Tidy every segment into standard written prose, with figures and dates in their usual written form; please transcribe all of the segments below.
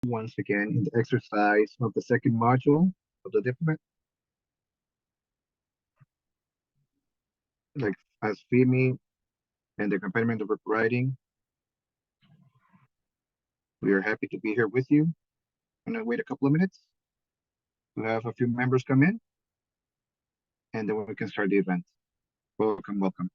once again in the exercise of the second module of the Diploma. Like as FIMI and the accompaniment of writing, we are happy to be here with you. I'm gonna wait a couple of minutes to have a few members come in, and then we can start the event. Welcome, welcome.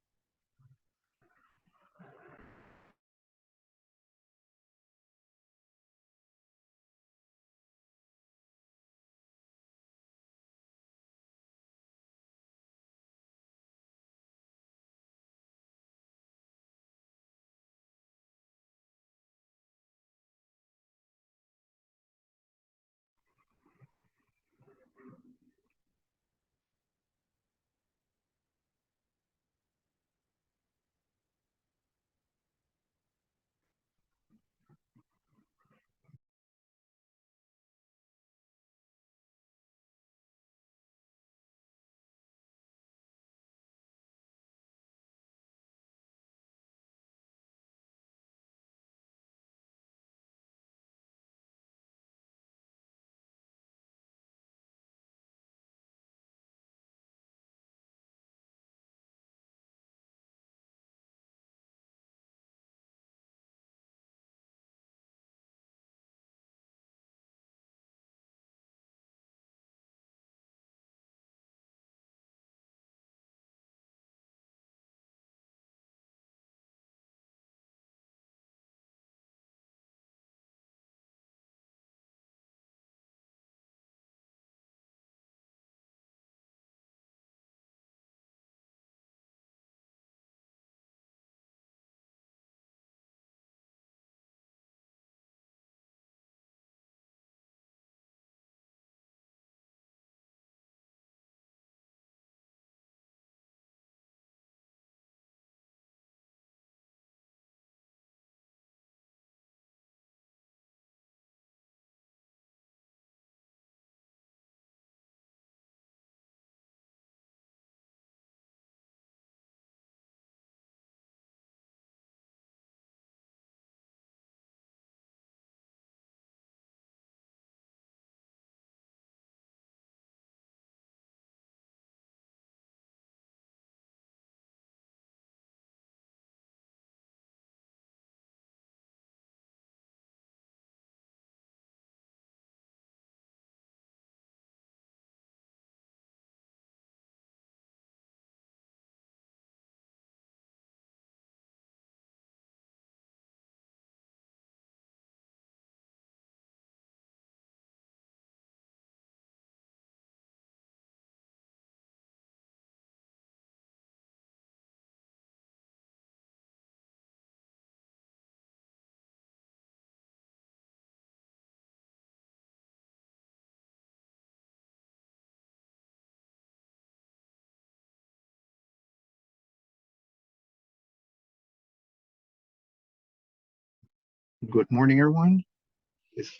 Good morning, everyone.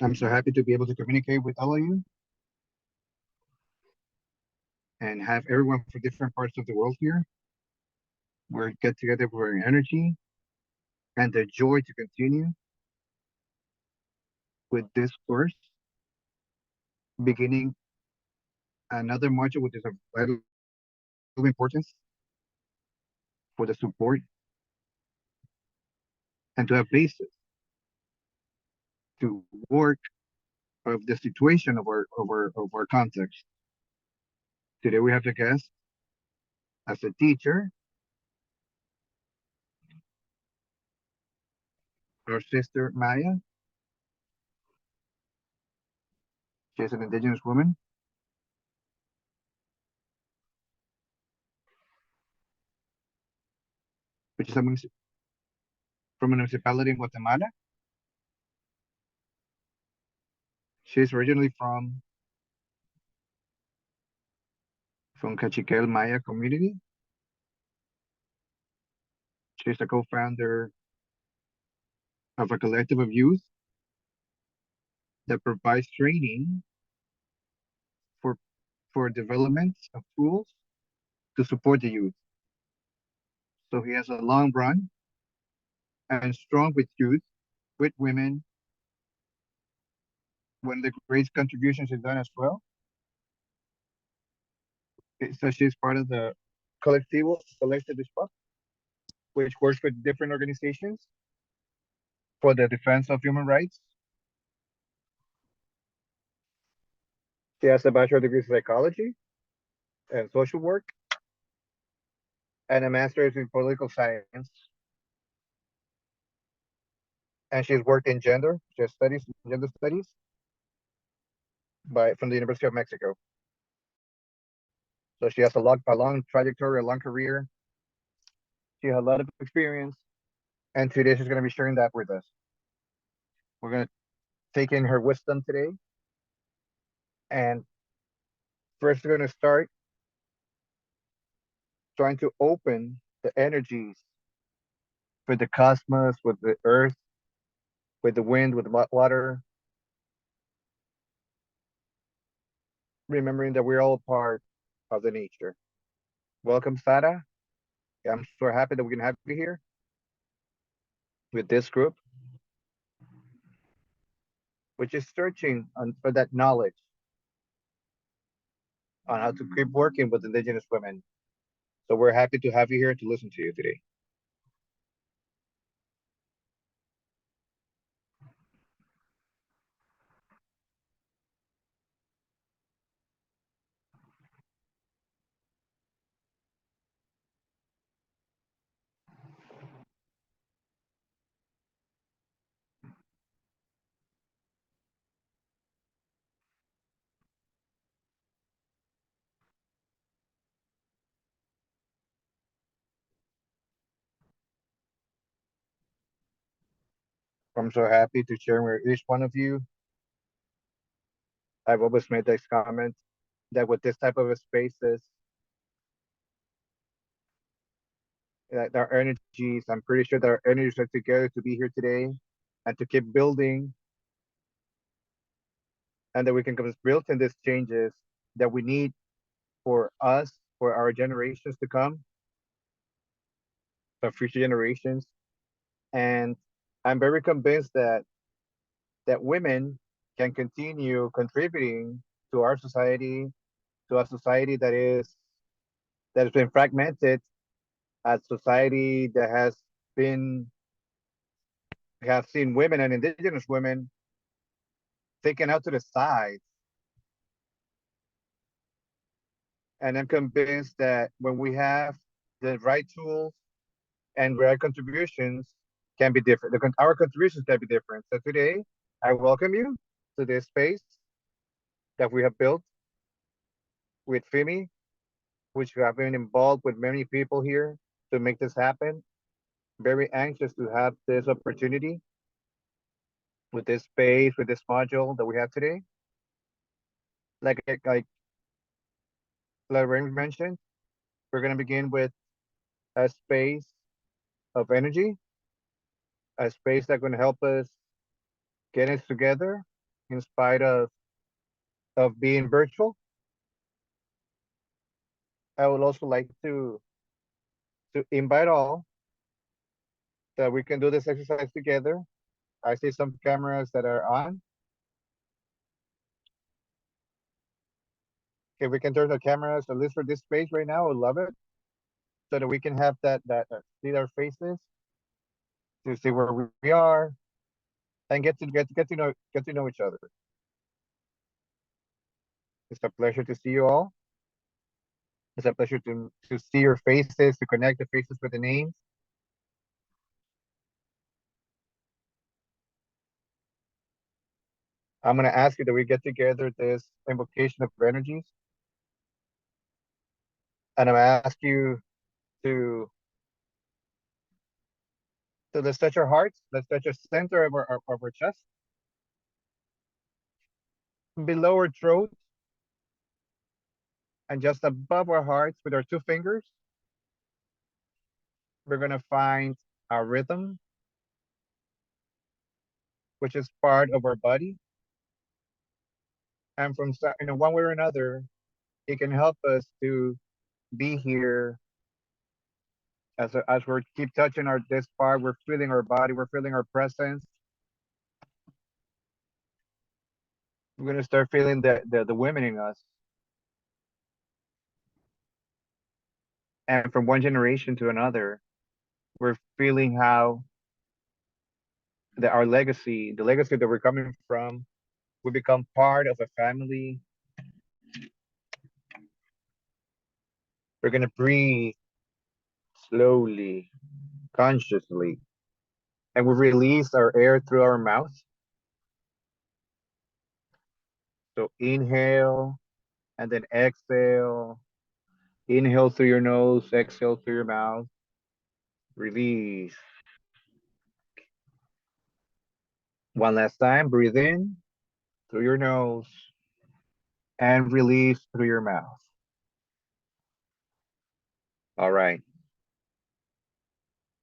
I'm so happy to be able to communicate with all of you and have everyone from different parts of the world here. We're get together for our energy and the joy to continue with this course, beginning another module which is of vital importance for the support and to have basis to work of the situation of our context. Today we have a guest as a teacher, our sister Maya. She's an Indigenous woman, which is from a municipality in Guatemala. She's originally from Cachiquel Maya community. She's a co-founder of a collective of youth that provides training for for development of tools to support the youth. So he has a long run and strong with youth, with women, one of the great contributions she's done as well. So she's part of the Colectivo Celeste de Spot, which works with different organizations for the defense of human rights. She has a bachelor degree in psychology and social work and a master's in political science. And she's worked in gender studies by from the University of Mexico. So she has a long trajectory, a long career. She has a lot of experience, and today she's going to be sharing that with us. We're going to take in her wisdom today, and first we're going to start trying to open the energies with the cosmos, with the earth, with the wind, with the water, remembering that we're all part of the nature. Welcome, Sada. I'm so happy that we can have you here with this group, which is searching for that knowledge on how to keep working with Indigenous women. So we're happy to have you here to listen to you today. I'm so happy to share with each one of you. I've always made this comment that with this type of spaces, that our energies, I'm pretty sure that our energies are together to be here today and to keep building, and that we can build in these changes that we need for us, for our generations to come, for future generations. And I'm very convinced that women can continue contributing to our society, to a society that has been fragmented, a society that been have seen women and Indigenous women taken out to the side. And I'm convinced that when we have the right tools and right contributions can be different. Our contributions can be different. So today, I welcome you to this space that we have built with FIMI, which have been involved with many people here to make this happen. Very anxious to have this opportunity with this space, with this module that we have today. Like Lorraine mentioned, we're going to begin with a space of energy, a space that's going to help us get us together in spite of being virtual. I would also like to invite all that we can do this exercise together. I see some cameras that are on. If we can turn the cameras at least for this space right now, I would love it, so that we can have that see our faces, to see where we are, and get to know each other. It's a pleasure to see you all. It's a pleasure to see your faces, to connect the faces with the names. I'm gonna ask you that we get together this invocation of energies, and I'm gonna ask you to let's touch our hearts. Let's touch the center of our chest, below our throat, and just above our hearts with our two fingers. We're gonna find our rhythm, which is part of our body, and from one way or another, it can help us to be here as we keep touching this part. We're feeling our body, we're feeling our presence. We're gonna start feeling the women in us, and from one generation to another, we're feeling how that our legacy, the legacy that we're coming from, we become part of a family. We're gonna breathe slowly, consciously, and we release our air through our mouth. So inhale and then exhale. Inhale through your nose, exhale through your mouth. Release. One last time, breathe in through your nose and release through your mouth. All right.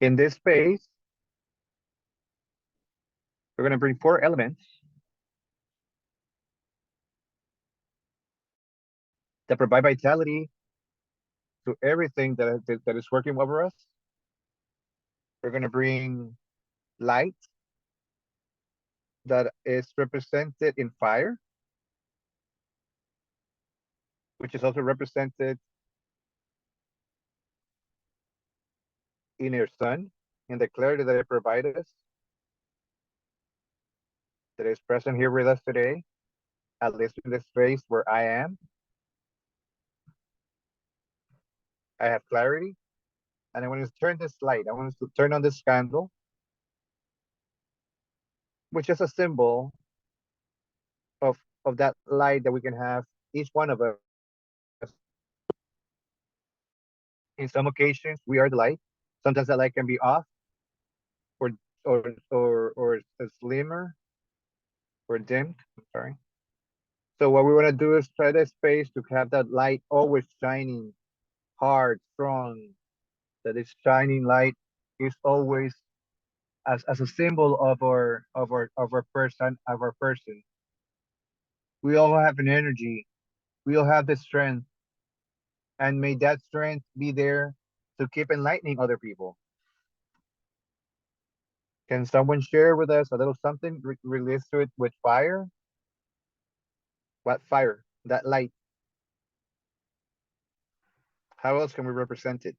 In this space, we're going to bring four elements that provide vitality to everything that is working over us. We're going to bring light that is represented in fire, which is also represented in your sun, in the clarity that it provides us, that is present here with us today, at least in this space where I am. I have clarity, and I want to turn this light. I want to turn on this candle, which is a symbol of of that light that we can have, each one of us. In some occasions, we are the light. Sometimes that light can be off, or or slimmer, or dimmed. I'm sorry. So what we want to do is try that space to have that light always shining hard, strong. That this shining light is always as a symbol of our person. We all have an energy. We all have the strength, and may that strength be there to keep enlightening other people. Can someone share with us a little something related to it with fire? What fire? That light. How else can we represent it?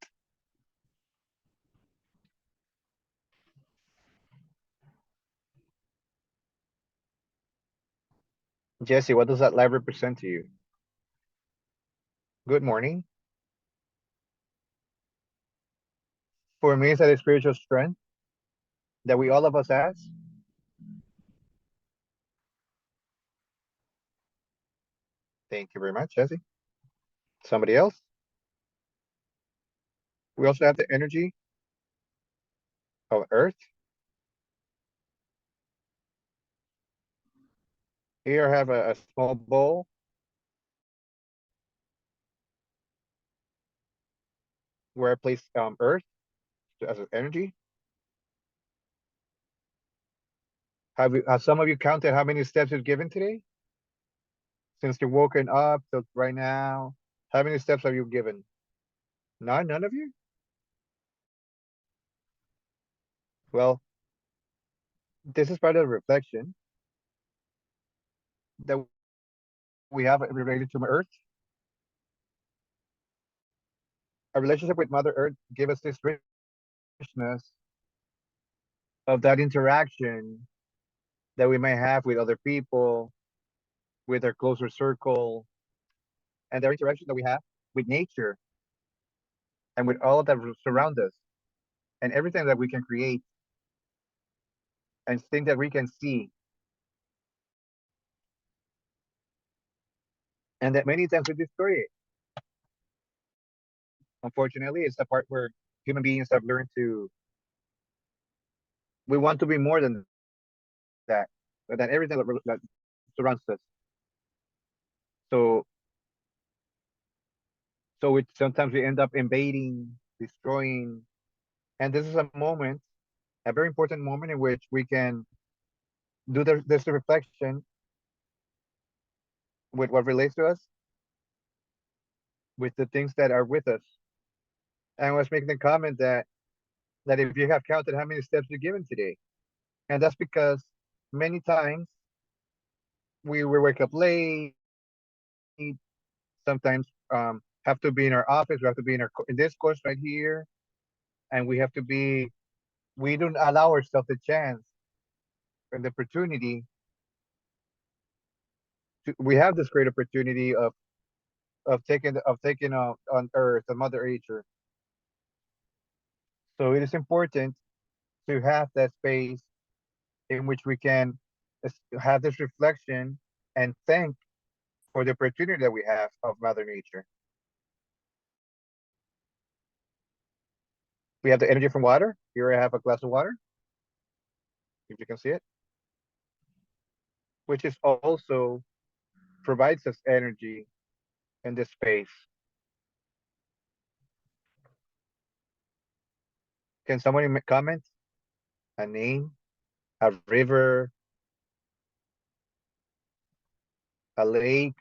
Jesse, what does that light represent to you? Good morning. For me, it's that spiritual strength that we all of us has. Thank you very much, Jesse. Somebody else? We also have the energy of Earth. Here I have a small bowl where I place Earth as an energy. Have some of you counted how many steps you've given today? Since you're woken up till right now, how many steps have you given? None of you? Well, this is part of the reflection that we have related to Earth. Our relationship with Mother Earth gave us this richness of that interaction that we may have with other people, with our closer circle, and the interaction that we have with nature and with all that surrounds us and everything that we can create and things that we can see. And that many times we destroy it. Unfortunately, it's the part where human beings have learned to, we want to be more that, than everything that surrounds us. So, sometimes we end up invading, destroying, and this is a moment, a very important moment in which we can do this reflection with what relates to us, with the things that are with us. And I was making the comment that if you have counted how many steps you've given today, and that's because many times we wake up late, sometimes have to be in our office, we have to be in this course right here, and we have to be, we don't allow ourselves the chance and the opportunity to, we have this great opportunity of taking on Earth, the Mother Nature. So it is important to have that space in which we can have this reflection and thank for the opportunity that we have of Mother Nature. We have the energy from water. Here I have a glass of water, if you can see it, which is also provides us energy in this space. Can somebody comment a name, a river, a lake,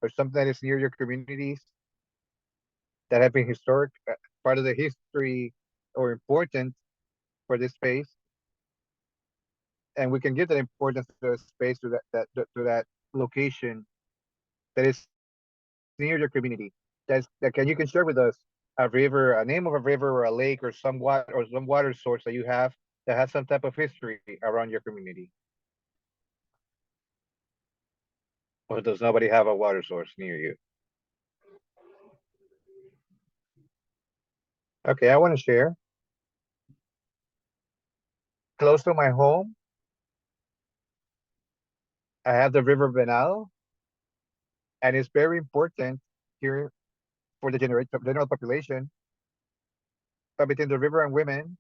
or something that is near your communities that have been historic, part of the history or important for this space? And we can give that importance to the space, to that location that is near your community. That can you can share with us a river, a name of a river or a lake or some water source that you have that has some type of history around your community. Or does nobody have a water source near you? Okay, I want to share. Close to my home, I have the River Venado, and it's very important here for the general population. But between the river and women,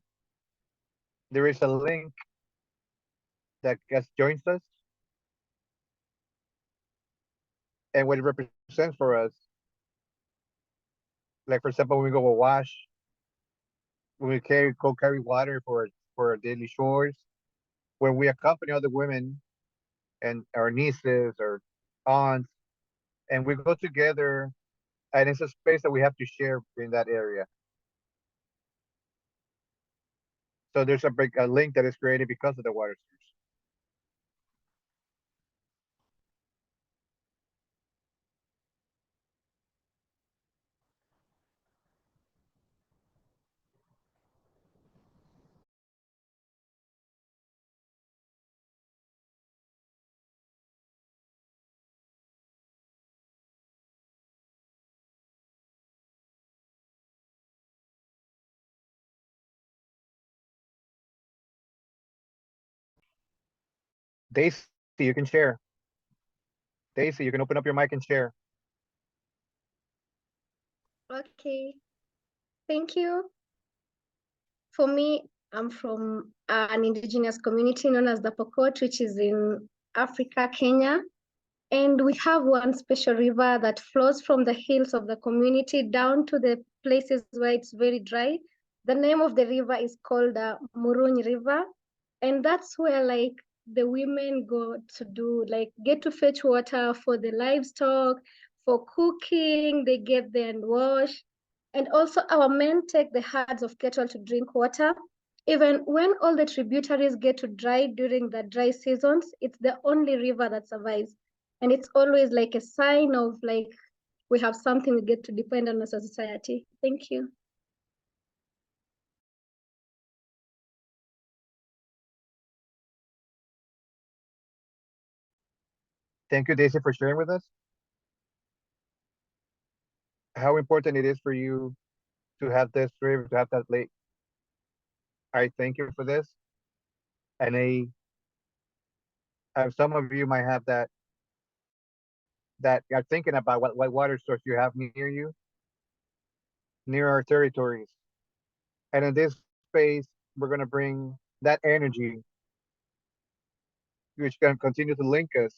there is a link that gets joins us, and what it represents for us. Like for example, when we go a wash, when we carry water for our daily chores, when we accompany other women and our nieces or aunts, and we go together, and it's a space that we have to share in that area. So there's a link that is created because of the water source. Daisy, you can share. Daisy, you can open up your mic and share. Okay, thank you. For me, I'm from an indigenous community known as the Pokot, which is in Africa, Kenya. And we have one special river that flows from the hills of the community down to the places where it's very dry. The name of the river is called the Muruny River. And that's where like the women go to do, like get to fetch water for the livestock, for cooking, they get there and wash. And also our men take the herds of cattle to drink water. Even when all the tributaries get to dry during the dry seasons, it's the only river that survives. And it's always like a sign of like we have something we get to depend on as a society. Thank you. Thank you, Daisy, for sharing with us how important it is for you to have this river, to have that lake. I thank you for this. And some of you might have that are thinking about what water source you have near you, near our territories. And in this space, we're gonna bring that energy, which can continue to link us,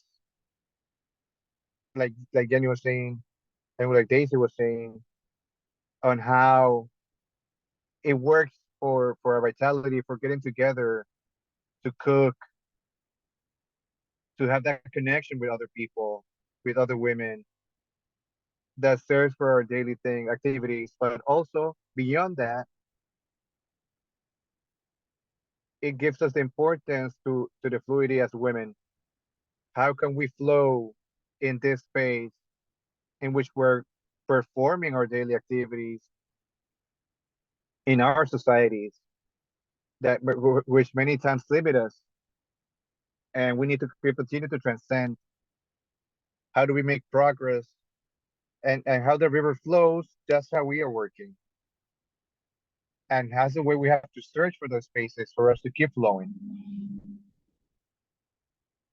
like Jenny was saying, and like Daisy was saying, on how it works for our vitality, for getting together to cook, to have that connection with other people, with other women, that serves for our daily thing activities. But also beyond that, it gives us the importance to the fluidity as women. How can we flow in this space in which we're performing our daily activities in our societies that which many times limit us, and we need to continue to transcend? How do we make progress? And how the river flows, that's how we are working. And that's the way we have to search for those spaces for us to keep flowing.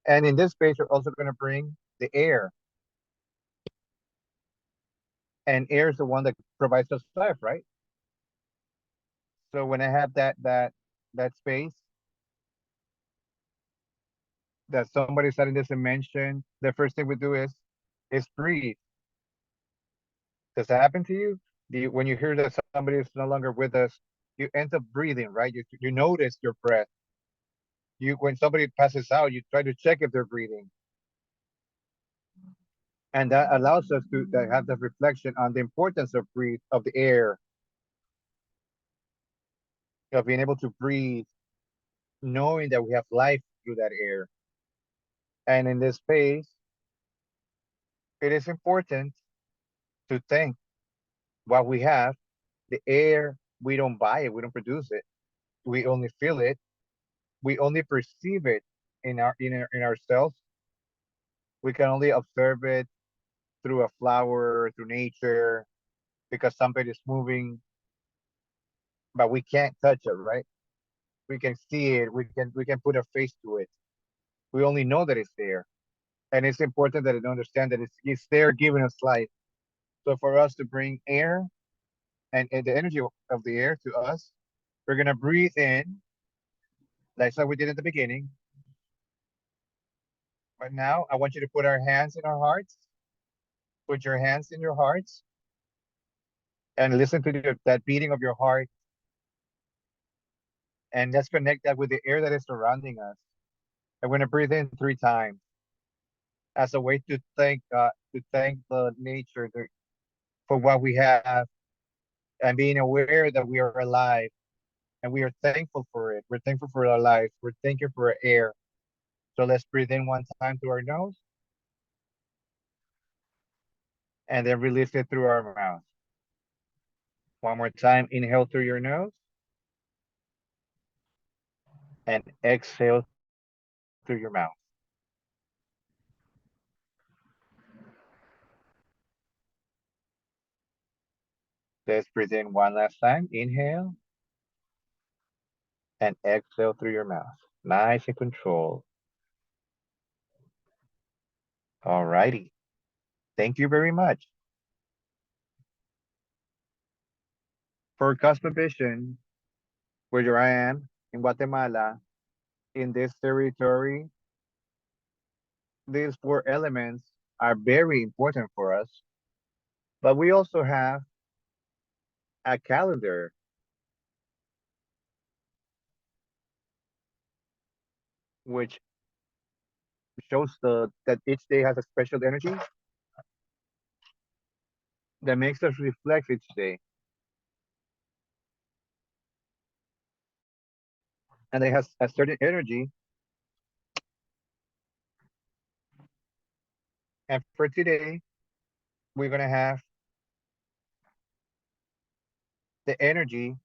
And in this space, we're also going to bring the air. And air is the one that provides us life, right? So when I have that space that somebody said in this dimension, the first thing we do is breathe. Does that happen to you? When you hear that somebody is no longer with us, you end up breathing, right? You notice your breath. You when somebody passes out, you try to check if they're breathing, and that allows us to have the reflection on the importance of breathe of the air, of being able to breathe, knowing that we have life through that air. And in this space, it is important to thank what we have. The air, we don't buy it, we don't produce it. We only feel it. We only perceive it in ourselves. We can only observe it through a flower, through nature, because somebody's moving, but we can't touch it, right? We can see it. We can put a face to it. We only know that it's there, and it's important that you understand that it's there giving us life. So for us to bring air and the energy of the air to us, we're gonna breathe in, like we did at the beginning. But now I want you to put our hands in our hearts. Put your hands in your hearts and listen to that beating of your heart. And let's connect that with the air that is surrounding us. I'm going to breathe in 3 times as a way to thank God, to thank the nature for what we have, and being aware that we are alive and we are thankful for it. We're thankful for our life. We're thankful for our air. So let's breathe in 1 time through our nose and then release it through our mouth. One more time. Inhale through your nose and exhale through your mouth. Let's breathe in one last time. Inhale and exhale through your mouth. Nice and controlled. All righty. Thank you very much. For Cosmovision, where I am in Guatemala, in this territory, these 4 elements are very important for us. But we also have a calendar, which shows that each day has a special energy that makes us reflect each day. And it has a certain energy. And for today, we're going to have the energy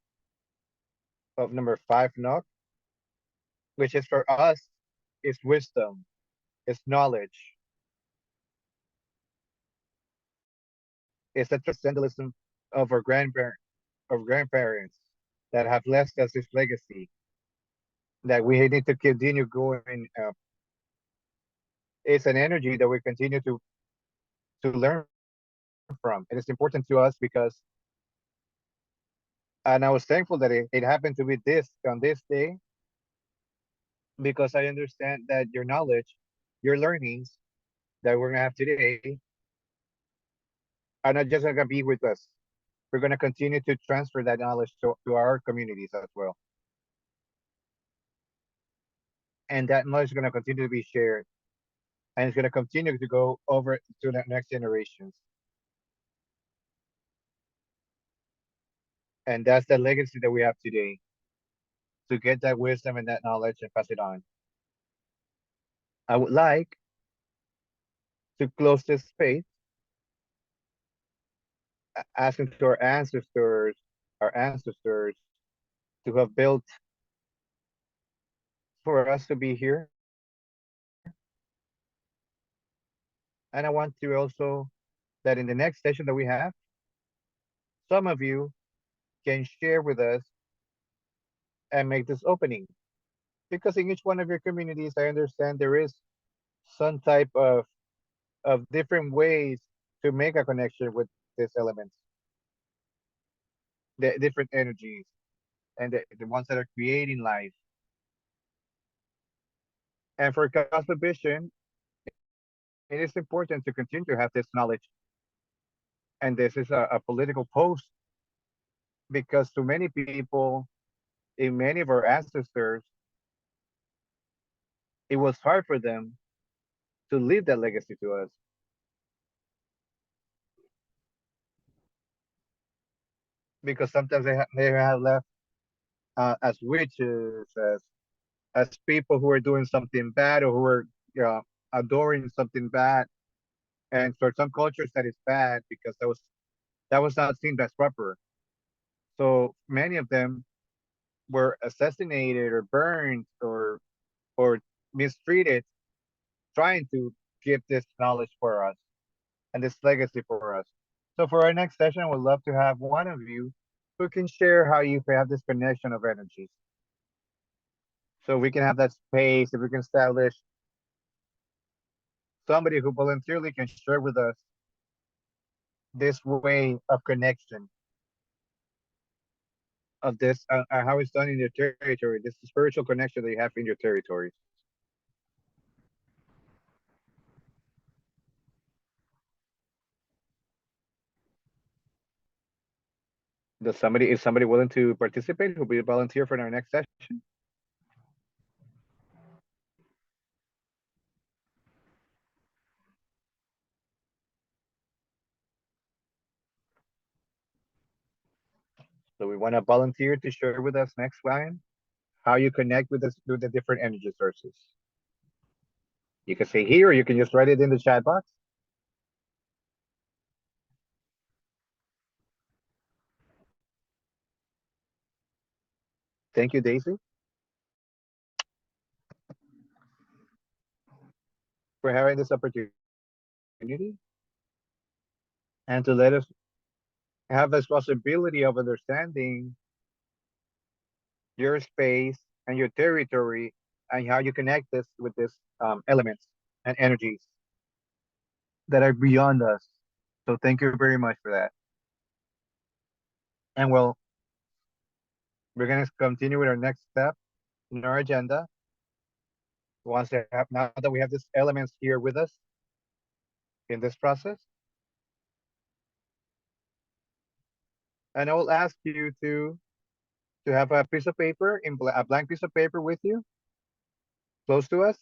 of number 5 knock, which is for us, is wisdom, is knowledge, is the transcendentalism of our grandparents that have left us this legacy that we need to continue going. It's an energy that we continue to learn from. It is important to us because, and I was thankful that it happened to be this on this day, because I understand that your knowledge, your learnings that we're gonna have today are not just gonna be with us. We're gonna continue to transfer that knowledge to our communities as well. And that knowledge is gonna continue to be shared, and it's gonna continue to go over to the next generations. And that's the legacy that we have today, to get that wisdom and that knowledge and pass it on. I would like to close this space, asking to our ancestors to have built for us to be here. And I want to also that in the next session that we have, some of you can share with us and make this opening. Because in each one of your communities, I understand there is some type of different ways to make a connection with these elements, the different energies, and the ones that are creating life. And for Cosmo Vision, it is important to continue to have this knowledge. And this is a political post because to many people, in many of our ancestors, it was hard for them to leave that legacy to us. Because sometimes they have left as witches, as people who are doing something bad or who are adoring something bad. And for some cultures, that is bad because that was not seen as proper. So many of them were assassinated or burned or mistreated, trying to give this knowledge for us and this legacy for us. So for our next session, I would love to have one of you who can share how you have this connection of energies. So we can have that space, if we can establish somebody who voluntarily can share with us this way of connection of this, how it's done in your territory, this spiritual connection that you have in your territories. Is somebody willing to participate? Who'll be a volunteer for our next session? So we want to volunteer to share with us next time how you connect with this with the different energy sources. You can say here, or you can just write it in the chat box. Thank you, Daisy, for having this opportunity and to let us have this possibility of understanding your space and your territory and how you connect this with this elements and energies that are beyond us. So thank you very much for that. And well, we're going to continue with our next step in our agenda. Now that we have these elements here with us in this process, and I will ask you to have a piece of paper a blank piece of paper with you, close to us,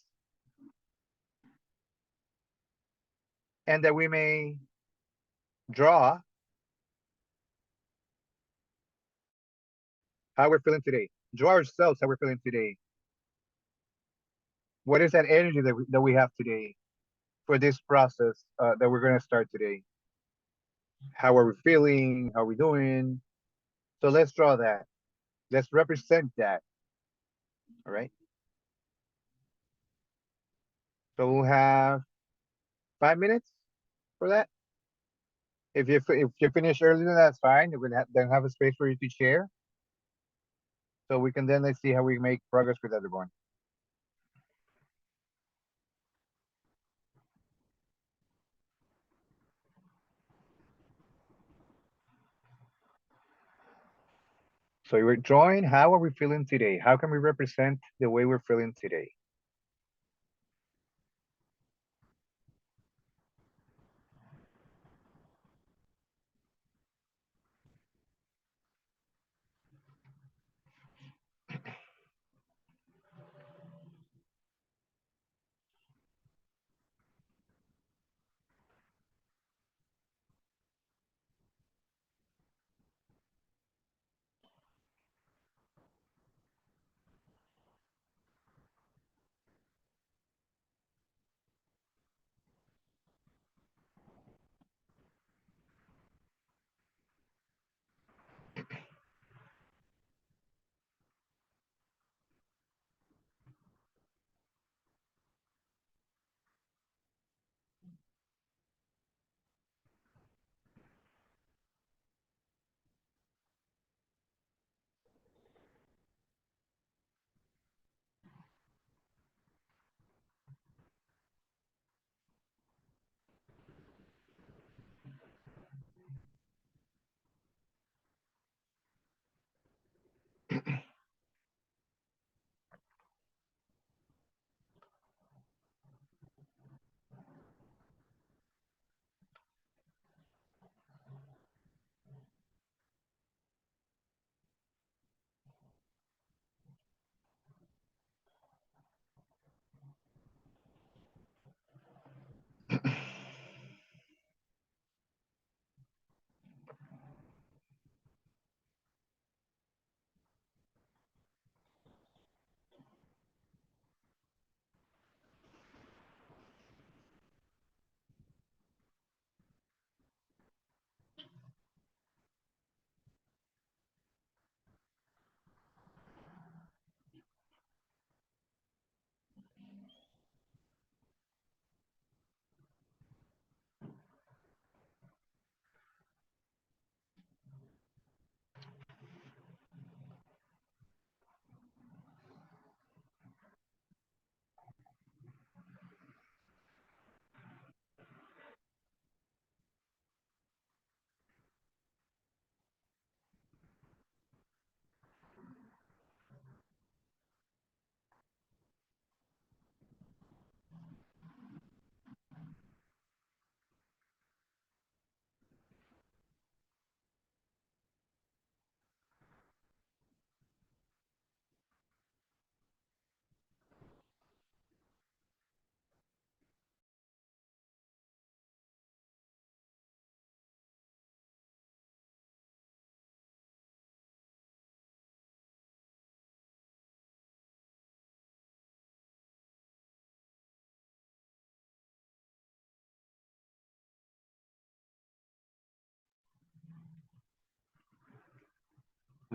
and that we may draw how we're feeling today. Draw ourselves how we're feeling today. What is that energy that we have today for this process that we're going to start today? How are we feeling? How are we doing? So let's draw that. Let's represent that. All right. So we'll have 5 minutes for that. If you finish earlier, that's fine. We're gonna then have a space for you to share. So we can then let's see how we make progress with everyone. So we're drawing how are we feeling today? How can we represent the way we're feeling today?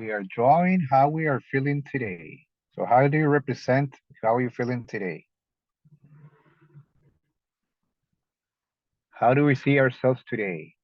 We are drawing how we are feeling today. So how do you represent how are you feeling today? How do we see ourselves today?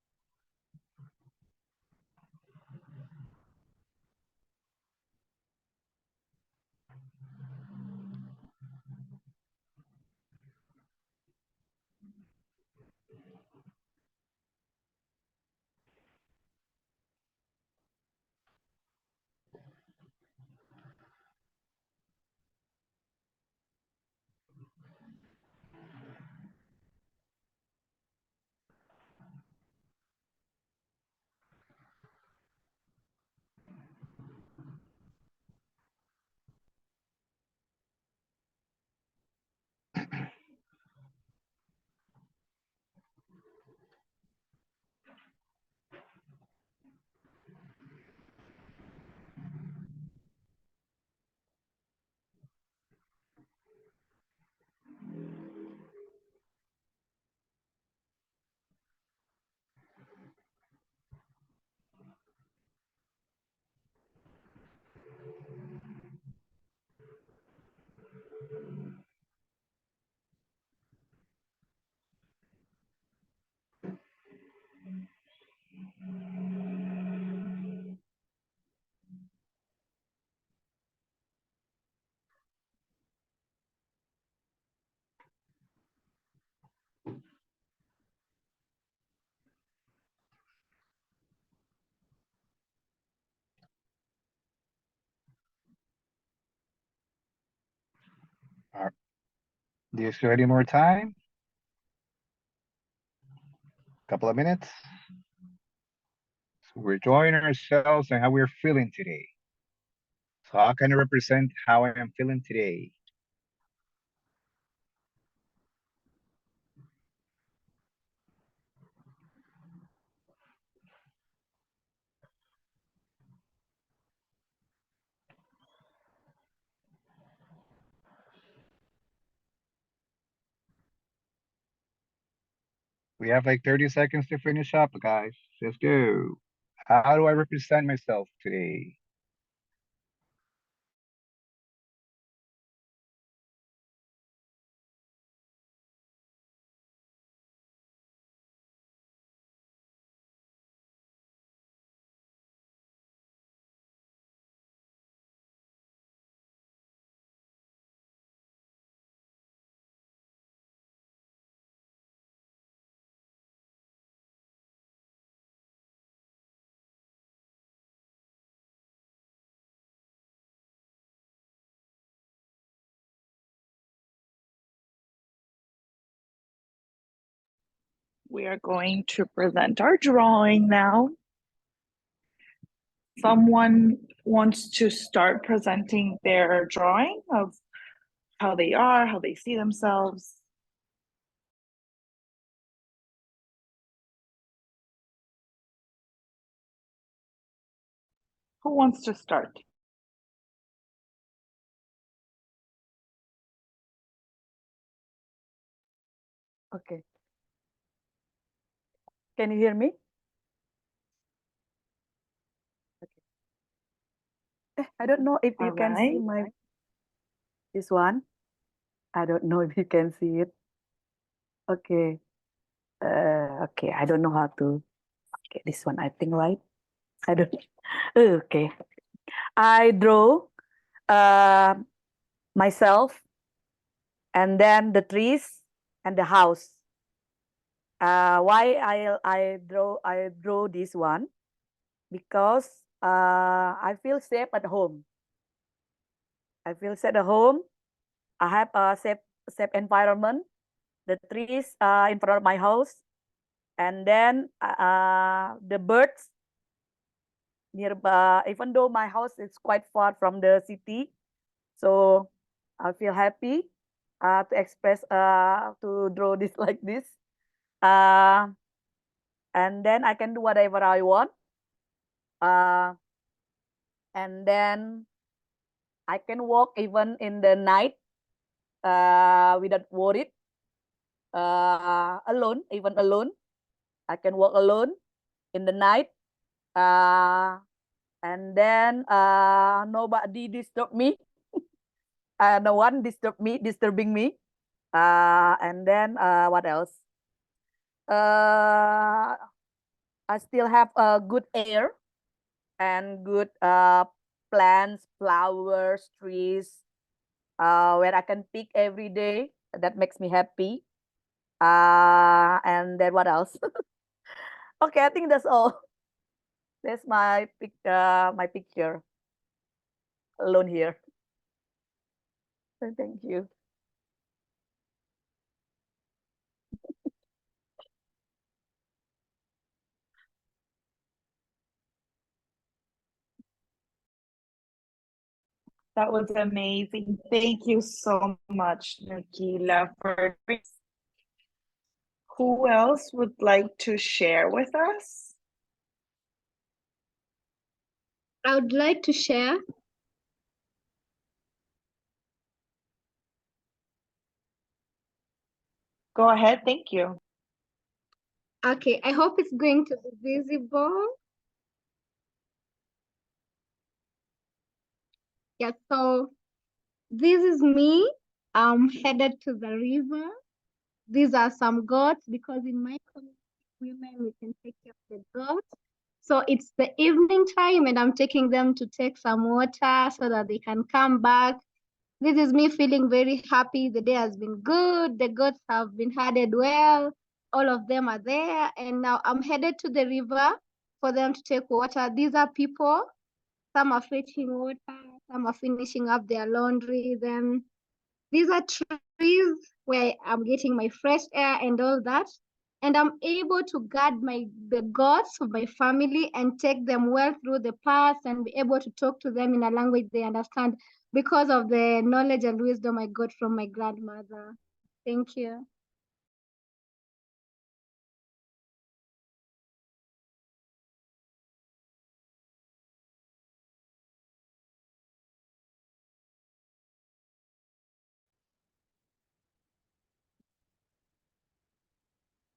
Do you still any more time? Couple of minutes. So we're drawing ourselves and how we're feeling today. So how can I represent how I am feeling today? We have like 30 seconds to finish up, guys. Let's go. How do I represent myself today? We are going to present our drawing now. Someone wants to start presenting their drawing of how they are, how they see themselves. Who wants to start? Okay. Can you hear me? Okay. I don't know if you can see my this one. I don't know if you can see it. Okay. Okay. I don't know how to. Okay, this one I think right. I don't. Okay. I draw myself, and then the trees and the house. Why I draw this one? Because I feel safe at home. I feel safe at home. I have a safe environment. The trees in front of my house, and then the birds nearby. Even though my house is quite far from the city, so I feel happy to express to draw this like this. And then I can do whatever I want. And then I can walk even in the night without worried. Alone, even alone. I can walk alone in the night. And then nobody disturb me. No one disturbing me. And then what else? I still have good air and good plants, flowers, trees, where I can pick every day. That makes me happy. And then what else? Okay, I think that's all. That's my picture alone here. So thank you. That was amazing. Thank you so much, Nikila, for this. Who else would like to share with us? I would like to share. Go ahead. Thank you. Okay, I hope it's going to be visible. Yeah, so this is me. I'm headed to the river. These are some goats because in my community, women, we can take care of the goats. So it's the evening time and I'm taking them to take some water so that they can come back. This is me feeling very happy. The day has been good. The goats have been herded well. All of them are there. And now I'm headed to the river for them to take water. These are people. Some are fetching water. Some are finishing up their laundry. Then these are trees where I'm getting my fresh air and all that. And I'm able to guard the gods of my family and take them well through the paths and be able to talk to them in a language they understand because of the knowledge and wisdom I got from my grandmother. Thank you.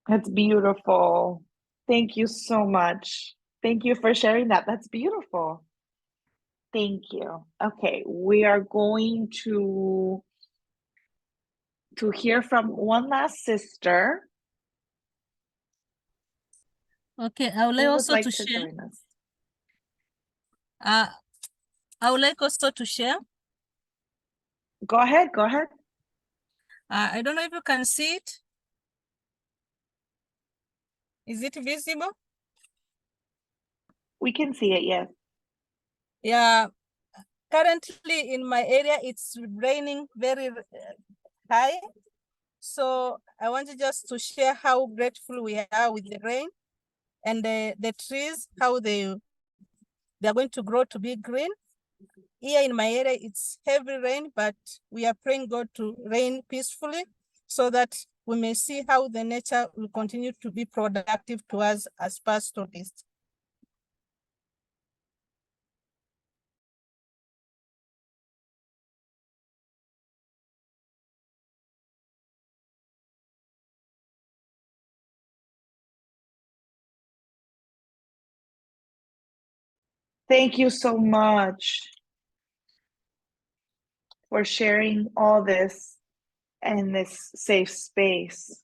That's beautiful. Thank you so much. Thank you for sharing that. That's beautiful. Thank you. Okay, we are going to hear from one last sister. Okay, I would like Who would also like to to share. join us? I would like also to share. Go ahead, go ahead. I don't know if you can see it. Is it visible? We can see it, yes. Yeah, currently in my area, it's raining very high. So I wanted just to share how grateful we are with the rain and the trees, how they're going to grow to be green. Here in my area, it's heavy rain, but we are praying God to rain peacefully so that we may see how the nature will continue to be productive to us as pastoralists. Thank you so much for sharing all this in this safe space.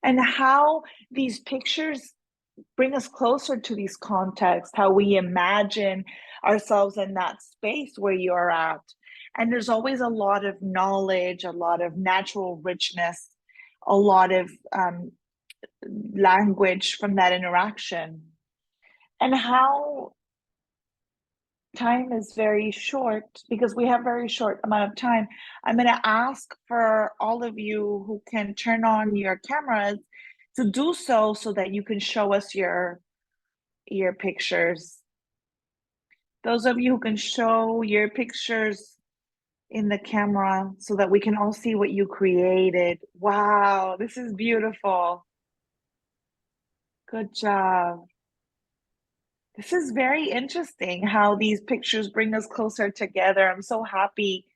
And how these pictures bring us closer to these contexts, how we imagine ourselves in that space where you're at. And there's always a lot of knowledge, a lot of natural richness, a lot of language from that interaction. And how time is very short because we have very short amount of time. I'm going to ask for all of you who can turn on your cameras to do so that you can show us your pictures. Those of you who can show your pictures in the camera so that we can all see what you created. Wow, this is beautiful. Good job. This is very interesting how these pictures bring us closer together. I'm so happy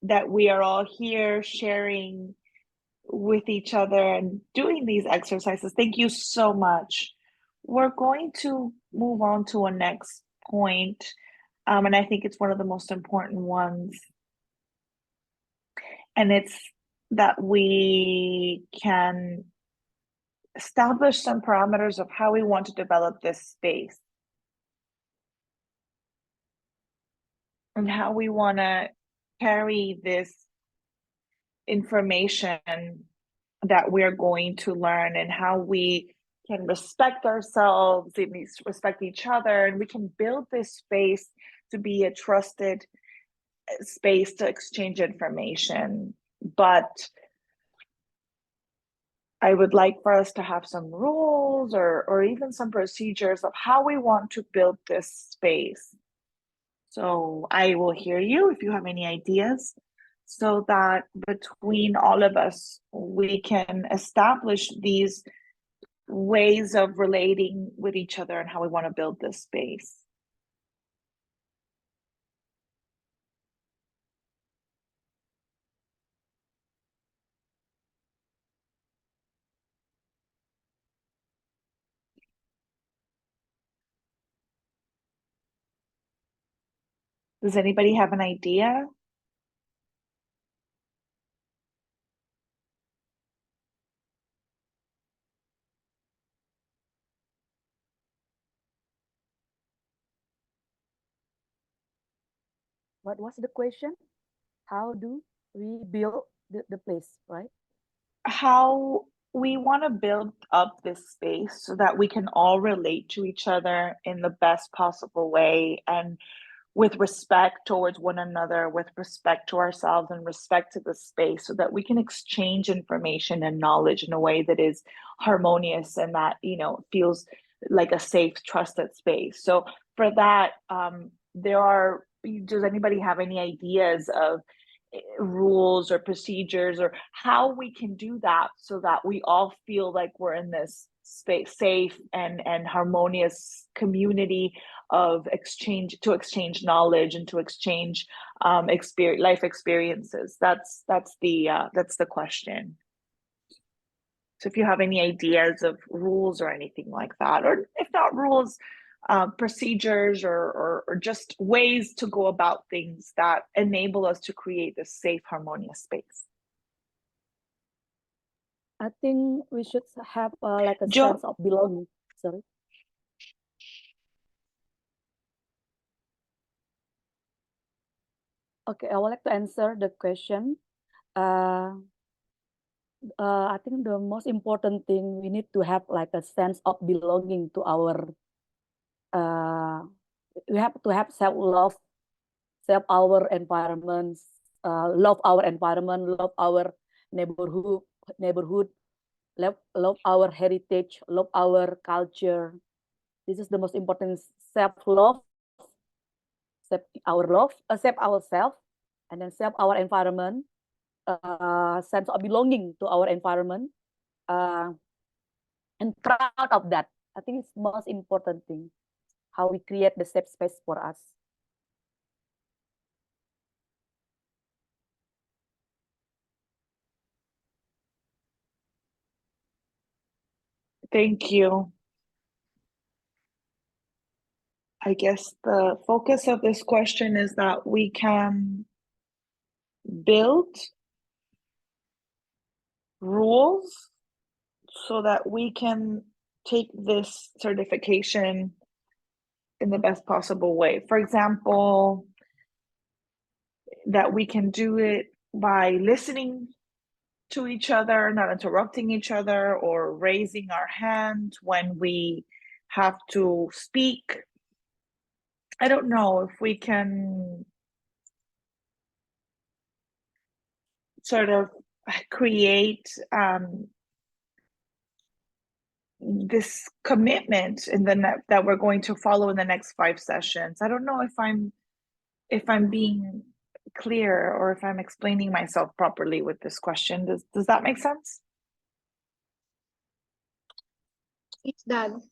that we are all here sharing with each other and doing these exercises. Thank you so much we're going to move on to a next point, and I think it's one of the most important ones. And it's that we can establish some parameters of how we want to develop this space and how we want to carry this information that we're going to learn, and how we can respect ourselves and respect each other, and we can build this space to be a trusted space to exchange information. But I would like for us to have some rules or even some procedures of how we want to build this space. So I will hear you if you have any ideas, so that between all of us, we can establish these ways of relating with each other and how we want to build this space. Does anybody have an idea? What was the question? How do we build the place, right? How we want to build up this space so that we can all relate to each other in the best possible way, and with respect towards one another, with respect to ourselves and respect to the space, so that we can exchange information and knowledge in a way that is harmonious and that, you know, feels like a safe, trusted space. So for that, does anybody have any ideas of rules or procedures or how we can do that so that we all feel like we're in this space, safe and harmonious community of exchange, to exchange knowledge and to exchange life experiences? That's the question. So if you have any ideas of rules or anything like that, or if not rules, procedures or just ways to go about things that enable us to create this safe, harmonious space. I think we should have like a Jo- sense of belonging. Sorry. Okay, I would like to answer the question. I think the most important thing, we need to have like a sense of belonging to our, we have to have self-love, our environments, love our environment, love our neighborhood, love our heritage, love our culture. This is the most important. Self-love, accept ourselves, and then self our environment, sense of belonging to our environment, and proud of that. I think it's most important thing, how we create the safe space for us. Thank you. I guess the focus of this question is that we can build rules so that we can take this certification in the best possible way. For example, that we can do it by listening to each other, not interrupting each other, or raising our hand when we have to speak. I don't know if we can sort of create this commitment in that we're going to follow in the next 5 sessions. I don't know if I'm being clear or if I'm explaining myself properly with this question. Does that make sense? It does.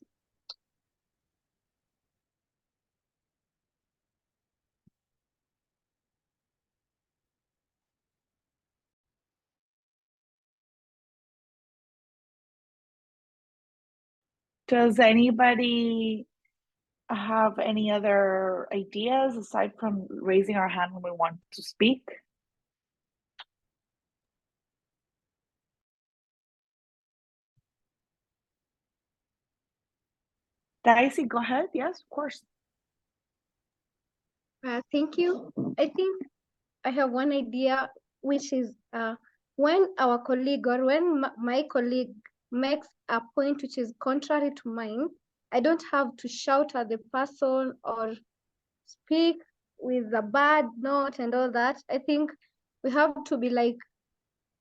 Does anybody have any other ideas aside from raising our hand when we want to speak? Daisy, go ahead. Yes, of course. Thank you. I think I have one idea, which is when our colleague or when my colleague makes a point which is contrary to mine, I don't have to shout at the person or speak with a bad note and all that. I think we have to be like,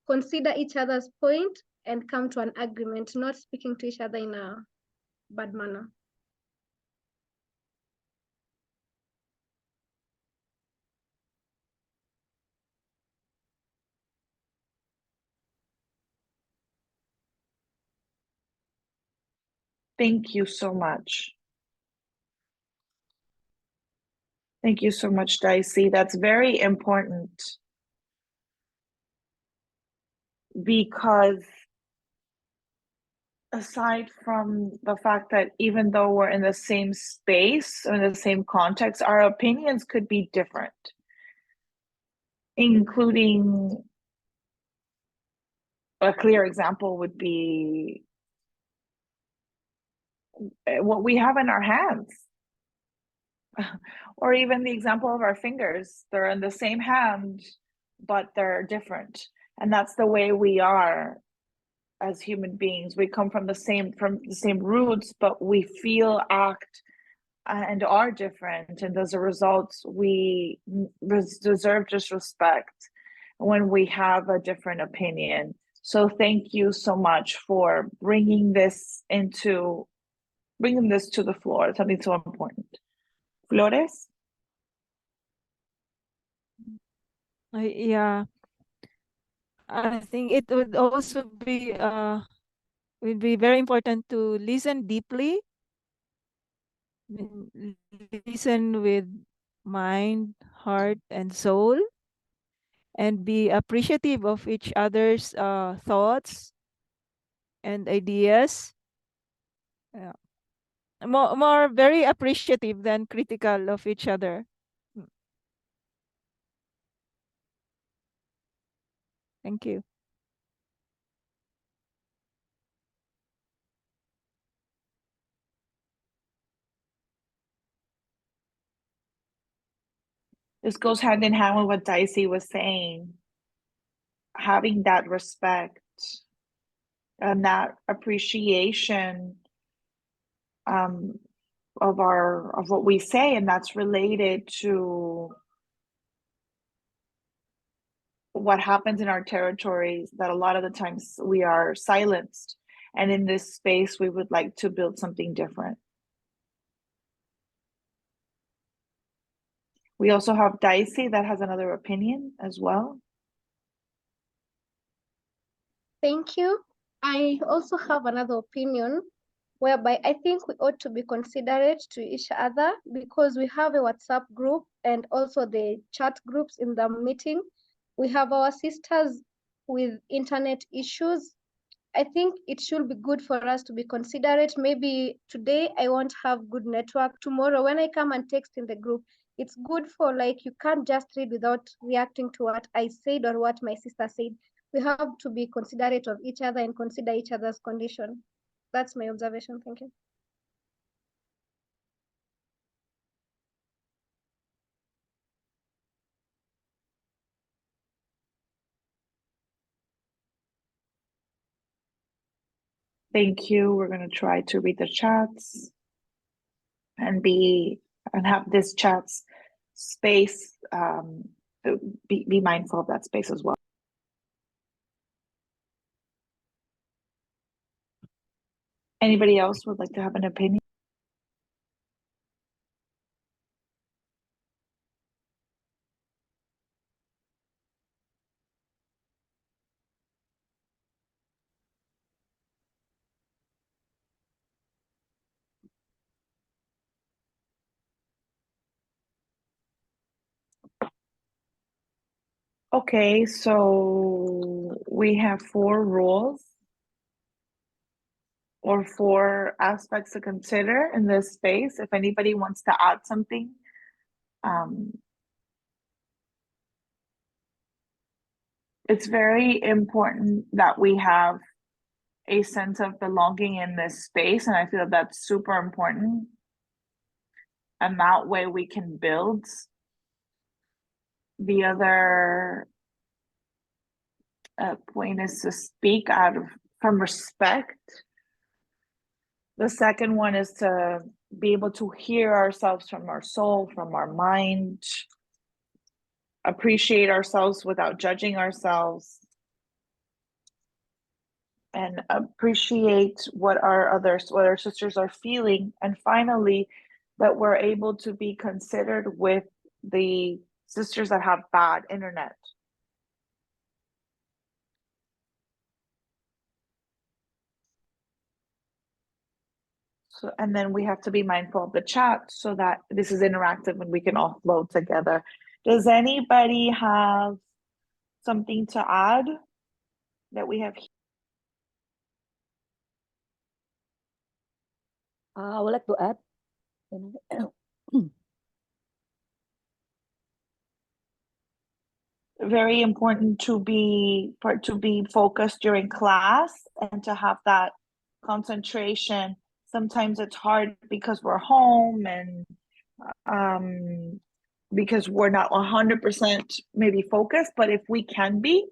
consider each other's point and come to an agreement, not speaking to each other in a bad manner. Thank you so much. Thank you so much, Dicey. That's very important because aside from the fact that even though we're in the same space or in the same context, our opinions could be different, including a clear example would be what we have in our hands. Or even the example of our fingers. They're in the same hand, but they're different. And that's the way we are as human beings. We come from the same roots, but we feel, act, and are different. And as a result, we deserve disrespect when we have a different opinion. So thank you so much for bringing this to the floor. It's something so important. Flores? Yeah, I think it would also be very important to listen deeply, listen with mind, heart, and soul, and be appreciative of each other's thoughts and ideas. Yeah. More very appreciative than critical of each other. Thank you. This goes hand in hand with what Dicey was saying. Having that respect and that appreciation of what we say, and that's related to what happens in our territories, that a lot of the times we are silenced, and in this space we would like to build something different. We also have Dicey that has another opinion as well. Thank you. I also have another opinion whereby I think we ought to be considerate to each other because we have a WhatsApp group and also the chat groups in the meeting. We have our sisters with internet issues. I think it should be good for us to be considerate. Maybe today I won't have good network. Tomorrow when I come and text in the group, it's good for like, you can't just read without reacting to what I said or what my sister said. We have to be considerate of each other and consider each other's condition. That's my observation. Thank you. Thank you. We're going to try to read the chats and have this chat's space, be mindful of that space as well. Anybody else would like to have an opinion? Okay, so we have 4 rules. or 4 aspects to consider in this space. If anybody wants to add something, it's very important that we have a sense of belonging in this space, and I feel that's super important. And that way we can build. The other point is to speak from respect. The second one is to be able to hear ourselves from our soul, from our mind, appreciate ourselves without judging ourselves, and appreciate what our sisters are feeling. And finally, that we're able to be considered with the sisters that have bad internet. So, and then we have to be mindful of the chat so that this is interactive and we can all flow together. Does anybody have something to add that we have? I would like to add. Very important to be focused during class and to have that concentration. Sometimes it's hard because we're home and because we're not 100% maybe focused, but if we can be,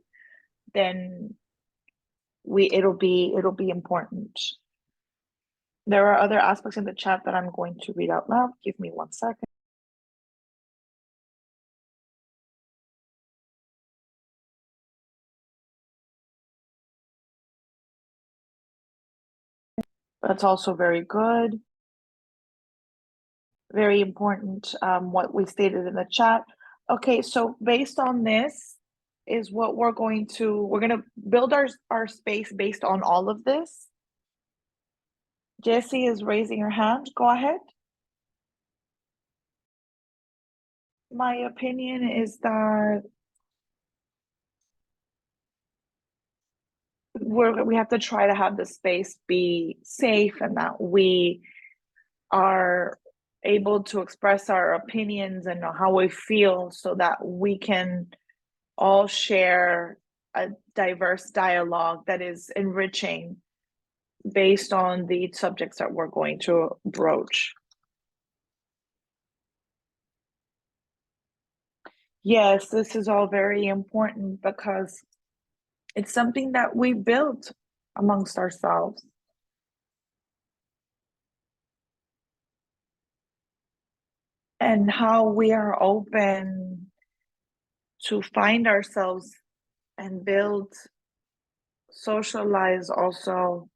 then it'll be important. There are other aspects in the chat that I'm going to read out loud. Give me 1 second. That's also very good. Very important, what we stated in the chat. Okay, so based on this is what we're gonna build our space based on all of this. Jessie is raising her hand. Go ahead. My opinion is that we have to try to have the space be safe and that we are able to express our opinions and how we feel so that we can all share a diverse dialogue that is enriching based on the subjects that we're going to broach. Yes, this is all very important because it's something that we built amongst ourselves. And how we are open to find ourselves and build, socialize also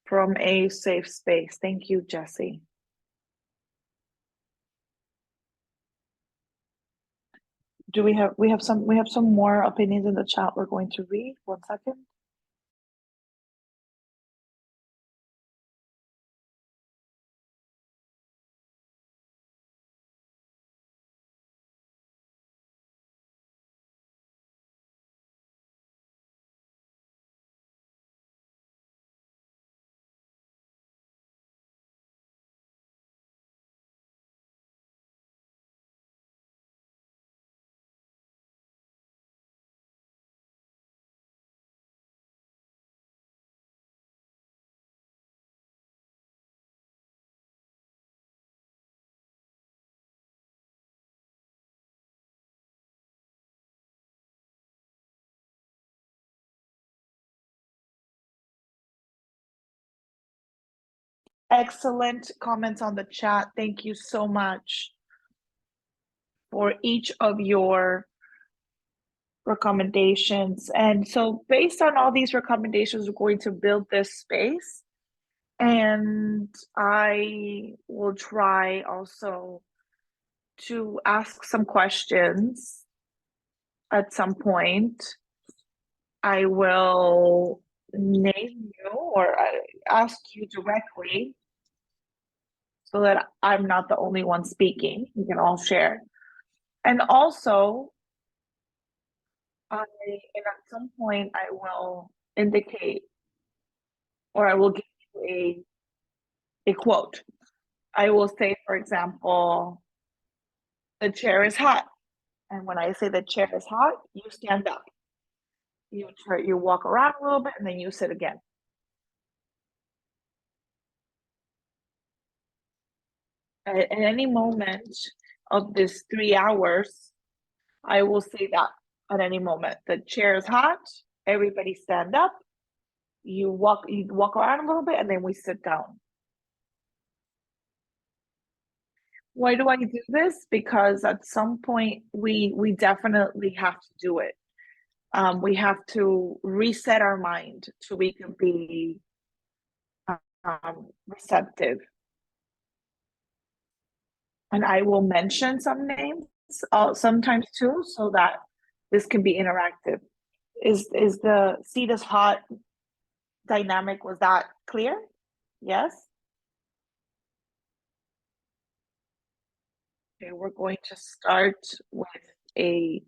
from a safe space. Thank you, Jessie. Do we have some more opinions in the chat we're going to read? 1 second. Excellent comments on the chat. Thank you so much for each of your recommendations. And so based on all these recommendations, we're going to build this space. And I will try also to ask some questions at some point. I will name you or ask you directly so that I'm not the only one speaking. We can all share. And also, and at some point I will indicate or I will give you a quote. I will say, for example, the chair is hot. And when I say the chair is hot, you stand up. You walk around a little bit and then you sit again. At any moment of this 3 hours, I will say that at any moment. The chair is hot, everybody stand up, you walk around a little bit and then we sit down. Why do I do this? Because at some point we definitely have to do it. We have to reset our mind so we can be receptive. And I will mention some names sometimes too, so that this can be interactive. Is the seat is hot dynamic, was that clear? Yes? Okay, we're going to start with a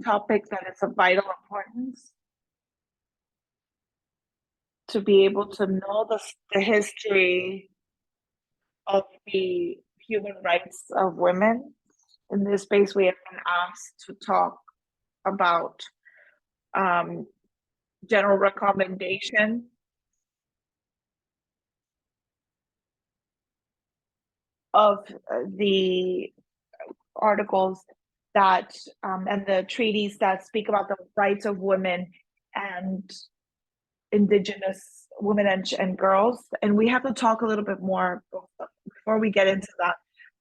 topic that is of vital importance to be able to know the history of the human rights of women. In this space, we have been asked to talk about general recommendation of the articles that and the treaties that speak about the rights of women and Indigenous women and girls. And we have to talk a little bit more before we get into that,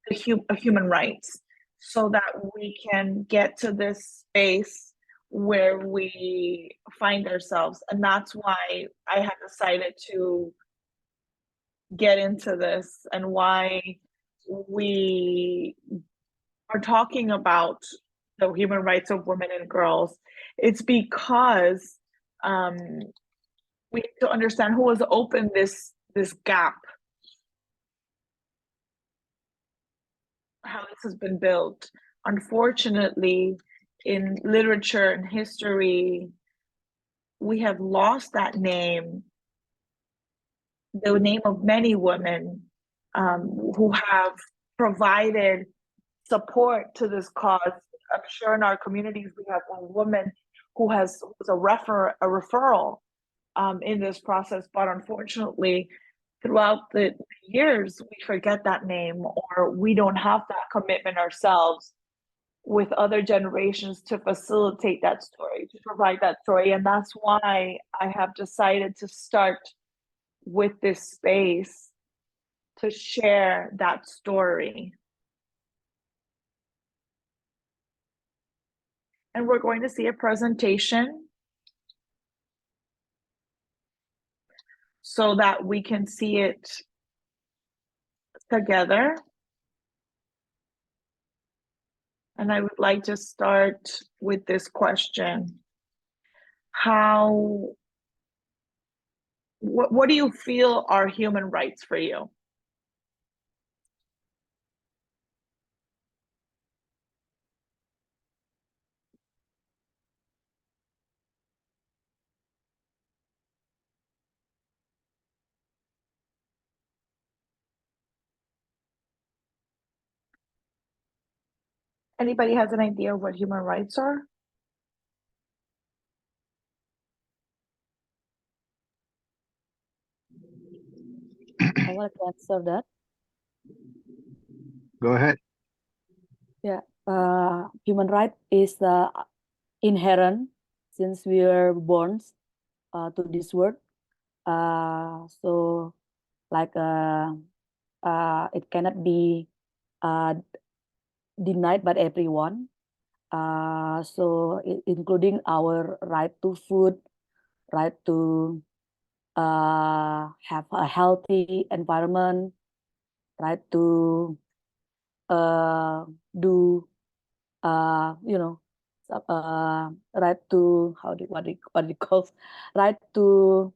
human rights, so that we can get to this space where we find ourselves. And that's why I have decided to get into this and why we are talking about the human rights of women and girls. It's because we need to understand who has opened this gap, how this has been built. Unfortunately, in literature and history, we have lost that name, the name of many women who have provided support to this cause. I'm sure in our communities we have a woman who was a referral in this process, but unfortunately, throughout the years, we forget that name, or we don't have that commitment ourselves with other generations to facilitate that story, to provide that story. And that's why I have decided to start with this space to share that story. And we're going to see a presentation so that we can see it together. And I would like to start with this question. What do you feel are human rights for you? Anybody has an idea of what human rights are? I want to answer that. Go ahead. Yeah, human right is inherent since we were born to this world. So like it cannot be denied by everyone. So including our right to food, right to have a healthy environment, right to do right to what do you call, right to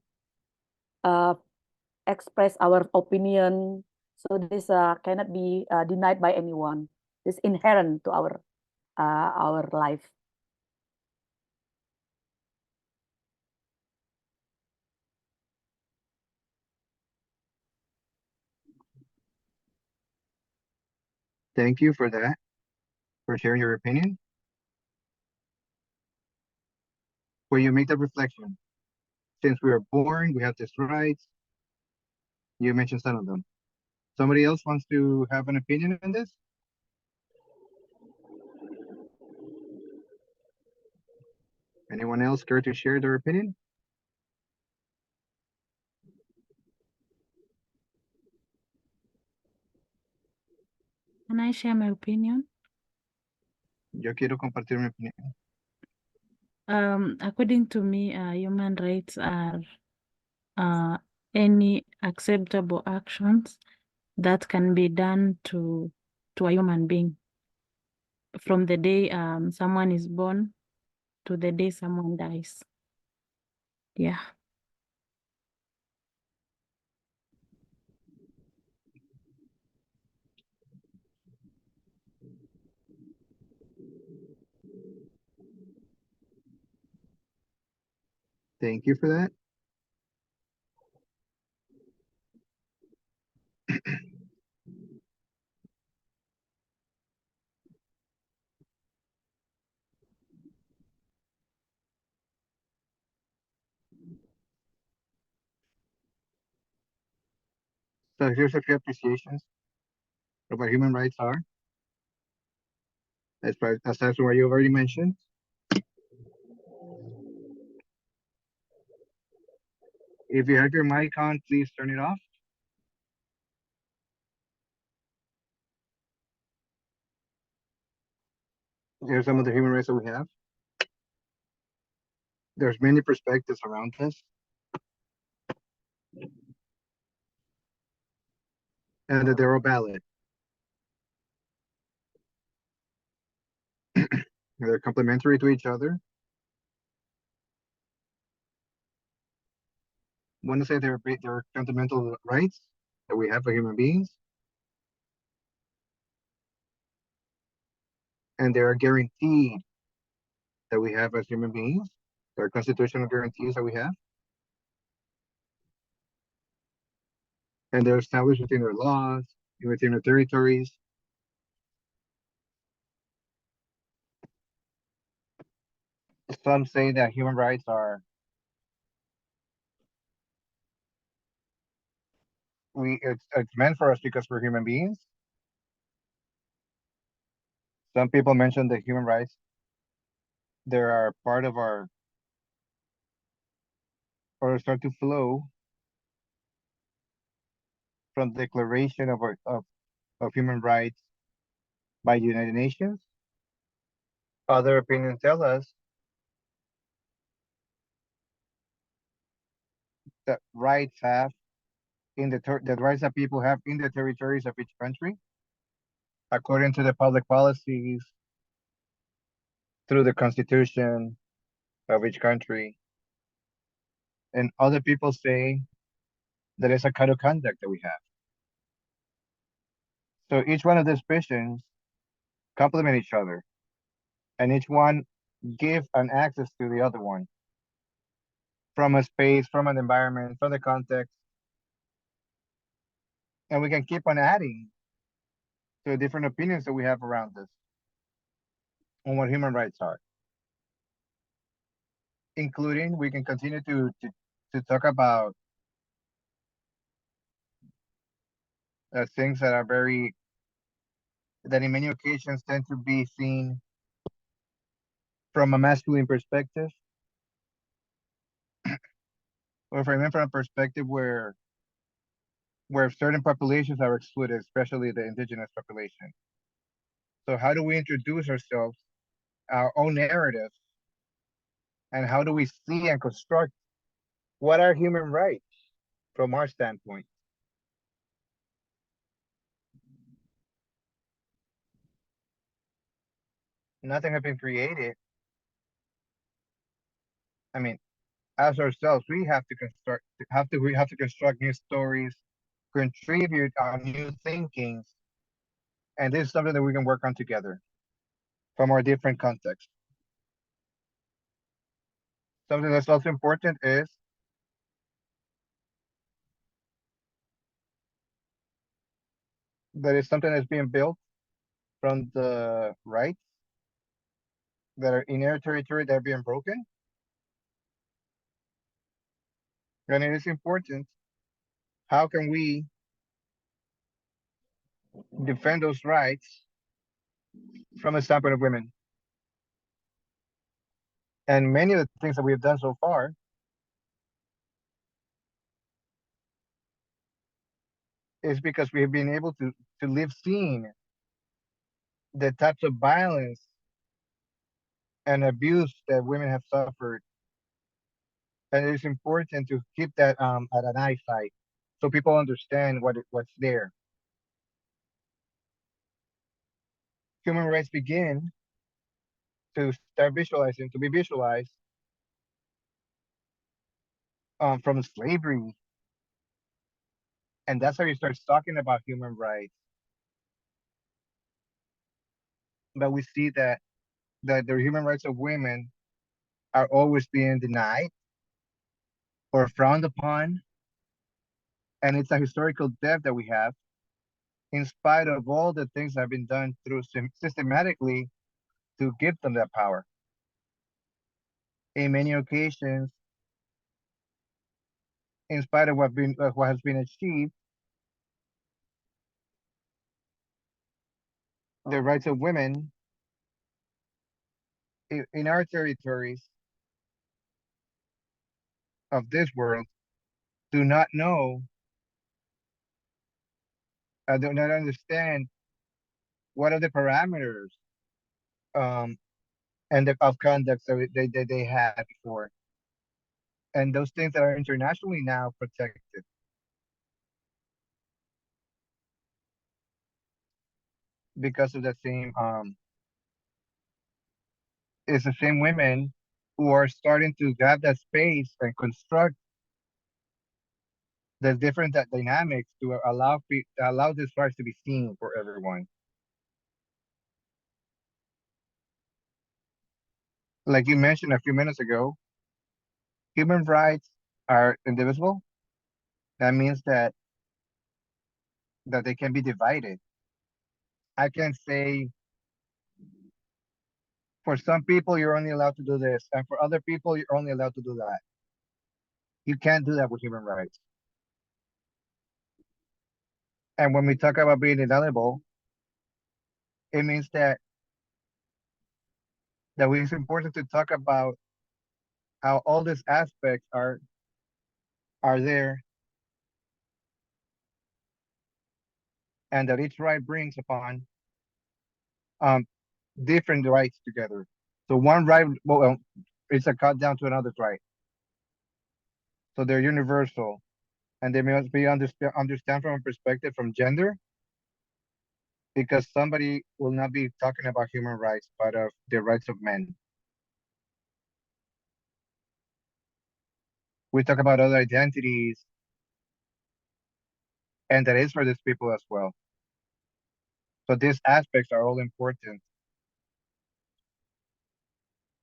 express our opinion. So this cannot be denied by anyone. It's inherent to our life. Thank you for that, for sharing your opinion. Where you make the reflection, since we are born, we have these rights. You mentioned some of them. Somebody else wants to have an opinion on this? Anyone else care to share their opinion? Can I share my opinion? Yo quiero compartir mi opinión. According to me, human rights are any acceptable actions that can be done to a human being from the day someone is born to the day someone dies. Yeah. Thank you for that. So here's a few appreciations of what human rights are. As that's what you already mentioned. If you have your mic on, please turn it off. Here's some of the human rights that we have. There's many perspectives around this. And that they're all valid. They're complementary to each other. I want to say they're fundamental rights that we have for human beings. And they are guaranteed that we have as human beings. There are constitutional guarantees that we have. And they're established within our laws, within our territories. Some say that human rights are it's meant for us because we're human beings. Some people mention that human rights they are part of our or start to flow from the Declaration of Human Rights by the United Nations. Other opinions tell us that rights have the rights that people have in the territories of each country, according to the public policies, through the constitution of each country. And other people say that it's a code of conduct that we have. So each one of these visions complement each other, and each one give an access to the other one from a space, from an environment, from the context. And we can keep on adding to the different opinions that we have around this on what human rights are. Including, we can continue to talk about things that are that in many occasions tend to be seen from a masculine perspective, or from a perspective where certain populations are excluded, especially the indigenous population. So how do we introduce ourselves, our own narrative, and how do we see and construct what are human rights from our standpoint? Nothing has been created. I mean, as ourselves, we have to construct new stories, contribute our new thinkings, and this is something that we can work on together from our different contexts. Something that's also important is that it's something that's being built from the rights that are in our territory that are being broken. And it is important. How can we defend those rights from a standpoint of women? And many of the things that we have done so far is because we have been able to live seeing the types of violence and abuse that women have suffered. And it is important to keep that at an eyesight so people understand what's there. Human rights begin to start visualizing, to be visualized from slavery. And that's how you start talking about human rights. But we see that the human rights of women are always being denied or frowned upon. And it's a historical debt that we have, in spite of all the things that have been done through systematically to give them that power. In many occasions, in spite of what has been achieved, the rights of women in our territories of this world do not know, do not understand what are the parameters um, and of conduct that they had before, and those things that are internationally now protected. Because of the same it's the same women who are starting to grab that space and construct the different dynamics to allow this rights to be seen for everyone. Like you mentioned a few minutes ago, human rights are indivisible. That means that they can be divided. I can say for some people you're only allowed to do this, and for other people you're only allowed to do that. You can't do that with human rights. And when we talk about being inalienable, it means that it's important to talk about how all these aspects are there, and that each right brings upon um different rights together. So one right, well, it's a cut down to another right. So they're universal, and they must be understand from a perspective from gender, because somebody will not be talking about human rights, but of the rights of men. We talk about other identities, and that is for these people as well. So these aspects are all important.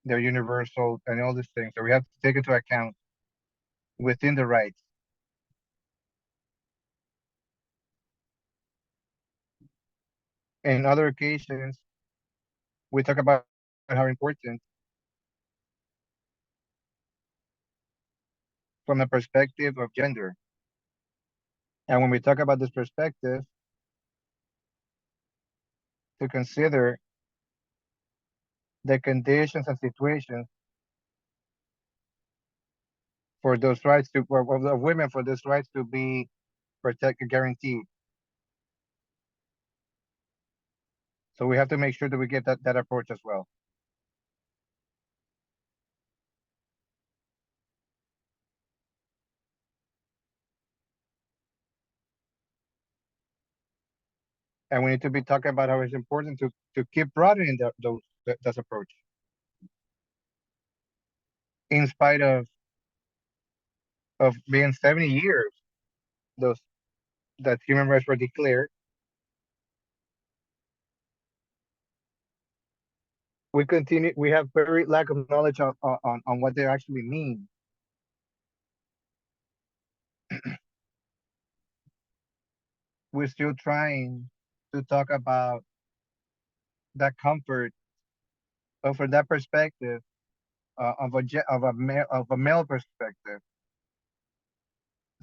They're universal and all these things that we have to take into account within the rights. In other occasions, we talk about how important, from the perspective of gender. And when we talk about this perspective, to consider the conditions and situations for those rights to, for the women, for those rights to be protected, guaranteed. So we have to make sure that we get that approach as well. And we need to be talking about how it's important to keep broadening that approach, in spite of being 70 years those that human rights were declared. We have very lack of knowledge on what they actually mean. We're still trying to talk about that comfort, or from that perspective, of a male perspective.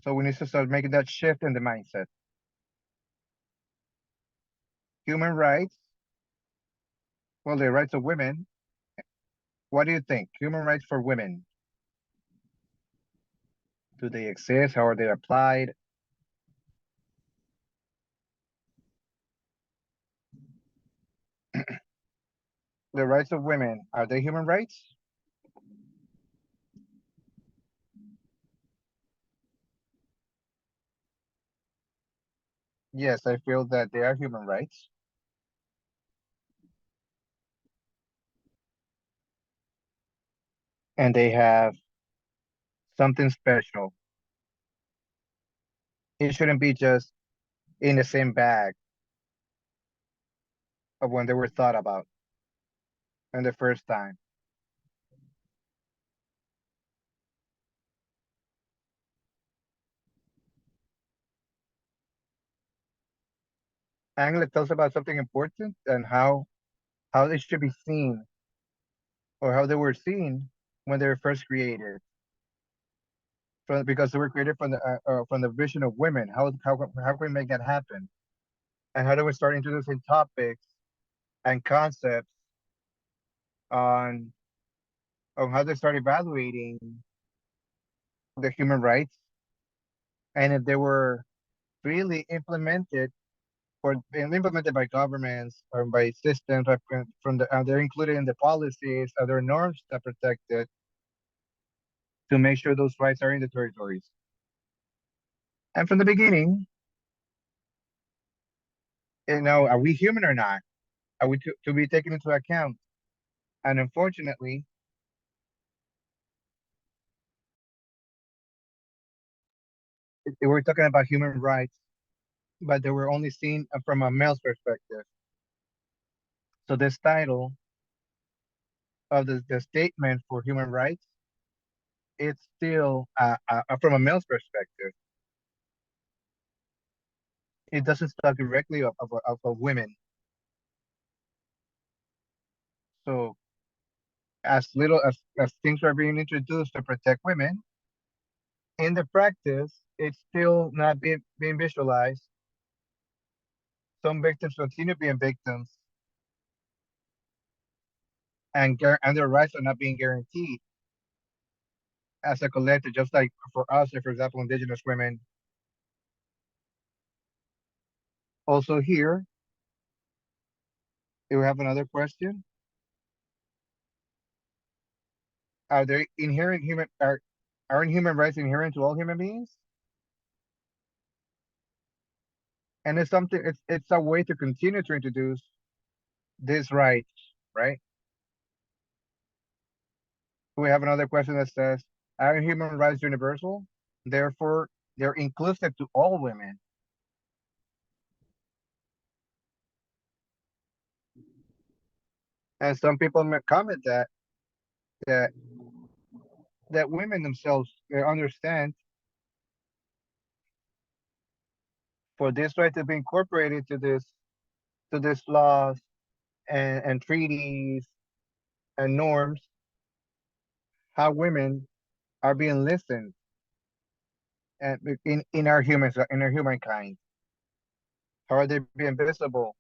So we need to start making that shift in the mindset. Human rights, well, the rights of women. What do you think? Human rights for women. Do they exist? How are they applied? The rights of women, are they human rights? Yes, I feel that they are human rights. And they have something special. It shouldn't be just in the same bag of when they were thought about in the first time. Angela tells about something important and how they should be seen, or how they were seen when they were first created. Because they were created from the vision of women. How can we make that happen? And how do we start introducing topics and concepts on how they start evaluating the human rights, and if they were really implemented, or being implemented by governments or by systems, from the they're included in the policies, other norms that protect it, to make sure those rights are in the territories. And from the beginning, are we human or not? Are we to be taken into account? And unfortunately, they were talking about human rights, but they were only seen from a male's perspective. So this title of the statement for human rights, it's still from a male's perspective. It doesn't talk directly of women. So as little as things are being introduced to protect women, in the practice, it's still not being visualized. Some victims continue being victims, and their rights are not being guaranteed as a collective, just like for us, for example, Indigenous women. Also here, do we have another question? Are there inherent human aren't human rights inherent to all human beings? And it's something, it's a way to continue to introduce these rights, right? We have another question that says, are human rights universal? Therefore, they're inclusive to all women. And some people may comment that that women themselves, they understand, for this right to be incorporated to this laws and treaties and norms, how women are being listened and in our humankind. How are they being visible?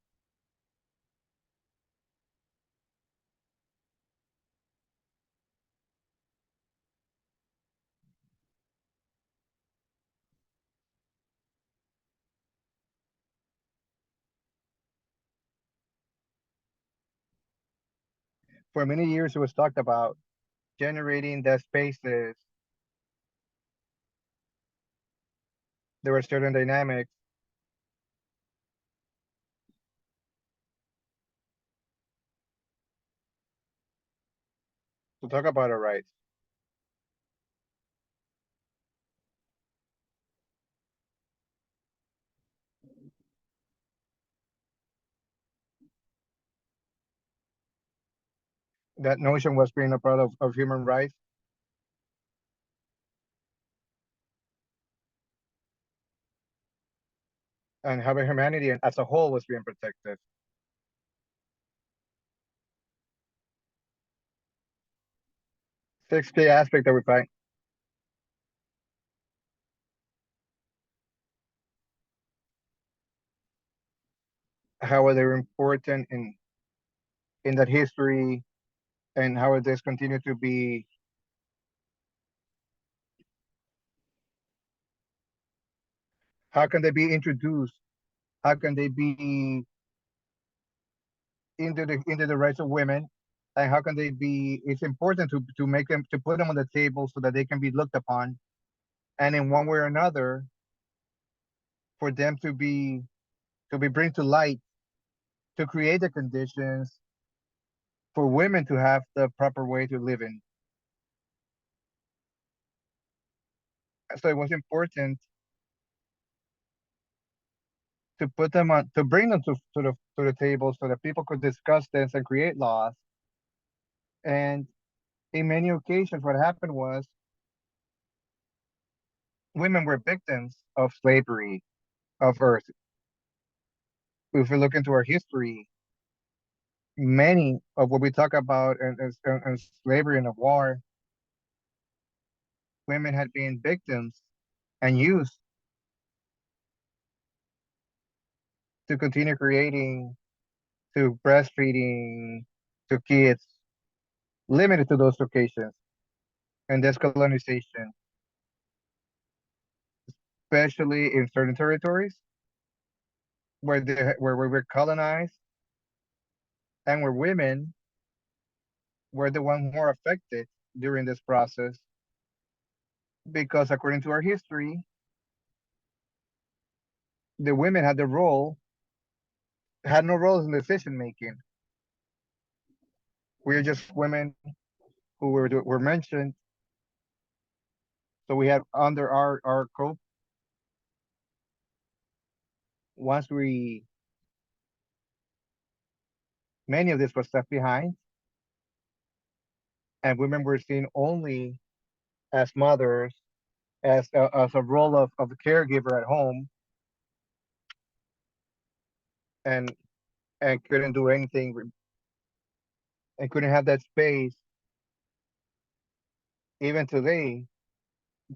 For many years, it was talked about generating the spaces. There were certain dynamics to talk about our rights. That notion was being a part of human rights, and having humanity as a whole was being protected. Six key aspect that we find. How are they important in that history, and how this continue to be how can they be introduced? How can they be into the rights of women? And how can they be it's important to make them to put them on the table so that they can be looked upon, and in one way or another for them to be bring to light, to create the conditions for women to have the proper way to live in. So it was important to put them on to bring them to the table so that people could discuss this and create laws. And in many occasions what happened was women were victims of slavery, of earth. If we look into our history, many of what we talk about and slavery and the war, women had been victims and used to continue creating, to breastfeeding, to kids, limited to those occasions. And that's colonization, especially in certain territories where we were colonized and where women were the ones more affected during this process, because according to our history, the women had no roles in decision making. We are just women who were mentioned. So we had under our code, once we many of this was left behind, and women were seen only as mothers, as a role of a caregiver at home, and couldn't do anything and couldn't have that space. Even today,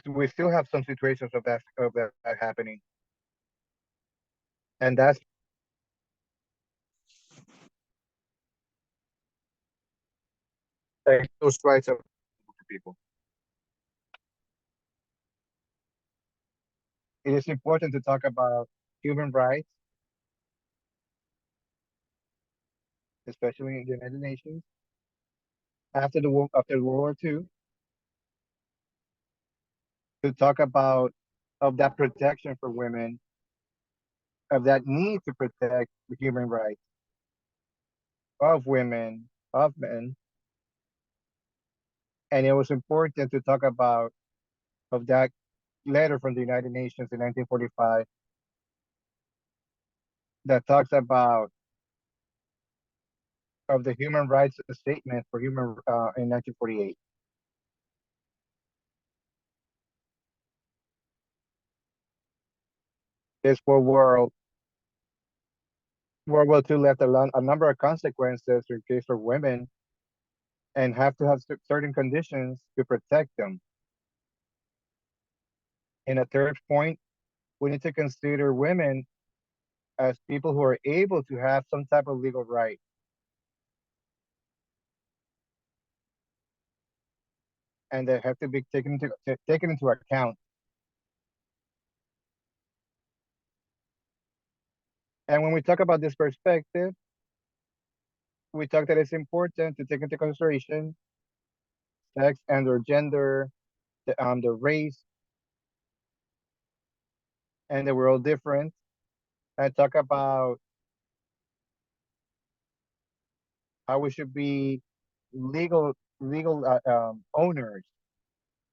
we still have some situations of that happening, and that's those rights of people. It is important to talk about human rights, especially in the United Nations after World War II, to talk about of that protection for women, of that need to protect the human rights of women, of men. And it was important to talk about of that letter from the United Nations in 1945 that talks about of the human rights statement for human in 1948. This World War II left a number of consequences in case for women, and have to have certain conditions to protect them. In a third point, we need to consider women as people who are able to have some type of legal right, and that have to be taken into account. And when we talk about this perspective, we talk that it's important to take into consideration sex and their gender, the race, and that we're all different. I talk about how we should be legal owners,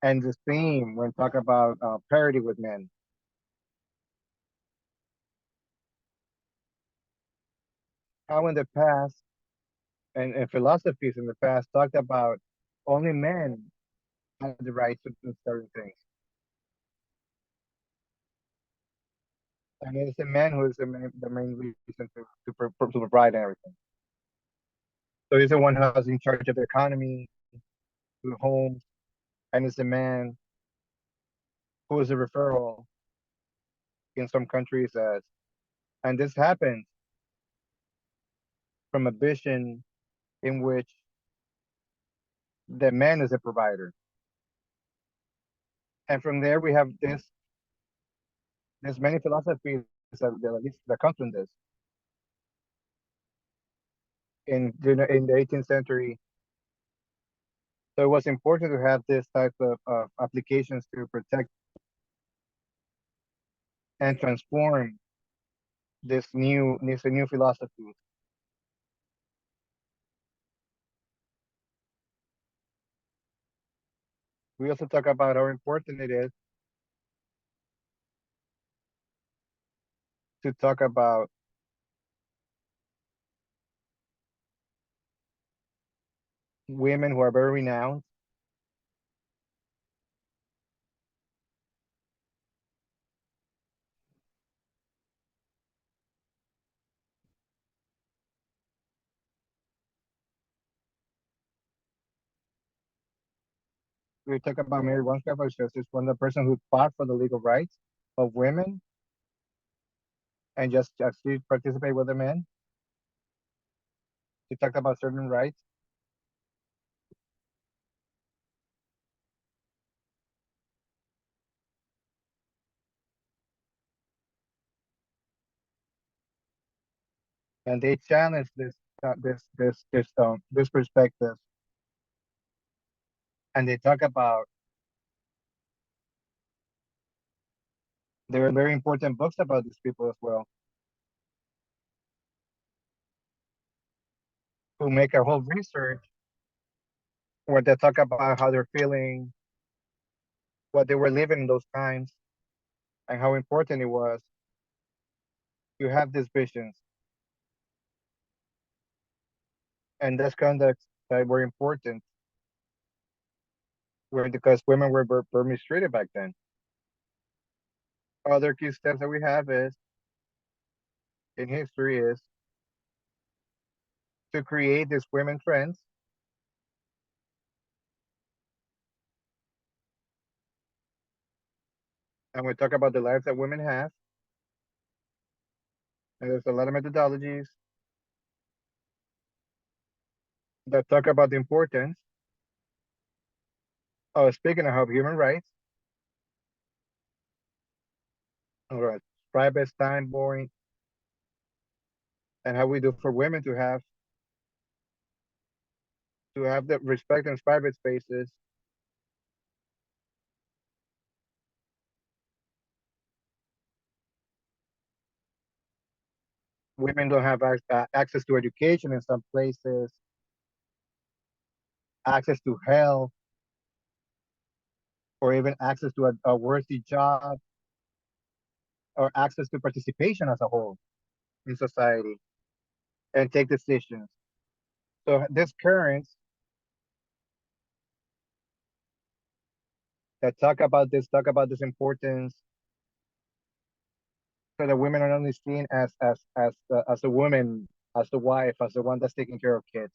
and the same when talk about parity with men. How in the past and philosophies in the past talked about only men have the right to do certain things, and it's the man who is the main reason to provide everything. So he's the one who's in charge of the economy, the homes, and it's a man who is a referral in some countries as, and this happens from a vision in which the man is a provider. And from there we have there's many philosophies that come from this. In the 18th century, so it was important to have this type of applications to protect and transform this new philosophy. We also talk about how important it is to talk about women who are very renowned. We talk about Mary Wollstonecraft as just one of the person who fought for the legal rights of women and just actually participate with the men. She talked about certain rights. And they challenge this perspective, and they talk about there are very important books about these people as well, who make a whole research where they talk about how they're feeling, what they were living in those times, and how important it was to have these visions and this conduct that were important, were because women were mistreated back then. Other key steps that we have is in history is to create these women trends and we talk about the lives that women have. And there's a lot of methodologies that talk about the importance of speaking of human rights, or private standpoint, and how we do for women to have the respect in private spaces. Women don't have access to education in some places, access to health, or even access to a worthy job, or access to participation as a whole in society and take decisions. So this currents that talk about this importance, so that women are not only seen as a woman, as the wife, as the one that's taking care of kids.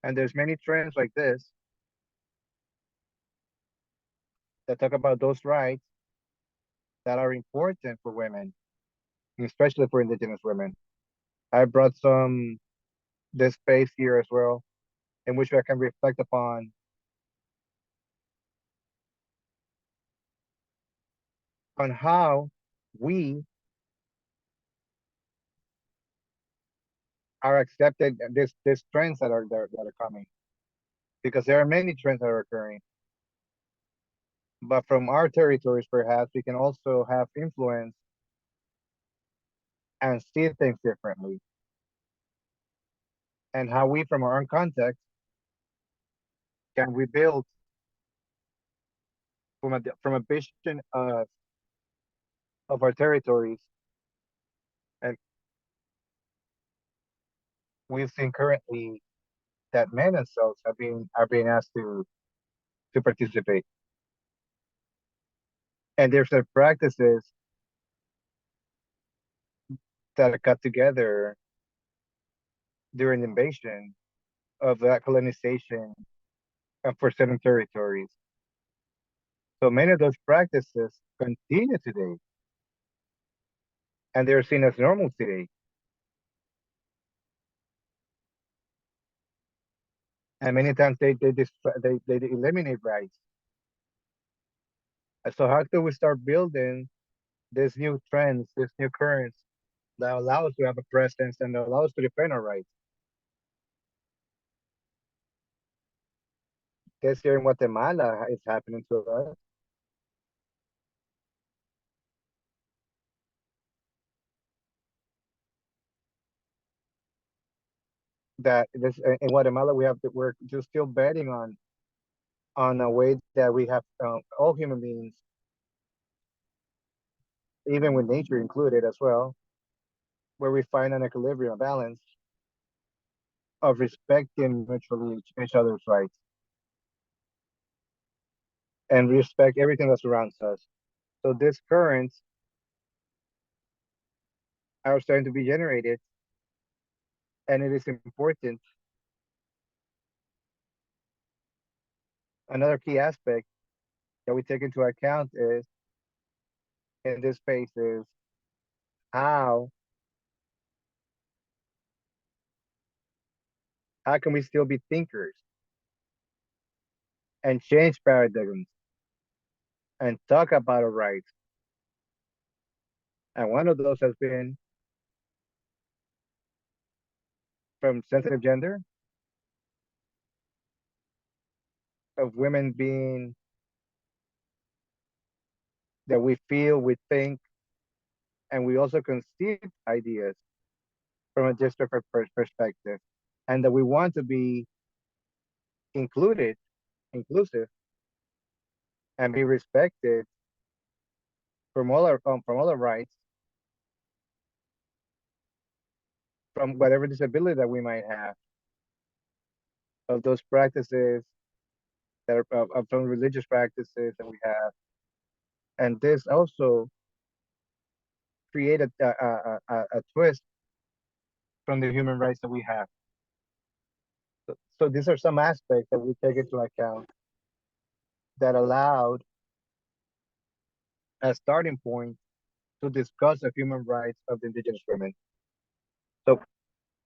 And there's many trends like this that talk about those rights that are important for women, especially for Indigenous women. I brought this space here as well, in which I can reflect on how we are accepted these trends that are there that are coming, because there are many trends that are occurring. But from our territories, perhaps we can also have influence and see things differently, and how we, from our own context, can we build from a vision of our territories. And we've seen currently that men themselves are being asked to participate, and there's the practices that are cut together during the invasion of that colonization for certain territories. So many of those practices continue today, and they're seen as normal today. And many times they eliminate rights. And so how can we start building these new trends, these new currents that allow us to have a presence and allow us to defend our rights? Guess here in Guatemala, it's happening to us. That this in Guatemala we're just still betting on a way that we have all human beings, even with nature included as well, where we find an equilibrium, a balance of respecting mutually each other's rights and respect everything that surrounds us. So these currents are starting to be generated, and it is important. Another key aspect that we take into account is in this space is how can we still be thinkers and change paradigms and talk about our rights? And one of those has been from sensitive gender, of women being that we feel, we think, and we also conceive ideas from a district perspective, and that we want to be included, inclusive, and be respected from all our rights, from whatever disability that we might have, of those practices that are from religious practices that we have, and this also create a twist from the human rights that we have. So these are some aspects that we take into account that allowed a starting point to discuss the human rights of the indigenous women. So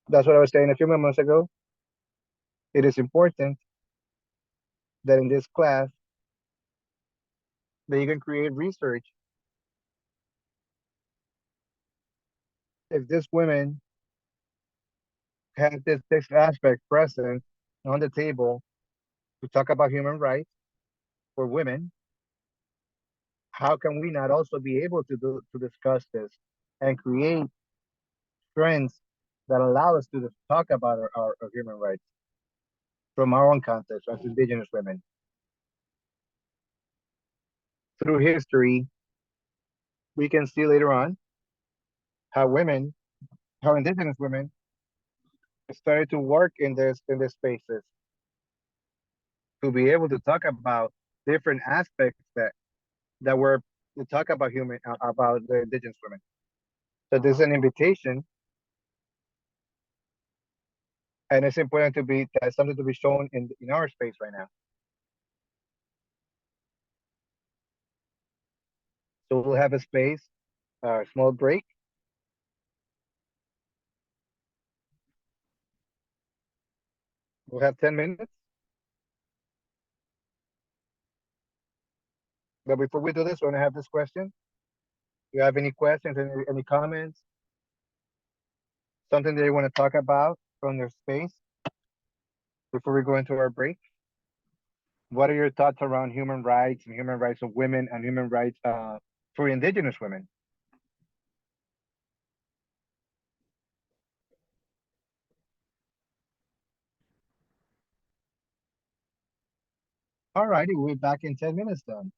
that's what I was saying a few moments ago. It is important that in this class that you can create research. If these women have this aspect present on the table to talk about human rights for women, how can we not also be able to discuss this and create trends that allow us to talk about our human rights from our own context as indigenous women? Through history, we can see later on how indigenous women started to work in these spaces to be able to talk about different aspects that were to talk about about the indigenous women. So this is an invitation, and it's important to be something to be shown in our space right now. So we'll have a space, a small break. We'll have 10 minutes. But before we do this, we're gonna have this question. Do you have any questions, any comments? Something that you want to talk about from your space before we go into our break? What are your thoughts around human rights and human rights of women and human rights for indigenous women? All righty, we'll be back in 10 minutes then.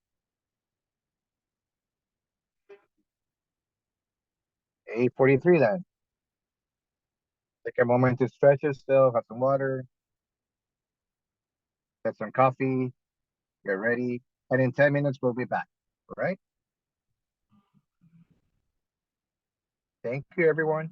8:43 then. Take a moment to stretch yourself, have some water, get some coffee, get ready, and in 10 minutes we'll be back. All right? Thank you, everyone.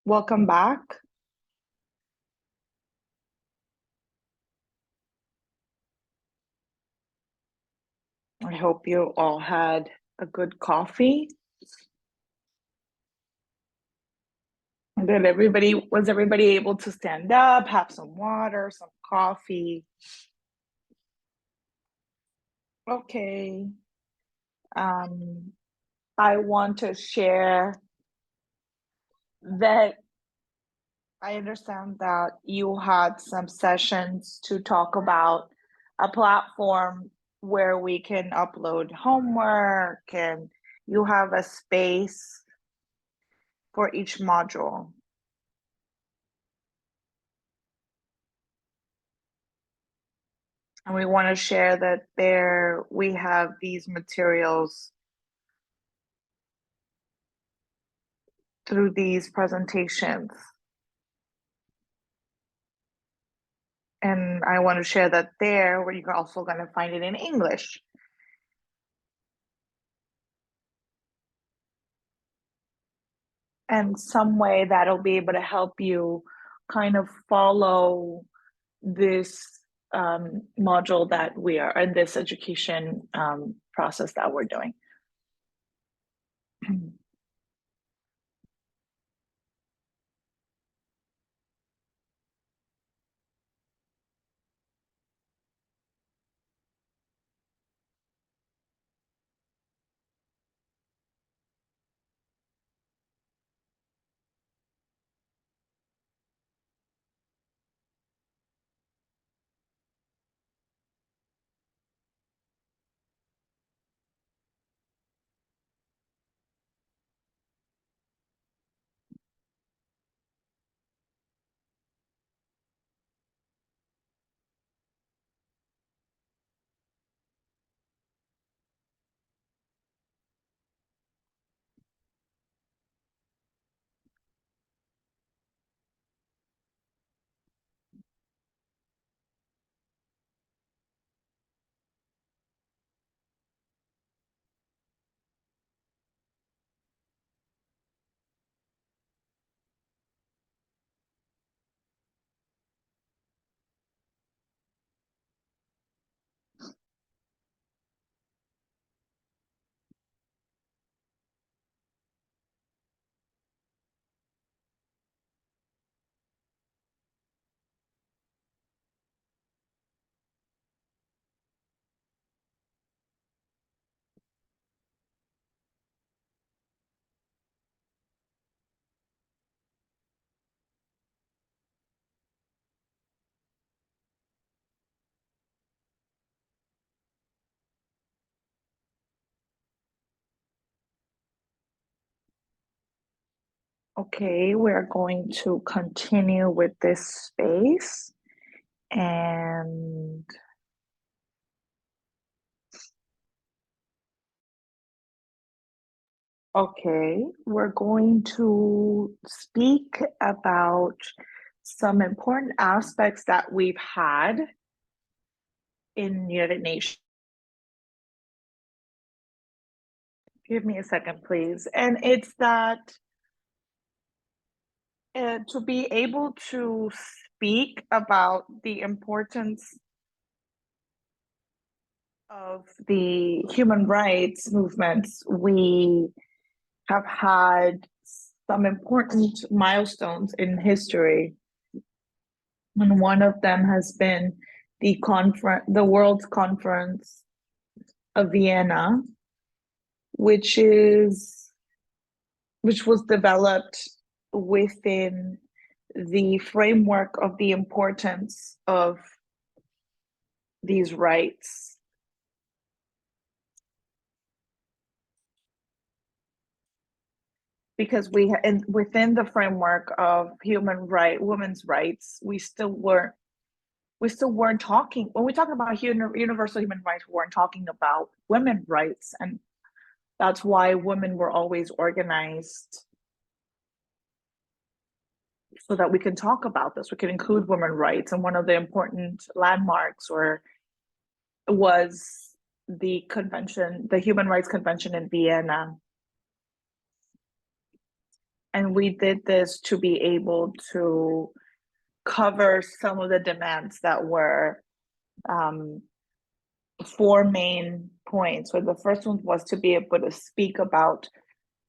welcome back. I hope you all had a good coffee. Did was everybody able to stand up, have some water, some coffee? Okay. I want to share that I understand that you had some sessions to talk about a platform where we can upload homework, and you have a space for each module. And we want to share that there we have these materials through these presentations. And I want to share that there, where you're also going to find it in English. And some way that'll be able to help you kind of follow this module that we are in, this education process that we're doing. Okay, we're going to continue with this space, and okay, we're going to speak about some important aspects that we've had in United Nations. Give me a second, please. And it's that to be able to speak about the importance of the human rights movements, we have had some important milestones in history. And one of them has been the World Conference of Vienna, which was developed within the framework of the importance of these rights. Because within the framework of women's rights, we still weren't talking, when we talk about universal human rights, we weren't talking about women's rights. And that's why women were always organized, so that we can talk about this, we can include women's rights. And one of the important landmarks was the convention, the Human Rights Convention in Vienna. And we did this to be able to cover some of the demands that were 4 main points. So the first one was to be able to speak about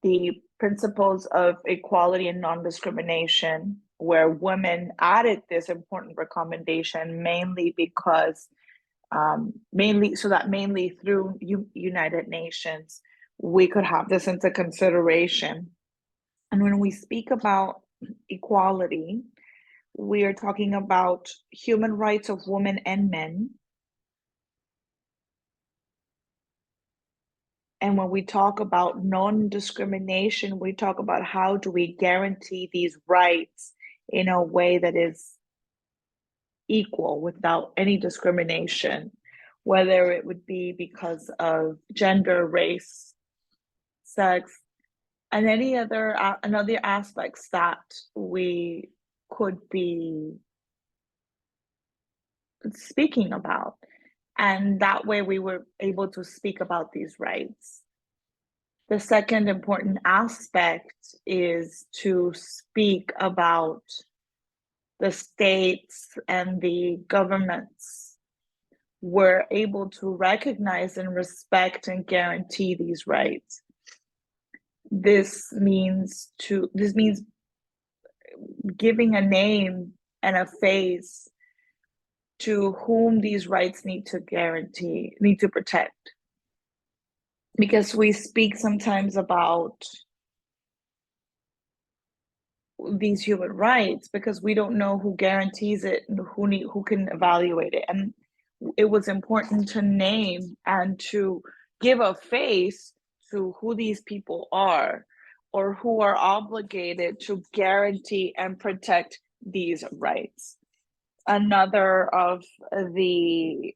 the principles of equality and non-discrimination, where women added this important recommendation mainly because mainly through United Nations we could have this into consideration. And when we speak about equality, we are talking about human rights of women and men. And when we talk about non-discrimination, we talk about how do we guarantee these rights in a way that is equal without any discrimination, whether it would be because of gender, race, sex, and any other aspects that we could be speaking about. And that way we were able to speak about these rights. The second important aspect is to speak about the states and the governments were able to recognize and respect and guarantee these rights. This means giving a name and a face to whom these rights need to protect. Because we speak sometimes about these human rights because we don't know who guarantees it and who can evaluate it. And it was important to name and to give a face to who these people are or who are obligated to guarantee and protect these rights. Another of the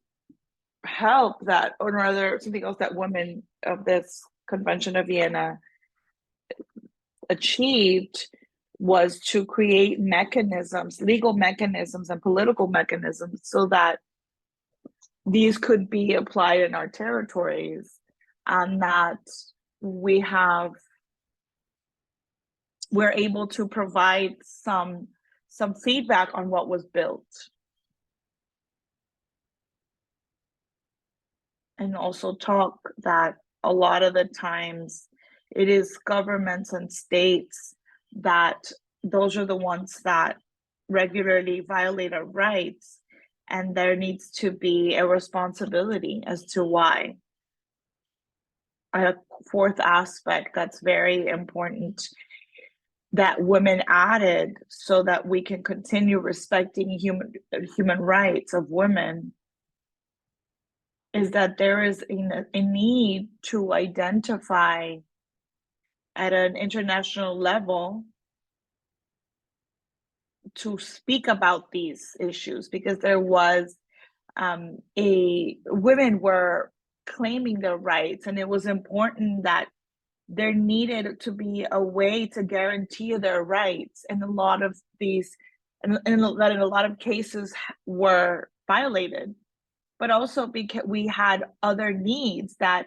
help that, or rather something else that women of this Convention of Vienna achieved was to create mechanisms, legal mechanisms and political mechanisms so that these could be applied in our territories, and that we're able to provide some feedback on what was built. And also talk that a lot of the times it is governments and states that those are the ones that regularly violate our rights, and there needs to be a responsibility as to why. A fourth aspect that's very important that women added so that we can continue respecting human rights of women is that there is a need to identify at an international level to speak about these issues, because there was women were claiming their rights, and it was important that there needed to be a way to guarantee their rights, and a lot of these, and in a lot of cases were violated. But also because we had other needs that,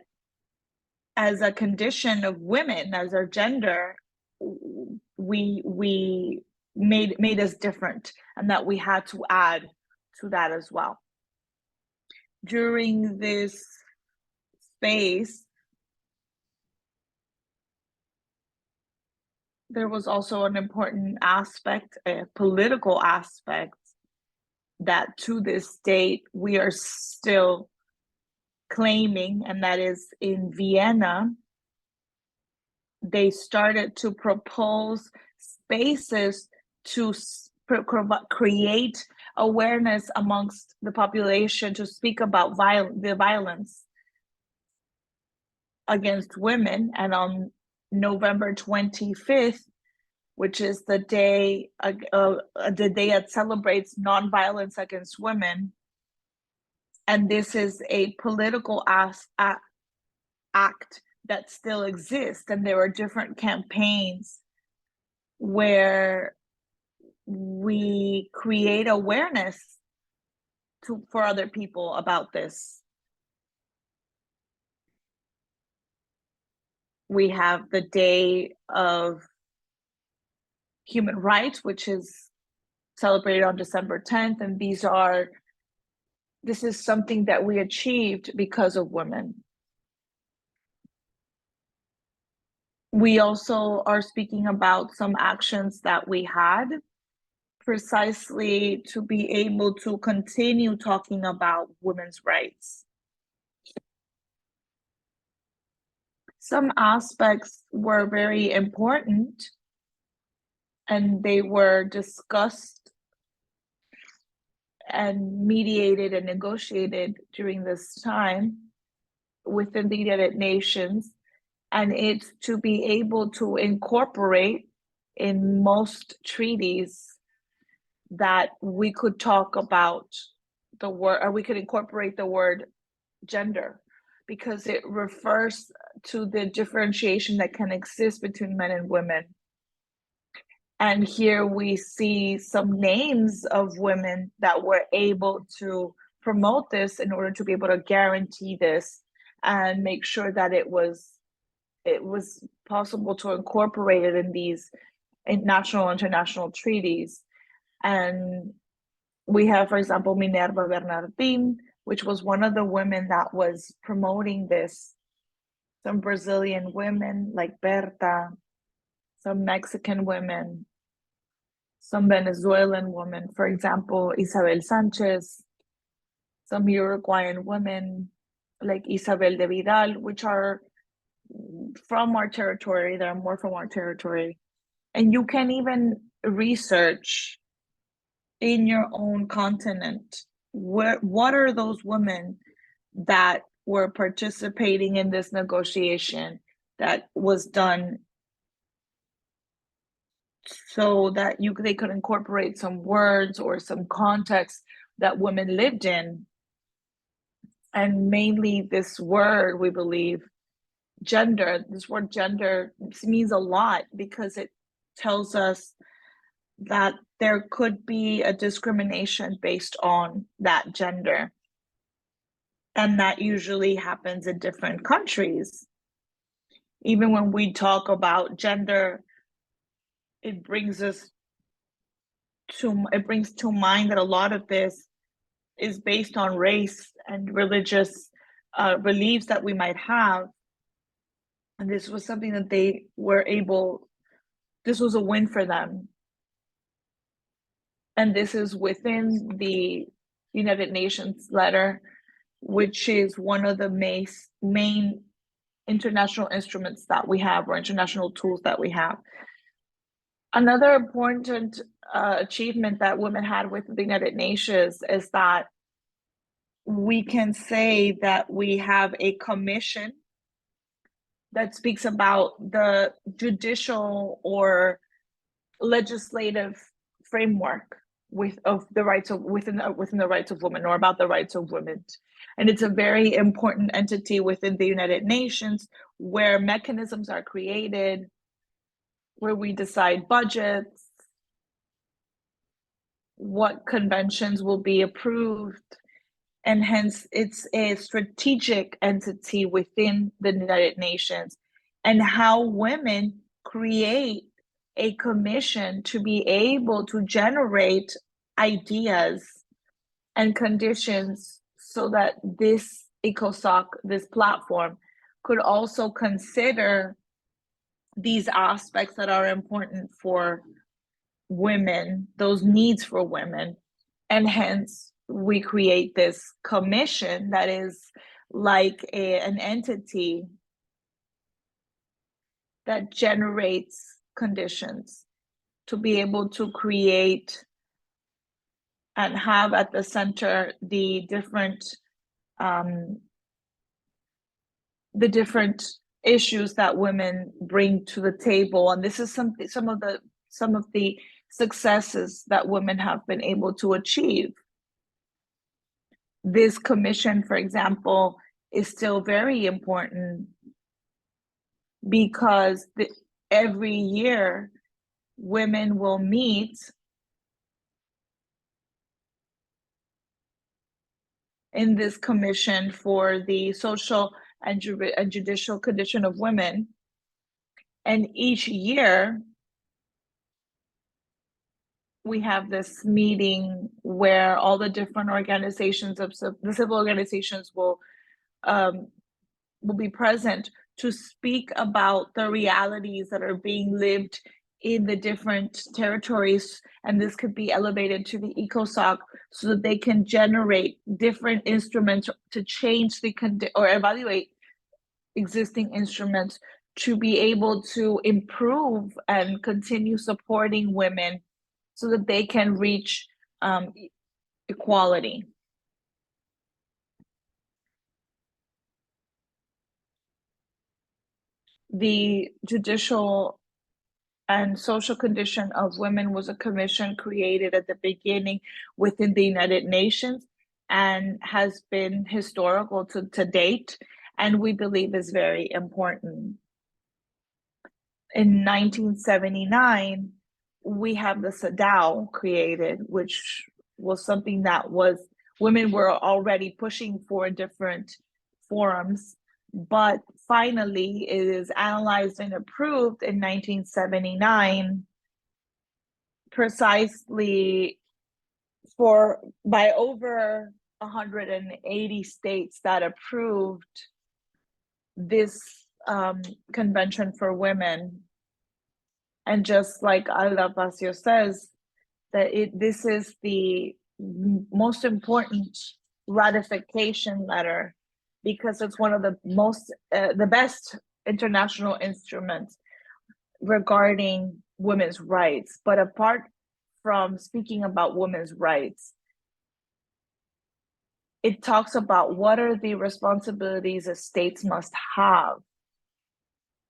as a condition of women, as our gender, we made us different, and that we had to add to that as well. During this space, there was also an important aspect, a political aspect, that to this date we are still claiming, and that is in Vienna, they started to propose spaces to create awareness amongst the population to speak about the violence against women. And on November 25th, which is the day that celebrates nonviolence against women, and this is a political act that still exists, and there are different campaigns where we create awareness for other people about this. We have the day of human rights, which is celebrated on December 10th. And this is something that we achieved because of women. We also are speaking about some actions that we had precisely to be able to continue talking about women's rights. Some aspects were very important and they were discussed and mediated and negotiated during this time within the United Nations. And it's to be able to incorporate in most treaties that we could talk about the word, or we could incorporate the word gender, because it refers to the differentiation that can exist between men and women. And here we see some names of women that were able to promote this in order to be able to guarantee this and make sure that it was possible to incorporate it in these national and international treaties. And we have, for example, Minerva Bernardin, which was one of the women that was promoting this. Some Brazilian women like Berta, some Mexican women, some Venezuelan women, for example, Isabel Sanchez, some Uruguayan women like Isabel de Vidal, which are from our territory. They're more from our territory. And you can even research in your own continent, what are those women that were participating in this negotiation that was done so that they could incorporate some words or some context that women lived in. And mainly this word, we believe, gender, this word gender means a lot because it tells us that there could be a discrimination based on that gender. And that usually happens in different countries. Even when we talk about gender, it brings to mind that a lot of this is based on race and religious beliefs that we might have. And this was something that this was a win for them. And this is within the United Nations letter, which is one of the main international instruments that we have, or international tools that we have. Another important achievement that women had with the United Nations is that we can say that we have a commission that speaks about the judicial or legislative framework of the rights of within the rights of women, or about the rights of women. And it's a very important entity within the United Nations where mechanisms are created, where we decide budgets, what conventions will be approved, and hence it's a strategic entity within the United Nations. And how women create a commission to be able to generate ideas and conditions so that this ECOSOC, this platform, could also consider these aspects that are important for women, those needs for women. And hence we create this commission that is like an entity that generates conditions to be able to create and have at the center the different issues that women bring to the table. And this is some of the successes that women have been able to achieve. This commission, for example, is still very important because every year women will meet in this commission for the social and judicial condition of women. And each year, we have this meeting where all the different organizations of the civil organizations will be present to speak about the realities that are being lived in the different territories, and this could be elevated to the ECOSOC so that they can generate different instruments to change the or evaluate existing instruments to be able to improve and continue supporting women so that they can reach equality. The judicial and social condition of women was a commission created at the beginning within the United Nations and has been historical to date, and we believe is very important. In 1979, we have the Cedaw created, which was something that women were already pushing for in different forums, but finally it is analyzed and approved in 1979, precisely by over 180 states that approved this convention for women. And just like Alda Pacio says, that this is the most important ratification letter because it's one of the best international instruments regarding women's rights. But apart from speaking about women's rights, it talks about what are the responsibilities that states must have.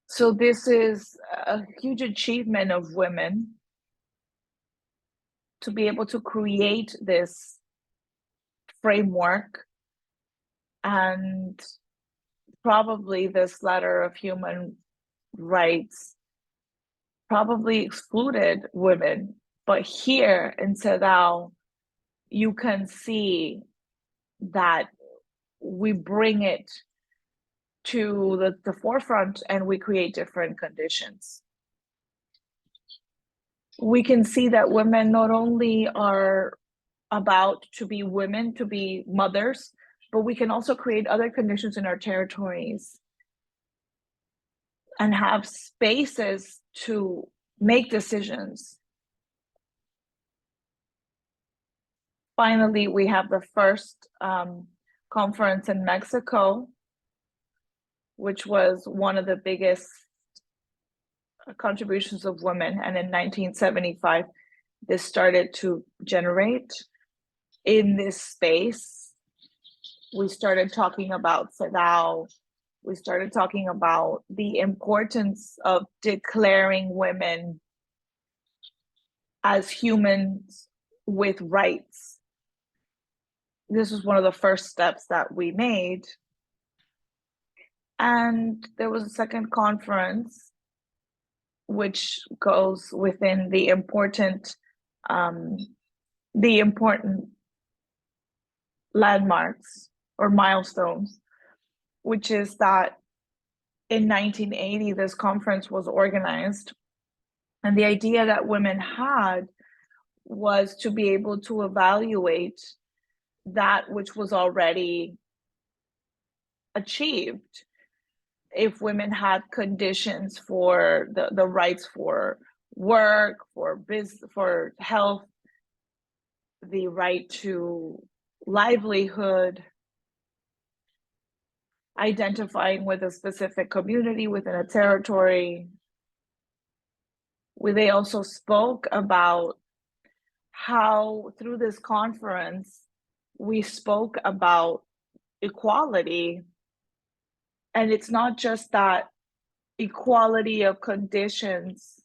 So this is a huge achievement of women to be able to create this framework, and probably this letter of human rights probably excluded women. But here in Cedaw, you can see that we bring it to the forefront and we create different conditions. We can see that women not only are about to be women, to be mothers, but we can also create other conditions in our territories and have spaces to make decisions. Finally, we have the first conference in Mexico, which was one of the biggest contributions of women. And in 1975, this started to generate in this space. We started talking about Cedaw. We started talking about the importance of declaring women as humans with rights. This was one of the first steps that we made. And there was a second conference, which goes within the important landmarks or milestones, which is that in 1980, this conference was organized. And the idea that women had was to be able to evaluate that which was already achieved. If women had conditions for the rights for work, for business, for health, the right to livelihood, identifying with a specific community within a territory. They also spoke about how through this conference, we spoke about equality. And it's not just that equality of conditions,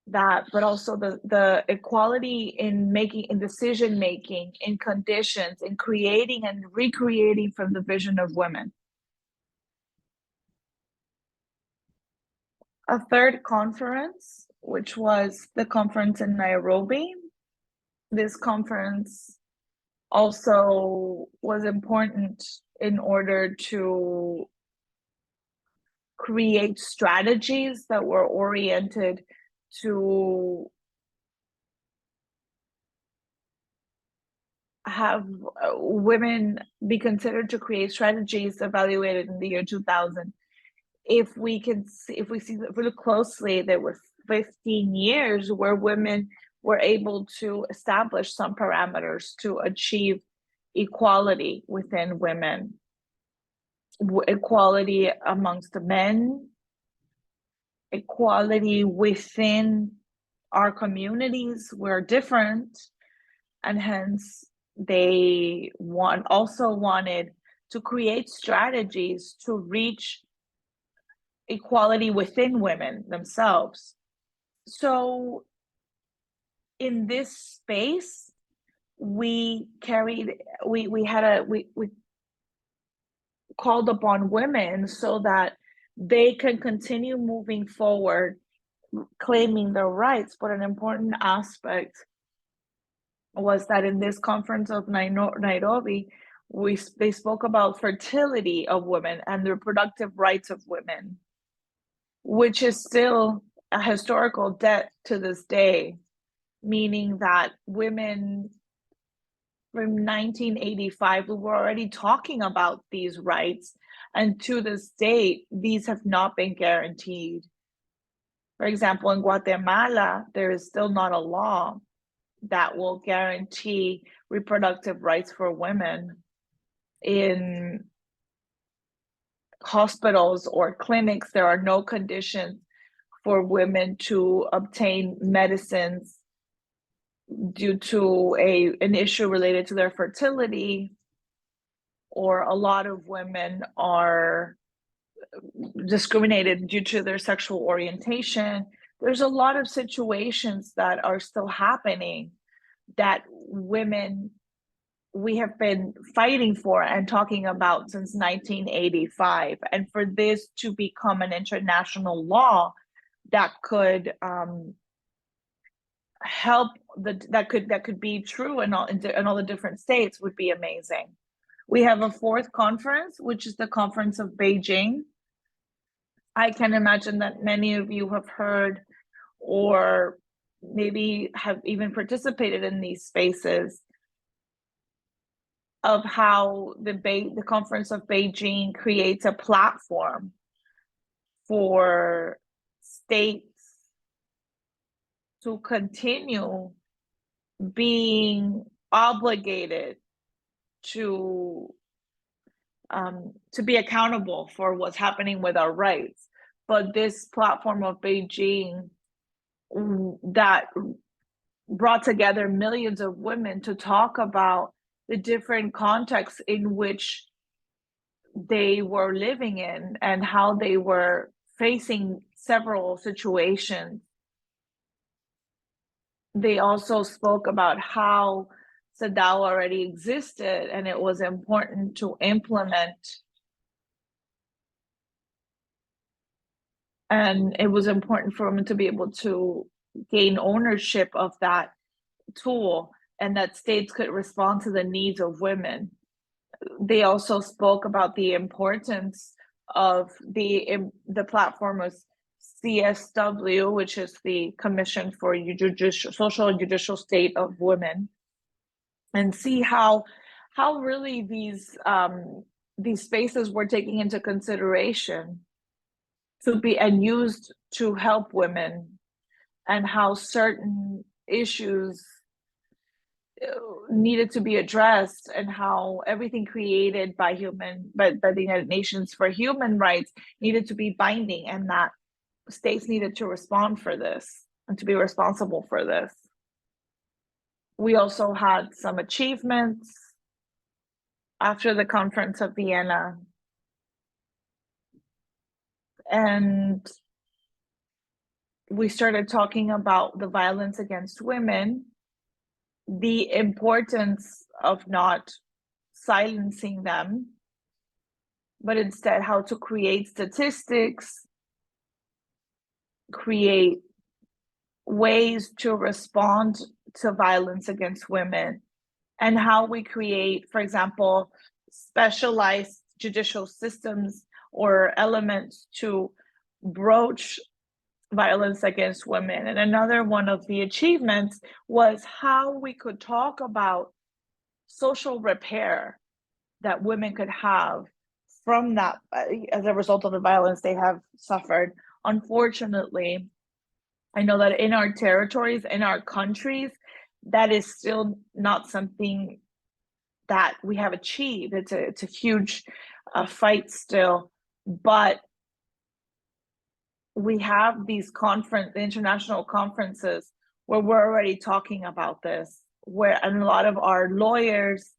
but also the equality in decision making, in conditions, in creating and recreating from the vision of women. A third conference, which was the conference in Nairobi. This conference also was important in order to create strategies that were oriented to have women be considered to create strategies evaluated in the year 2000. If we look closely, there were 15 years where women were able to establish some parameters to achieve equality within women, equality amongst the men, equality within our communities. We're different, and hence they also wanted to create strategies to reach equality within women themselves. So in this space, we called upon women so that they can continue moving forward, claiming their rights. But an important aspect was that in this conference of Nairobi, they spoke about fertility of women and the reproductive rights of women, which is still a historical debt to this day, meaning that women from 1985, we were already talking about these rights, and to this date, these have not been guaranteed. For example, in Guatemala, there is still not a law that will guarantee reproductive rights for women in hospitals or clinics. There are no conditions for women to obtain medicines due to an issue related to their fertility, or a lot of women are discriminated due to their sexual orientation. There's a lot of situations that are still happening that we have been fighting for and talking about since 1985. And for this to become an international law that could help, that could be true in all the different states would be amazing. We have a fourth conference, which is the Conference of Beijing. I can imagine that many of you have heard or maybe have even participated in these spaces of how the Conference of Beijing creates a platform for states to continue being obligated to be accountable for what's happening with our rights. But this platform of Beijing that brought together millions of women to talk about the different contexts in which they were living in and how they were facing several situations. They also spoke about how Cedaw already existed and it was important to implement. And it was important for women to be able to gain ownership of that tool and that states could respond to the needs of women. They also spoke about the importance of the platform of CSW, which is the Commission for Social and Judicial State of Women, and see how really these spaces were taking into consideration to be and used to help women, and how certain issues needed to be addressed, and how everything created by the United Nations for human rights needed to be binding, and that states needed to respond for this and to be responsible for this. We also had some achievements after the Conference of Vienna, and we started talking about the violence against women, the importance of not silencing them, but instead how to create statistics, create ways to respond to violence against women, and how we create, for example, specialized judicial systems or elements to broach violence against women. And another one of the achievements was how we could talk about social repair that women could have from that as a result of the violence they have suffered. Unfortunately, I know that in our territories, in our countries, that is still not something that we have achieved. It's a huge fight still, but we have these international conferences where we're already talking about this, and a lot of our lawyers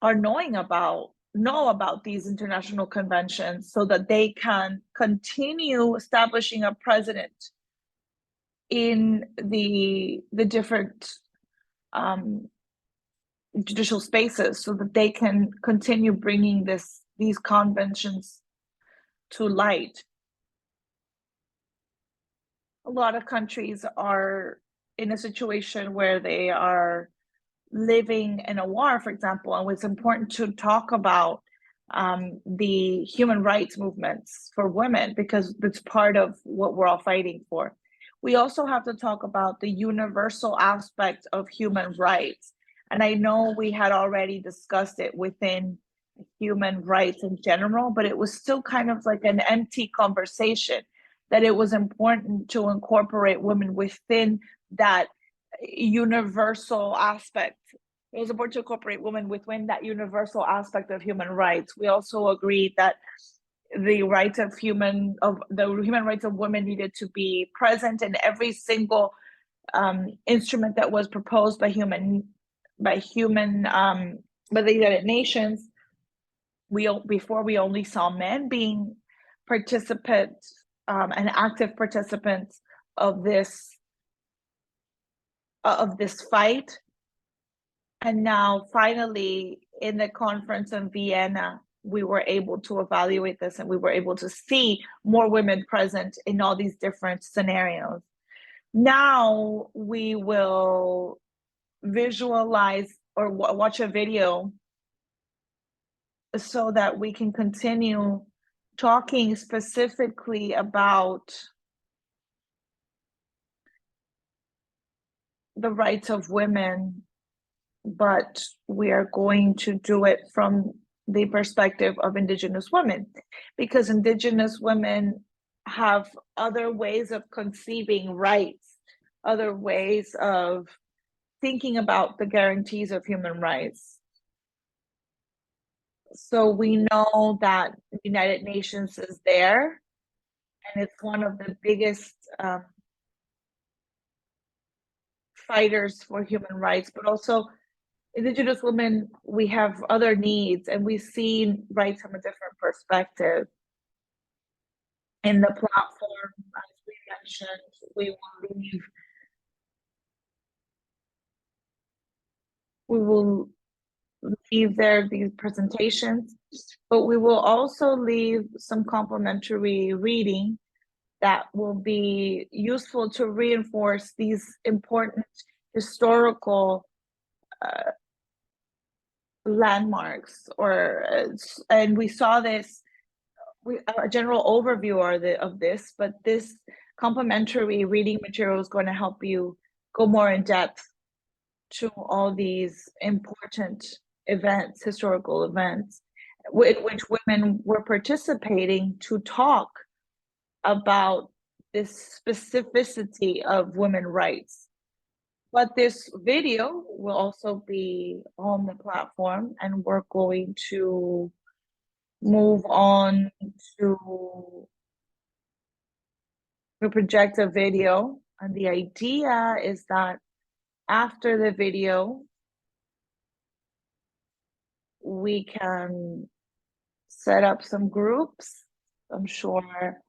are know about these international conventions so that they can continue establishing a precedent in the different judicial spaces, so that they can continue bringing these conventions to light. A lot of countries are in a situation where they are living in a war, for example, and it's important to talk about the human rights movements for women, because it's part of what we're all fighting for. We also have to talk about the universal aspect of human rights. And I know we had already discussed it within human rights in general, but it was still kind of like an empty conversation, that it was important to incorporate women within that universal aspect. It was important to incorporate women within that universal aspect of human rights. We also agreed that the human rights of women needed to be present in every single instrument that was proposed by the United Nations. Before we only saw men being participants and active participants of this fight. And now finally in the conference in Vienna, we were able to evaluate this, and we were able to see more women present in all these different scenarios. Now we will visualize or watch a video so that we can continue talking specifically about the rights of women, but we are going to do it from the perspective of Indigenous women, because Indigenous women have other ways of conceiving rights, other ways of thinking about the guarantees of human rights. So we know that the United Nations is there, and it's one of the biggest fighters for human rights, but also Indigenous women, we have other needs, and we see rights from a different perspective. In the platform, as we mentioned, we will leave there these presentations, but we will also leave some complimentary reading that will be useful to reinforce these important historical landmarks, and we saw this, a general overview of this, but this complimentary reading material is going to help you go more in depth to all these important events, historical events, in which women were participating to talk about this specificity of women's rights. But this video will also be on the platform, and we're going to move on to project a video. And the idea is that after the video, we can set up some groups. I'm sure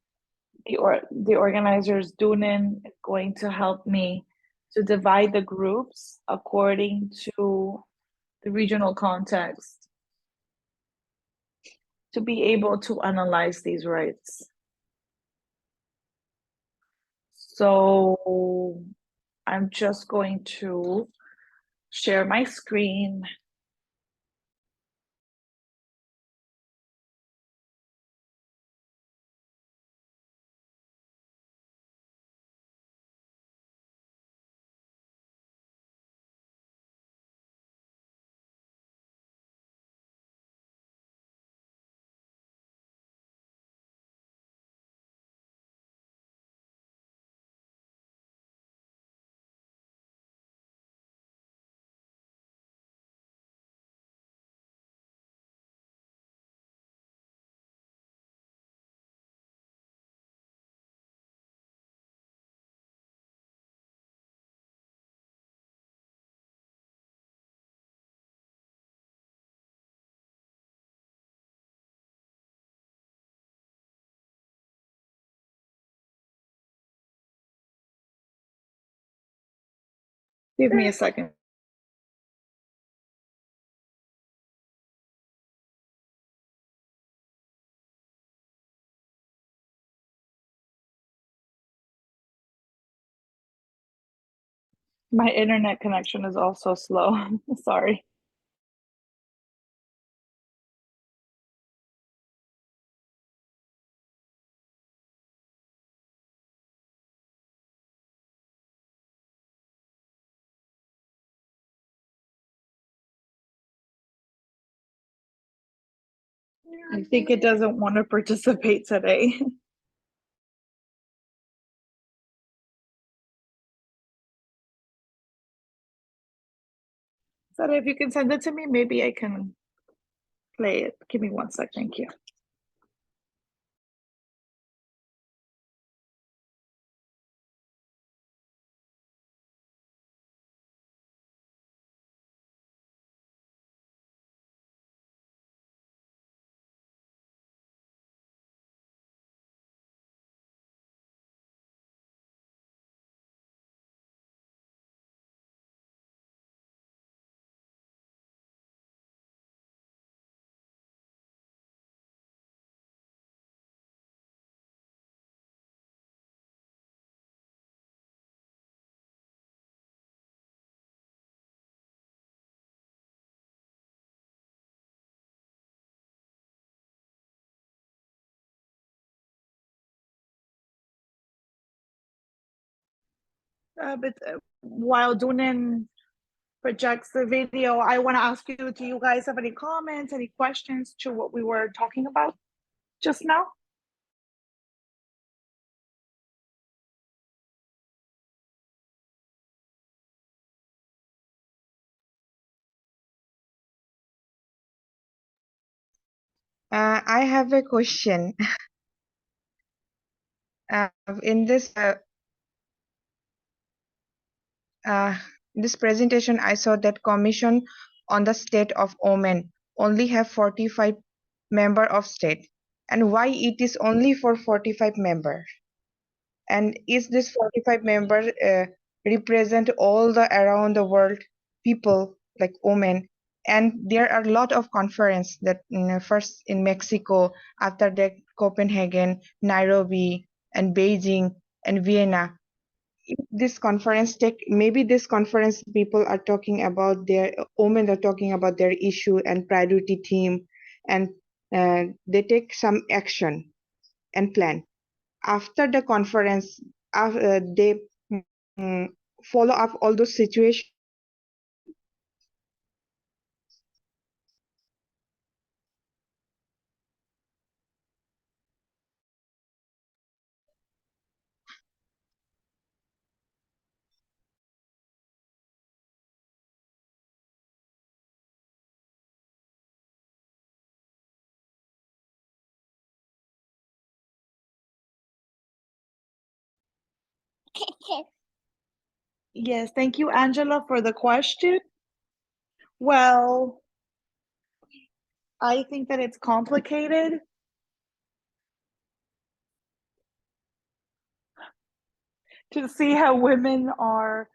the organizers, Dunin, is going to help me to divide the groups according to the regional context, to be able to analyze these rights. So I'm just going to share my screen. Give me a second. My internet connection is also slow. Sorry. I think it doesn't want to participate today. So if you can send it to me, maybe I can play it. Give me 1 sec. Thank you. But while Dunan projects the video, I want to ask you, do you guys have any comments, any questions to what we were talking about just now? I have a question. In this presentation, I saw that Commission on the State of Oman only have 45 member of state, and why it is only for 45 members? And is this 45 member represent all the around the world people like Oman? And there are a lot of conference that first in Mexico, after that Copenhagen, Nairobi, and Beijing and Vienna. If this conference maybe this conference people are talking about their Oman are talking about their issue and priority theme, and they take some action and plan. After the conference, they follow up all those situations. Yes, thank you, Angela, for the question. Well, I think that it's complicated. To see how women are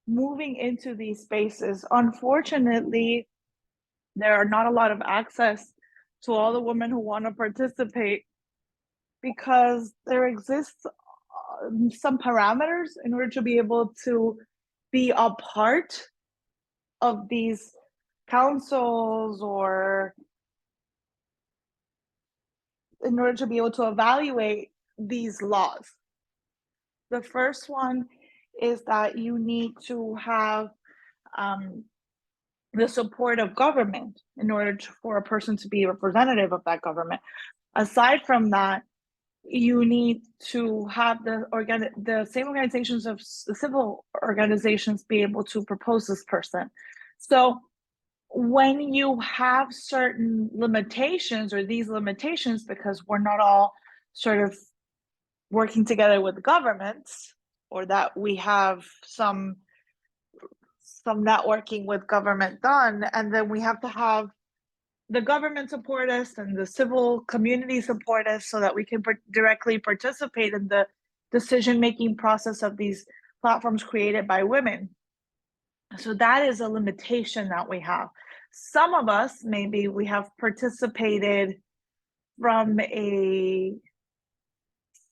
moving into these spaces. Unfortunately, there are not a lot of access to all the women who want to participate because there exists some parameters in order to be able to be a part of these councils or in order to be able to evaluate these laws. The first one is that you need to have the support of government in order for a person to be a representative of that government. Aside from that, you need to have the same organizations of civil organizations be able to propose this person. So when you have certain limitations or these limitations, because we're not all sort of working together with governments, or that we have some networking with government done, and then we have to have the government support us and the civil community support us so that we can directly participate in the decision-making process of these platforms created by women. So that is a limitation that we have. Some of us, maybe we have participated from a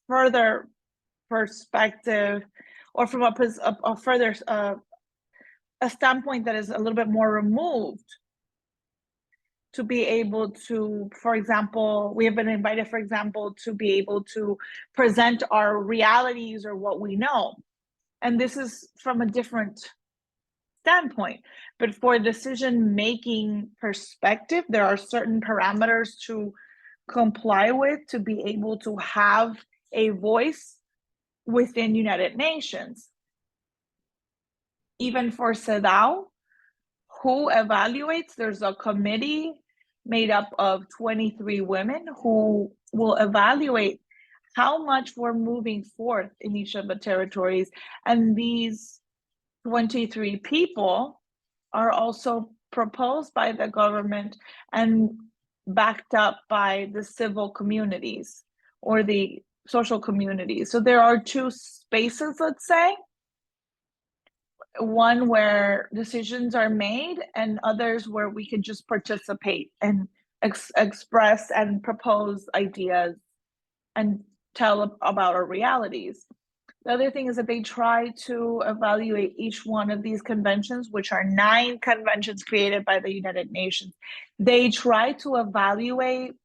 further perspective, or from a further a standpoint that is a little bit more removed, to be able to, for example, we have been invited, for example, to be able to present our realities or what we know. And this is from a different standpoint. But for a decision-making perspective, there are certain parameters to comply with to be able to have a voice within United Nations. Even for Cedaw, who evaluates, there's a committee made up of 23 women who will evaluate how much we're moving forth in each of the territories. And these 23 people are also proposed by the government and backed up by the civil communities or the social communities. So there are two spaces, let's say. One where decisions are made, and others where we can just participate and express and propose ideas and tell about our realities. The other thing is that they try to evaluate each one of these conventions, which are 9 conventions created by the United Nations. They try to evaluate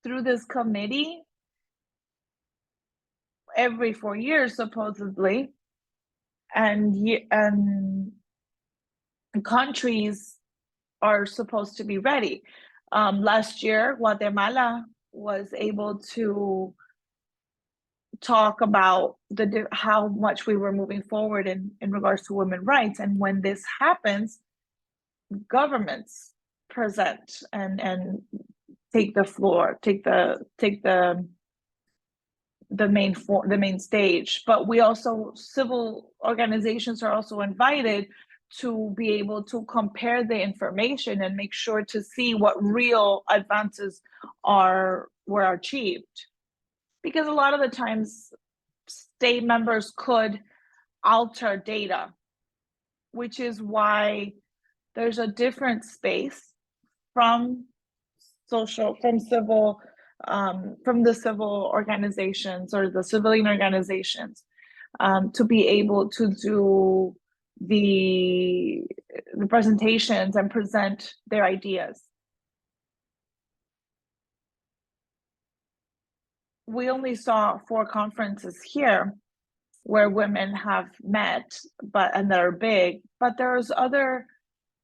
through this committee every 4 years, supposedly, and countries are supposed to be ready. Last year, Guatemala was able to talk about how much we were moving forward in regards to women's rights. And when this happens, governments present and take the floor, take the main stage. But we also, civil organizations are also invited to be able to compare the information and make sure to see what real advances were achieved. Because a lot of the times state members could alter data, which is why there's a different space from the civil organizations or the civilian organizations to be able to do the presentations and present their ideas. We only saw 4 conferences here where women have met, and that are big, but there's other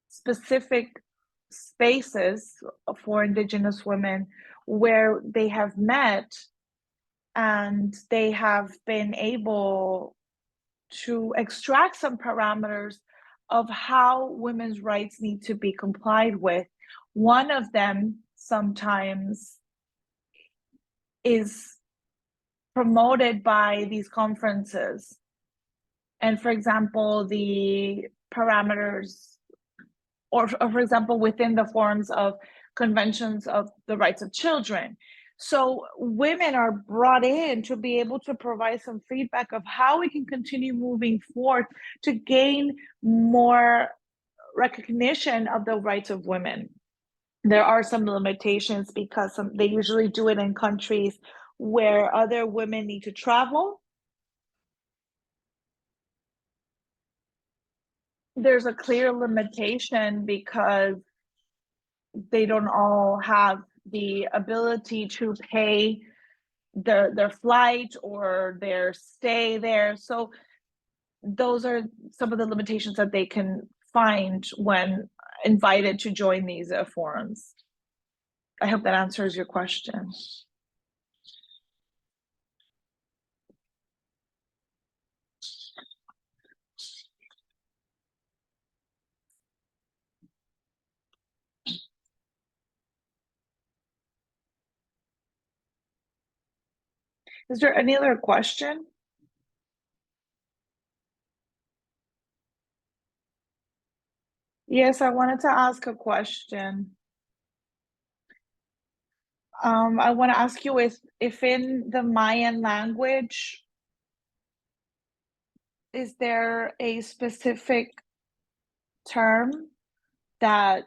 specific spaces for Indigenous women where they have met and they have been able to extract some parameters of how women's rights need to be complied with. One of them sometimes is promoted by these conferences. And for example, the parameters, or for example, within the forms of conventions of the rights of children. So women are brought in to be able to provide some feedback of how we can continue moving forward to gain more recognition of the rights of women. There are some limitations because they usually do it in countries where other women need to travel. There's a clear limitation because they don't all have the ability to pay their flight or their stay there. So those are some of the limitations that they can find when invited to join these forums. I hope that answers your question. Is there any other question? Yes, I wanted to ask a question. I want to ask you if in the Mayan language, is there a specific term that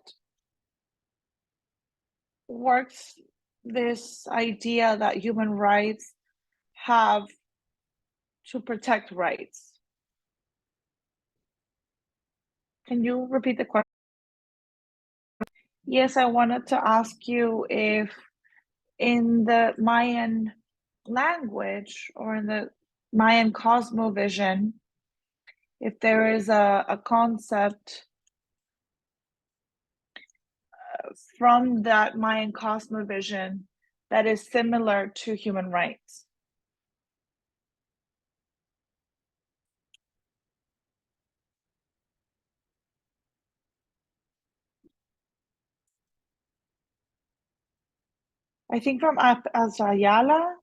works this idea that human rights have to protect rights. Can you repeat the question? Yes, I wanted to ask you if in the Mayan language or in the Mayan cosmovision, if there is a concept from that Mayan cosmovision that is similar to human rights. I think from Azayala,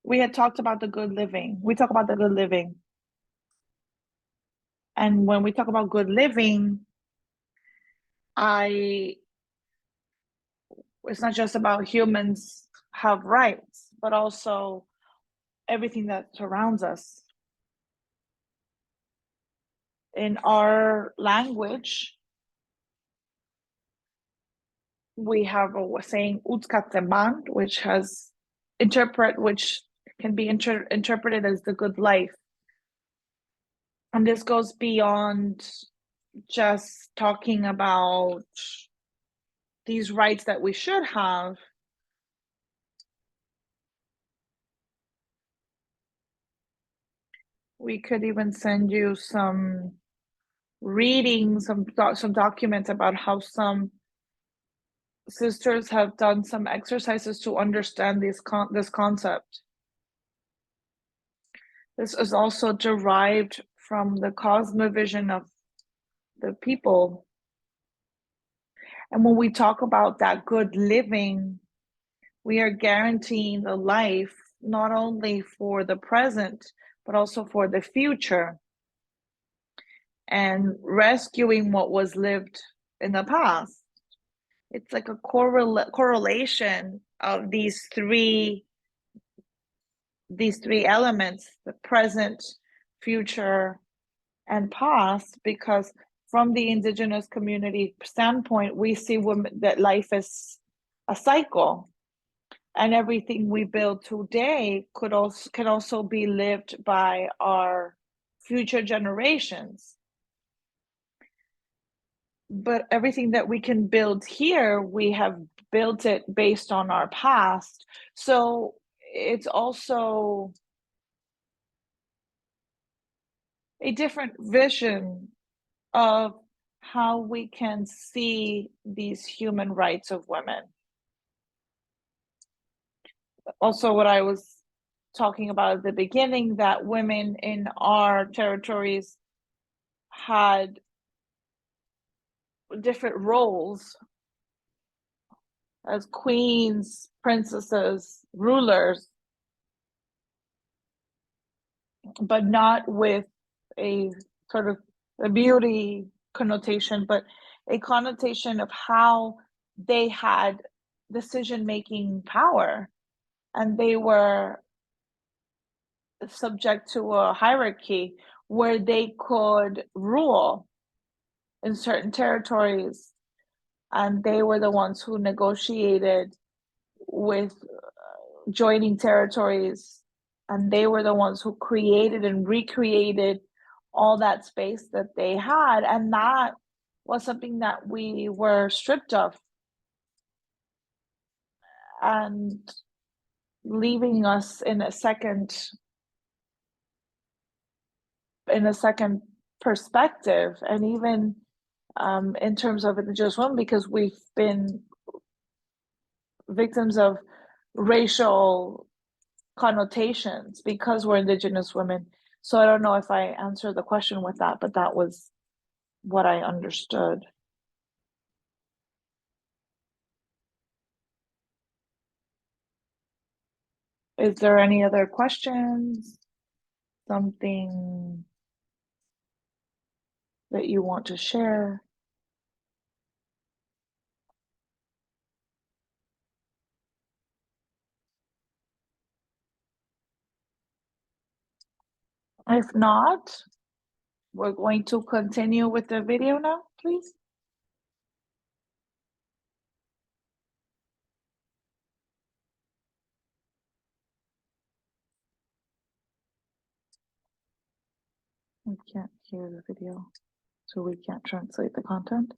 we had talked about the good living. We talk about the good living. And when we talk about good living, it's not just about humans have rights, but also everything that surrounds us. In our language, we have a saying "utkateman," which can be interpreted as the good life. And this goes beyond just talking about these rights that we should have. We could even send you some reading, some documents about how some sisters have done some exercises to understand this concept. This is also derived from the cosmovision of the people. And when we talk about that good living, we are guaranteeing the life not only for the present, but also for the future, and rescuing what was lived in the past. It's like a correlation of these three elements: the present, future, and past, because from the Indigenous community standpoint, we see that life is a cycle, and everything we build today can also be lived by our future generations. But everything that we can build here, we have built it based on our past. So it's also a different vision of how we can see these human rights of women. Also, what I was talking about at the beginning, that women in our territories had different roles as queens, princesses, rulers, but not with a sort of a beauty connotation, but a connotation of how they had decision-making power, and they were subject to a hierarchy where they could rule in certain territories, and they were the ones who negotiated with joining territories, and they were the ones who created and recreated all that space that they had, and that was something that we were stripped of, and leaving us in a second perspective, and even in terms of Indigenous women, because we've been victims of racial connotations because we're Indigenous women. So I don't know if I answered the question with that, but that was what I understood. Is there any other questions? Something that you want to share? If not, We're going to continue with the video now, please. We can't hear the video, so we can't translate the content.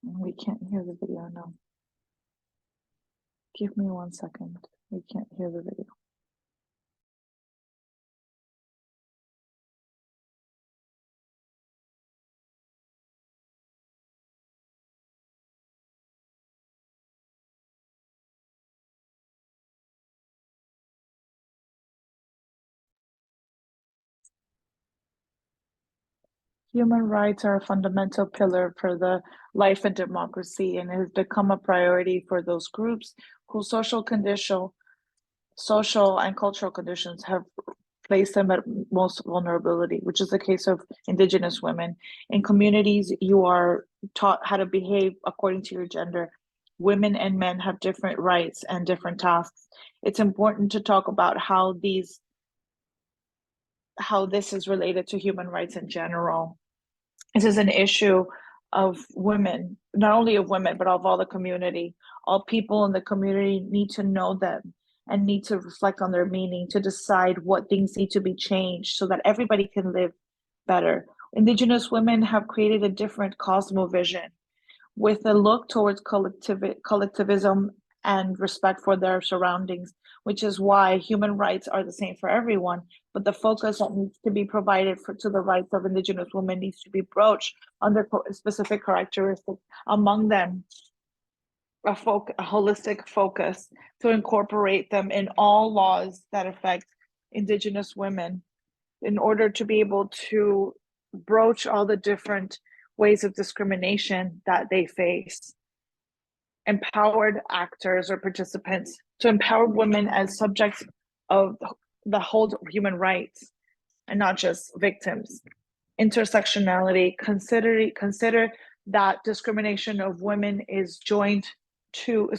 We can't hear the video now. Give me 1 second. We can't hear the video. Human rights are a fundamental pillar for the life and democracy, and it has become a priority for those groups whose social and cultural conditions have placed them at most vulnerability, which is the case of Indigenous women. In communities, you are taught how to behave according to your gender. Women and men have different rights and different tasks. It's important to talk about how this is related to human rights in general. This is an issue of women, not only of women, but of all the community. All people in the community need to know them and need to reflect on their meaning to decide what things need to be changed so that everybody can live better. Indigenous women have created a different cosmovision with a look towards collectivism and respect for their surroundings, which is why human rights are the same for everyone, but the focus that needs to be provided to the rights of Indigenous women needs to be broached under specific characteristics, among them a holistic focus to incorporate them in all laws that affect Indigenous women in order to be able to broach all the different ways of discrimination that they face. Empowered actors or participants to empower women as subjects of the whole human rights and not just victims. Intersectionality, consider that discrimination of women is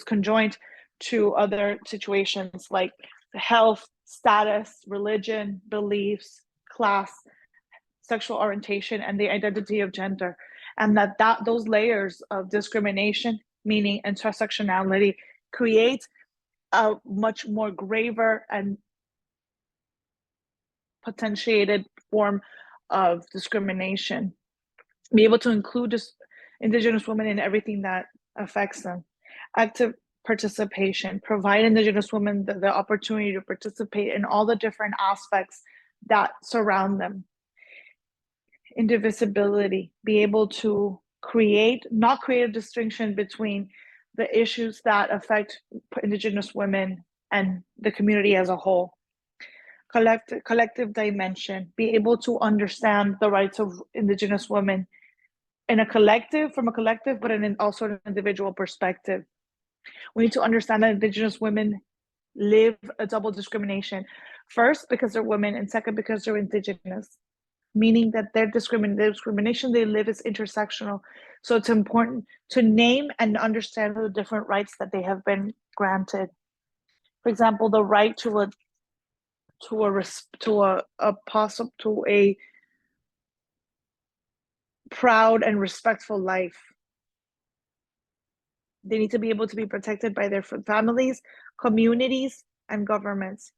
conjoined to other situations like health, status, religion, beliefs, class, sexual orientation, and the identity of gender, and that those layers of discrimination, meaning intersectionality, create a much more graver and potentiated form of discrimination. Be able to include Indigenous women in everything that affects them. Active participation, provide Indigenous women the opportunity to participate in all the different aspects that surround them. Indivisibility, be able to not create a distinction between the issues that affect Indigenous women and the community as a whole. Collective dimension, be able to understand the rights of Indigenous women from a collective, but also an individual perspective. We need to understand that Indigenous women live a double discrimination. First, because they're women, and second, because they're Indigenous, meaning that the discrimination they live is intersectional. So it's important to name and understand the different rights that they have been granted. For example, the right to a proud and respectful life. They need to be able to be protected by their families, communities, and governments.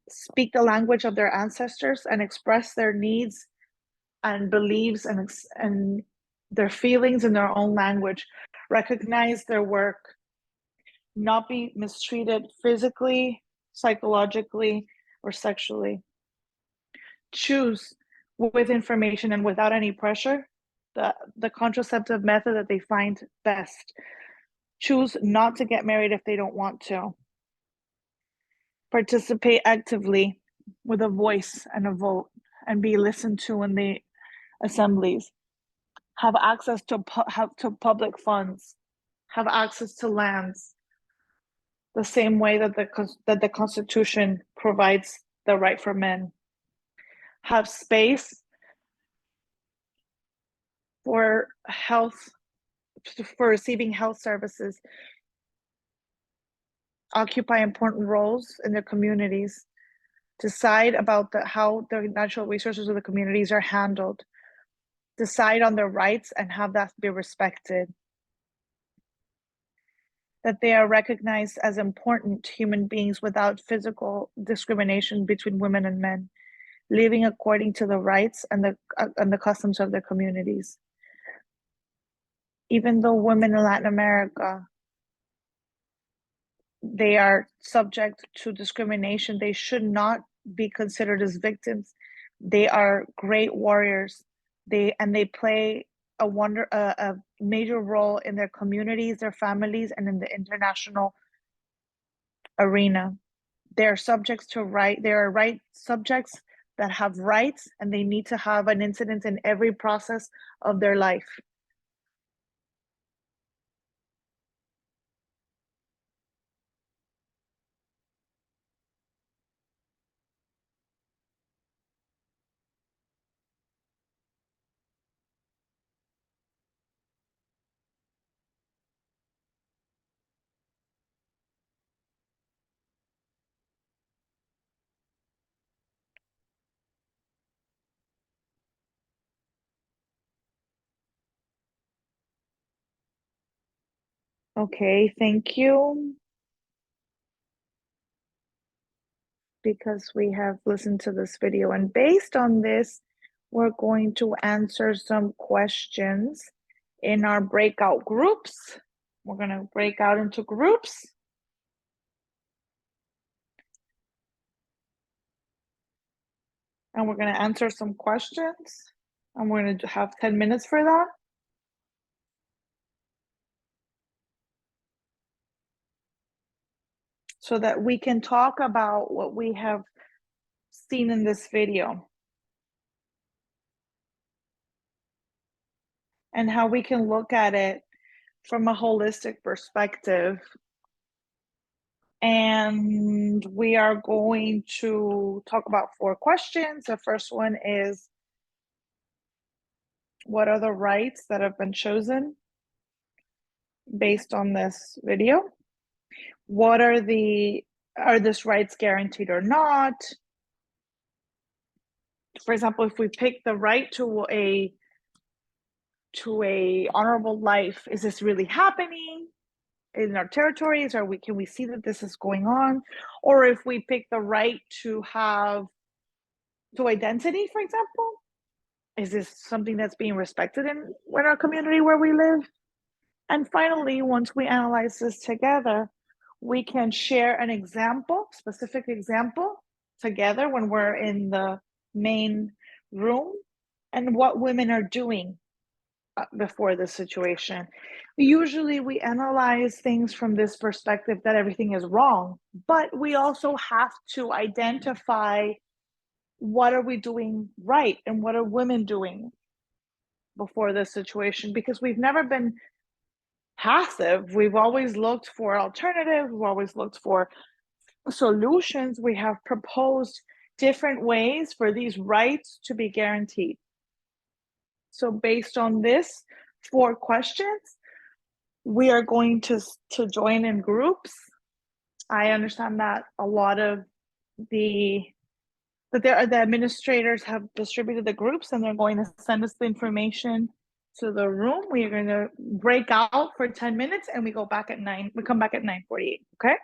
Speak the language of their ancestors and express their needs and beliefs and their feelings in their own language. Recognize their work. Not be mistreated physically, psychologically, or sexually. Choose with information and without any pressure the contraceptive method that they find best. Choose not to get married if they don't want to. Participate actively with a voice and a vote and be listened to in the assemblies. Have access to public funds. Have access to lands. The same way that the Constitution provides the right for men. Have space for health for receiving health services occupy important roles in their communities, decide about how the natural resources of the communities are handled, decide on their rights and have that be respected, that they are recognized as important human beings without physical discrimination between women and men, living according to the rights and the customs of their communities. Even though women in Latin America, they are subject to discrimination, they should not be considered as victims. They are great warriors. They play a major role in their communities, their families, and in the international arena. They are subjects to right. They are right subjects that have rights, and they need to have an incidence in every process of their life. Okay, thank you. Because we have listened to this video, and based on this, we're going to answer some questions in our breakout groups. We're going to break out into groups. And we're going to answer some questions. And we're going to have 10 minutes for that. So that we can talk about what we have seen in this video. And how we can look at it from a holistic perspective. And we are going to talk about 4 questions. The first one is, what are the rights that have been chosen based on this video? What are this rights guaranteed or not? For example, if we pick the right to a honorable life, is this really happening in our territories? Or can we see that this is going on? Or if we pick the right to identity, for example, is this something that's being respected in our community where we live? And finally, once we analyze this together, we can share an example, specific example together when we're in the main room, and what women are doing before this situation. Usually we analyze things from this perspective that everything is wrong, but we also have to identify what are we doing right and what are women doing before this situation, because we've never been passive. We've always looked for alternatives. We've always looked for solutions. We have proposed different ways for these rights to be guaranteed. So based on this 4 questions, we are going to join in groups. I understand that a lot of the administrators have distributed the groups, and they're going to send us the information to the room. We are going to break out for 10 minutes, and we go back at 9. We come back at 9:48. Okay.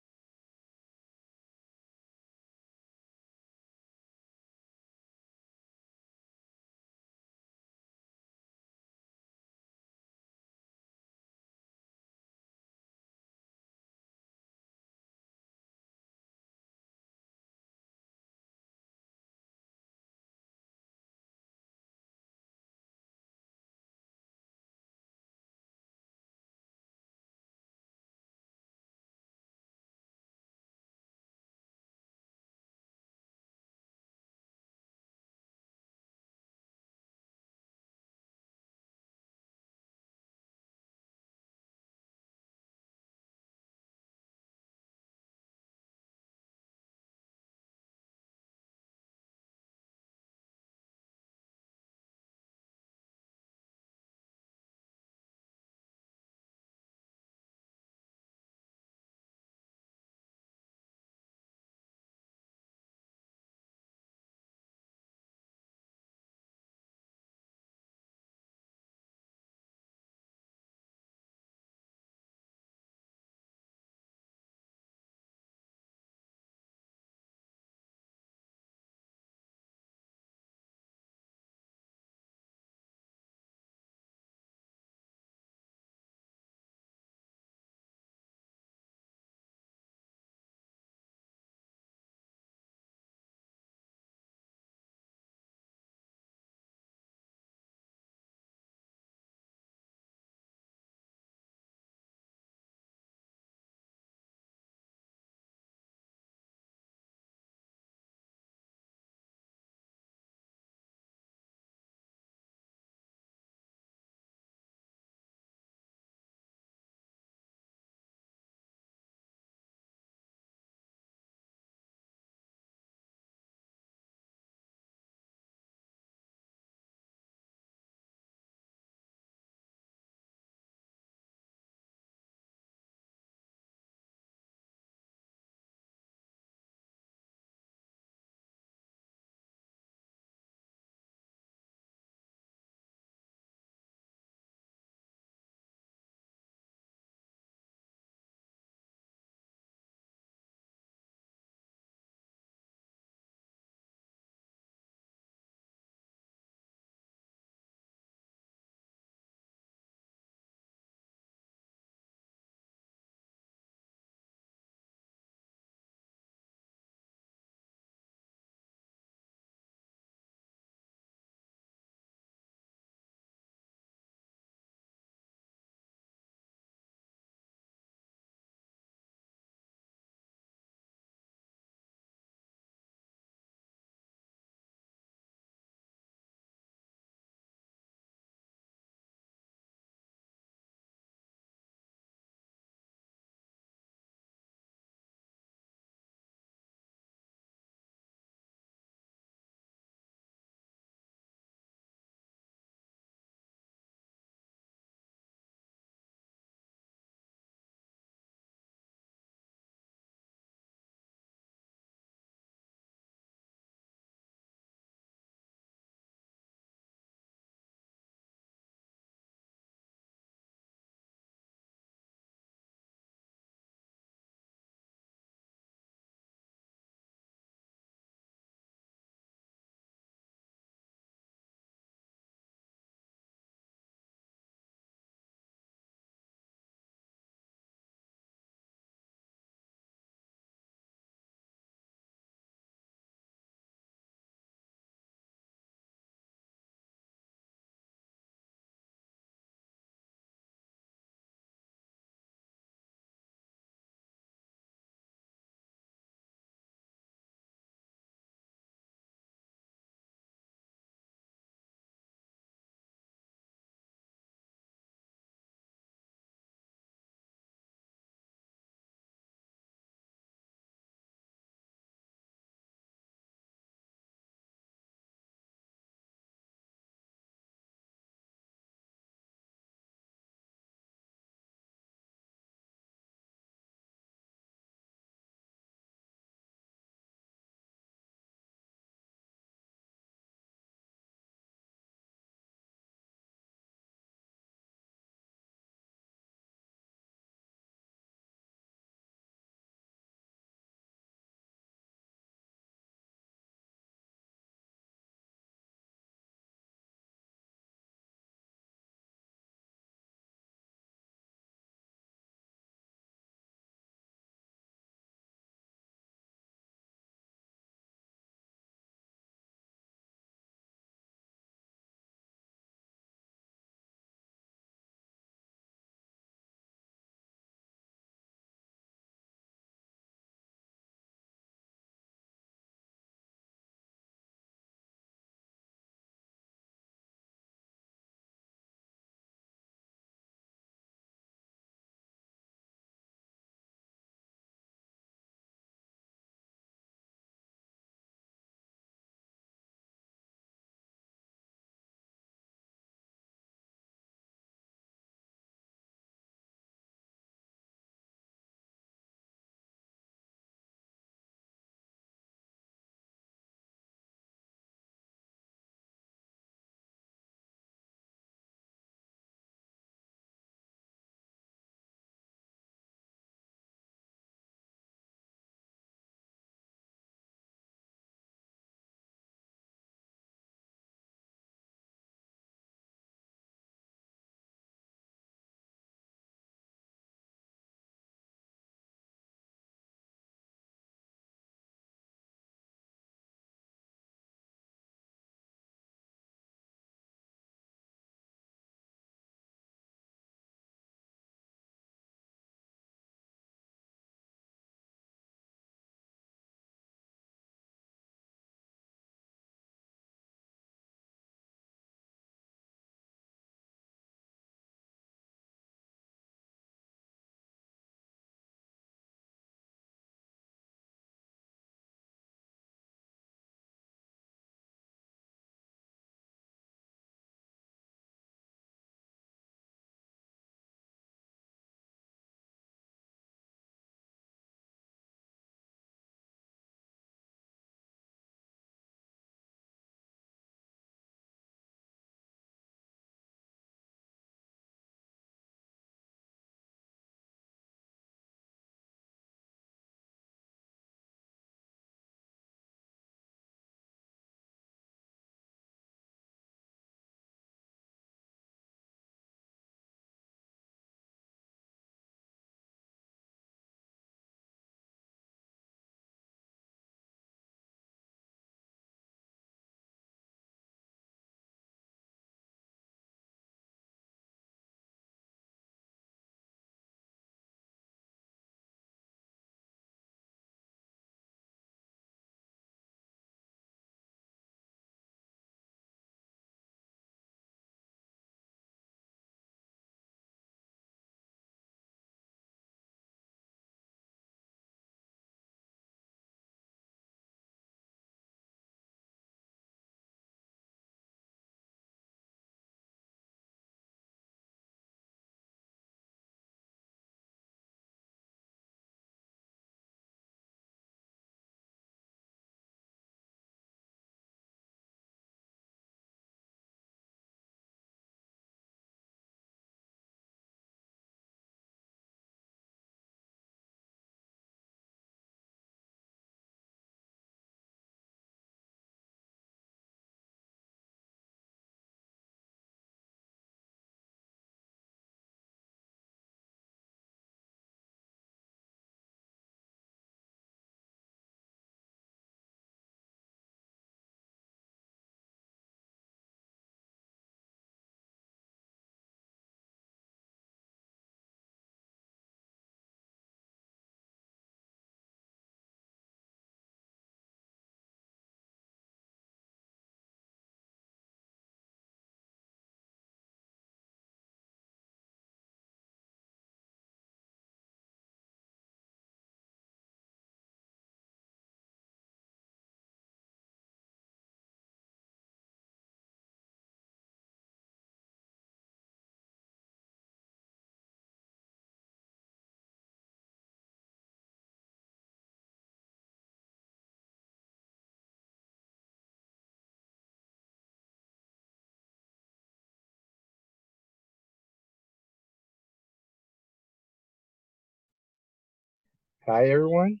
Hi, everyone.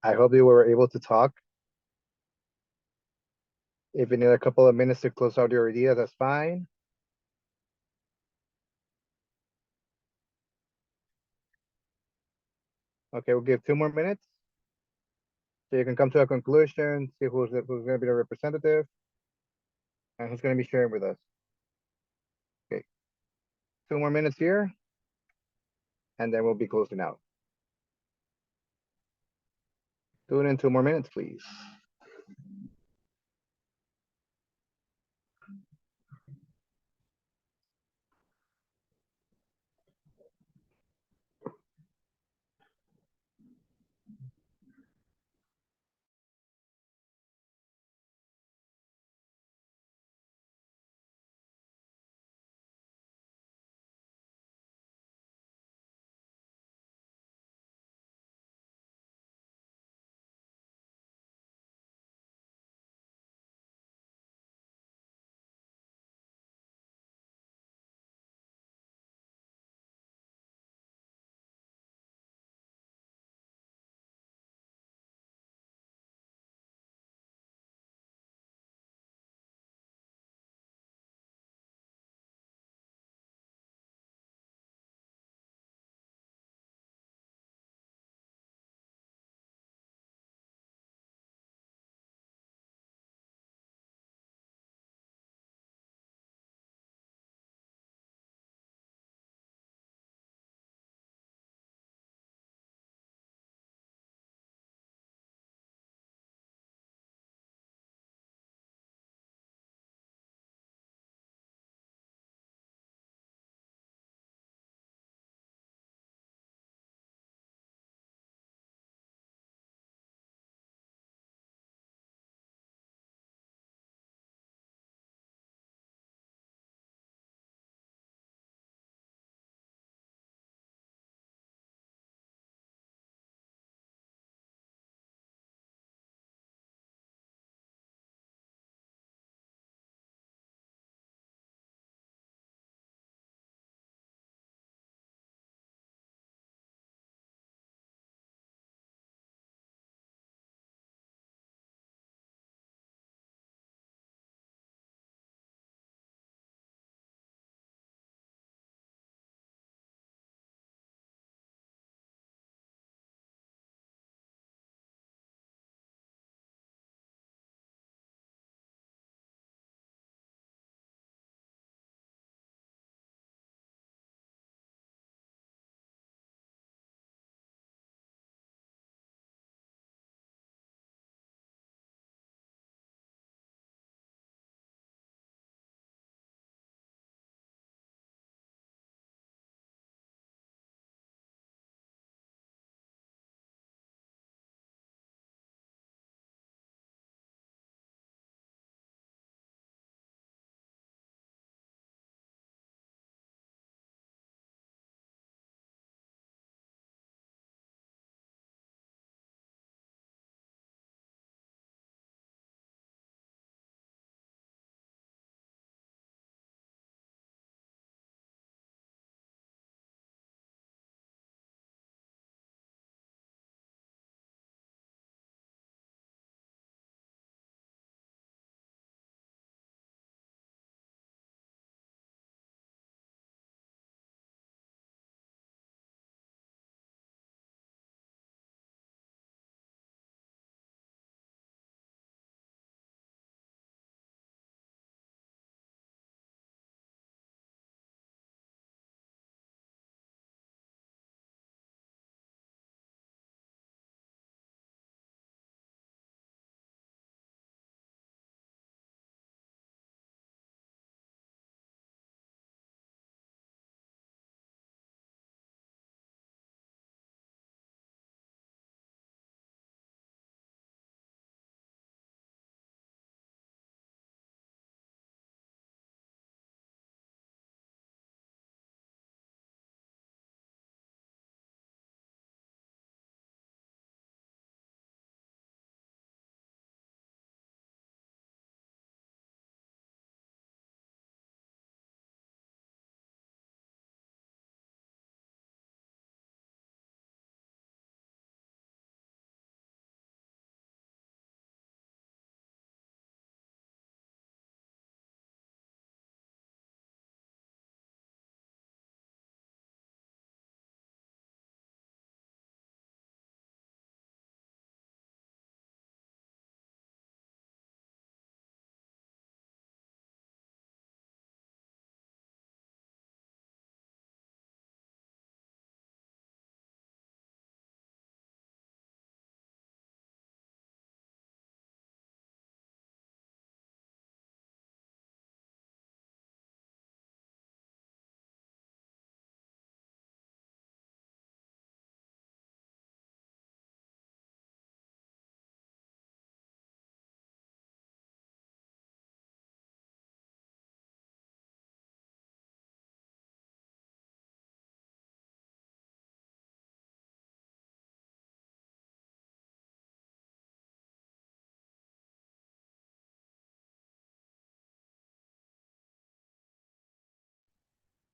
I hope you were able to talk. If you need a couple of minutes to close out your idea, that's fine. Okay, we'll give 2 more minutes. So you can come to a conclusion, see who's gonna be the representative and who's gonna be sharing with us. Okay, 2 more minutes here. And then we'll be closing out. Do it in 2 more minutes, please.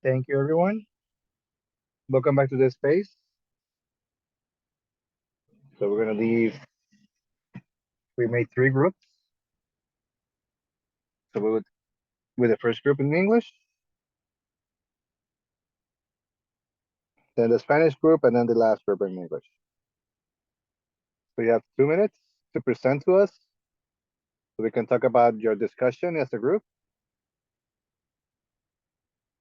Thank you, everyone. Welcome back to this space. So we're gonna leave. We made 3 groups. So we would with the first group in English, then the Spanish group, and then the last group in English. So you have 2 minutes to present to us, so we can talk about your discussion as a group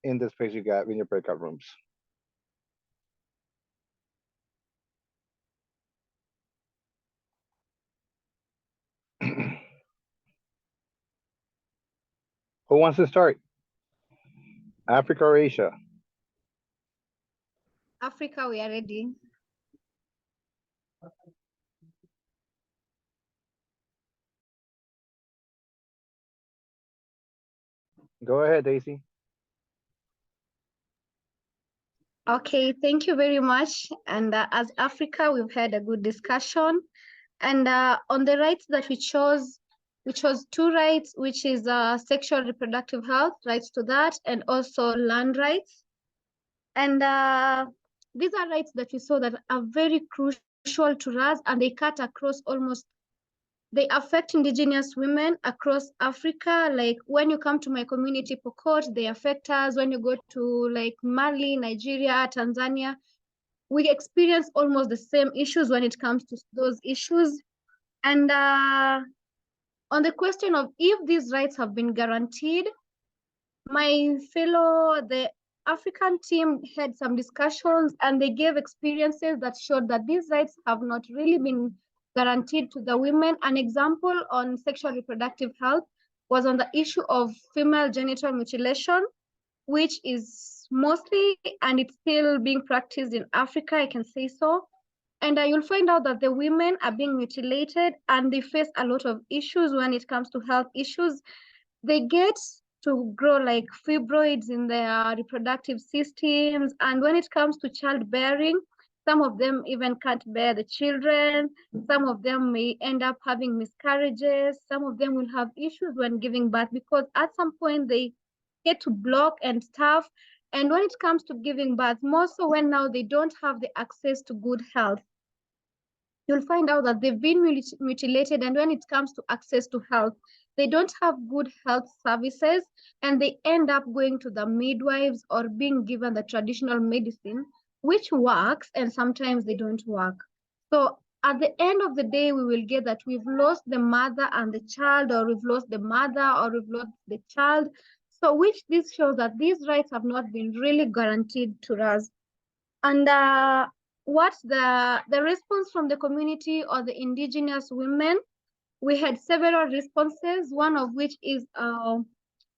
in the space you got in your breakout rooms. Who wants to start? Africa or Asia? Africa, we are ready. Go ahead, Daisy. Okay, thank you very much. And as Africa, we've had a good discussion. And on the rights that we chose 2 rights, which is sexual reproductive health, rights to that, and also land rights. And these are rights that we saw that are very crucial to us, and they cut across they affect Indigenous women across Africa. Like when you come to my community, Pokot, they affect us. When you go to like Mali, Nigeria, Tanzania, we experience almost the same issues when it comes to those issues. And on the question of if these rights have been guaranteed, the African team had some discussions and they gave experiences that showed that these rights have not really been guaranteed to the women. An example on sexual reproductive health was on the issue of female genital mutilation, which is mostly, and it's still being practiced in Africa, I can say so. And you'll find out that the women are being mutilated and they face a lot of issues when it comes to health issues. They get to grow like fibroids in their reproductive systems. And when it comes to childbearing, some of them even can't bear the children. Some of them may end up having miscarriages. Some of them will have issues when giving birth because at some point they get to block and stuff. And when it comes to giving birth, more so when now they don't have the access to good health, you'll find out that they've been mutilated. And when it comes to access to health, they don't have good health services and they end up going to the midwives or being given the traditional medicine, which works and sometimes they don't work. So at the end of the day, we will get that we've lost the mother and the child, or we've lost the mother or we've lost the child. So which this shows that these rights have not been really guaranteed to us. And what's the response from the community or the Indigenous women? We had several responses, one of which is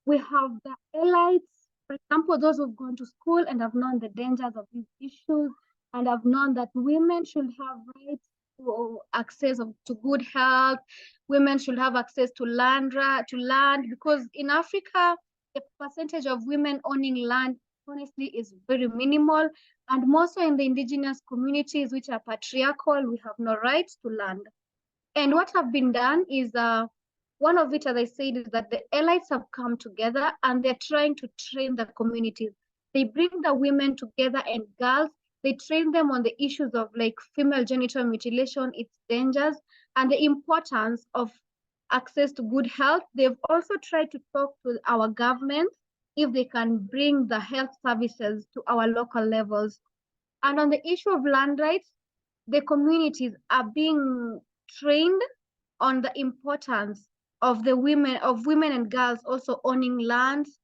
we have the elites, for example, those who've gone to school and have known the dangers of these issues and have known that women should have rights to access to good health. Women should have access to land, because in Africa, the percentage of women owning land honestly is very minimal. And more so in the Indigenous communities, which are patriarchal, we have no rights to land. And what have been done is, one of it, as I said, is that the elites have come together and they're trying to train the communities. They bring the women together and girls, they train them on the issues of like female genital mutilation, its dangers, and the importance of access to good health. They've also tried to talk to our government if they can bring the health services to our local levels. And on the issue of land rights, the communities are being trained on the importance of women and girls also owning lands,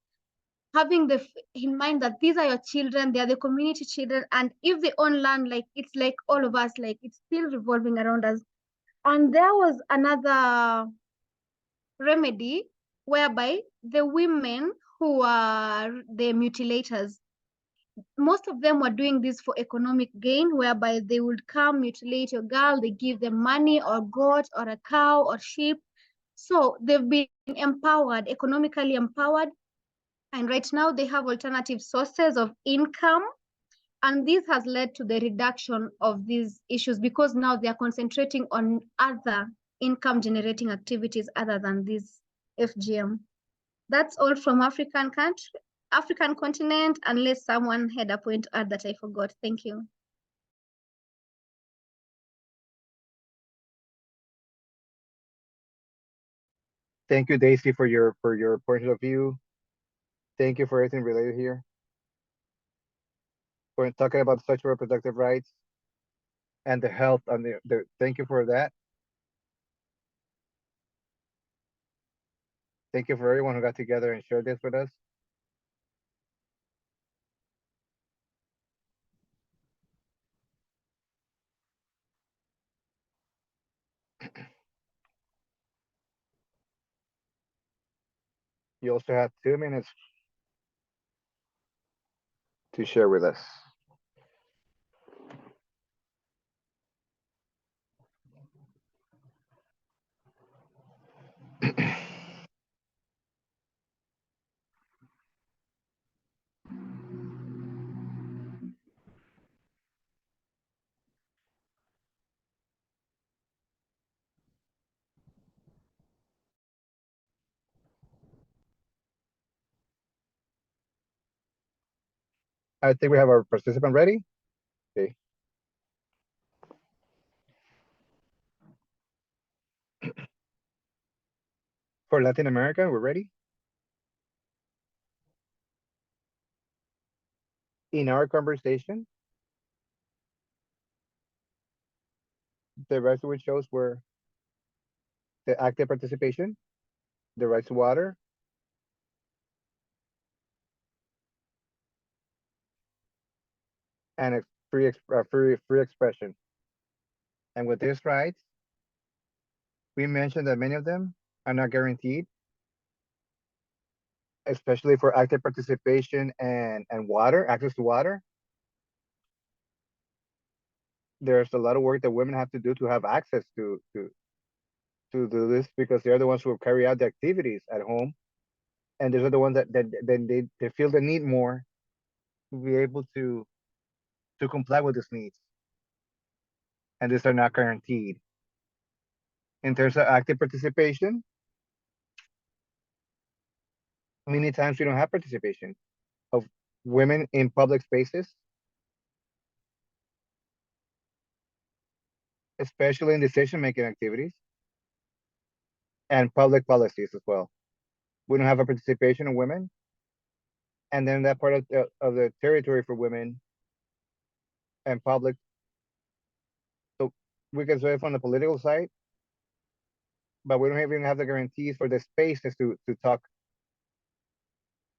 having in mind that these are your children, they are the community children, and if they own land, like it's like all of us, like it's still revolving around us. And there was another remedy whereby the women who are the mutilators, most of them were doing this for economic gain, whereby they would come mutilate your girl, they give them money or goat or a cow or sheep. So they've been empowered, economically empowered. And right now they have alternative sources of income. And this has led to the reduction of these issues because now they are concentrating on other income generating activities other than this FGM. That's all from African country. African continent, unless someone had a point to add that I forgot. Thank you. Thank you, Daisy, for your point of view. Thank you for everything related here. We're talking about sexual reproductive rights and the health and the thank you for that. Thank you for everyone who got together and shared this with us. You also have 2 minutes to share with us. I think we have our participant ready. Okay. For Latin America, we're ready. In our conversation, the rest of which shows were the active participation, the right to water, and free expression. And with these rights, we mentioned that many of them are not guaranteed, especially for active participation and water, access to water. There's a lot of work that women have to do to have access to do this, because they're the ones who carry out the activities at home, and these are the ones that then they feel the need more to be able to comply with these needs, and these are not guaranteed. In terms of active participation, many times we don't have participation of women in public spaces, especially in decision-making activities and public policies as well. We don't have a participation of women, and then that part of the territory for women and public. So we can say from the political side, but we don't even have the guarantees for the spaces to talk.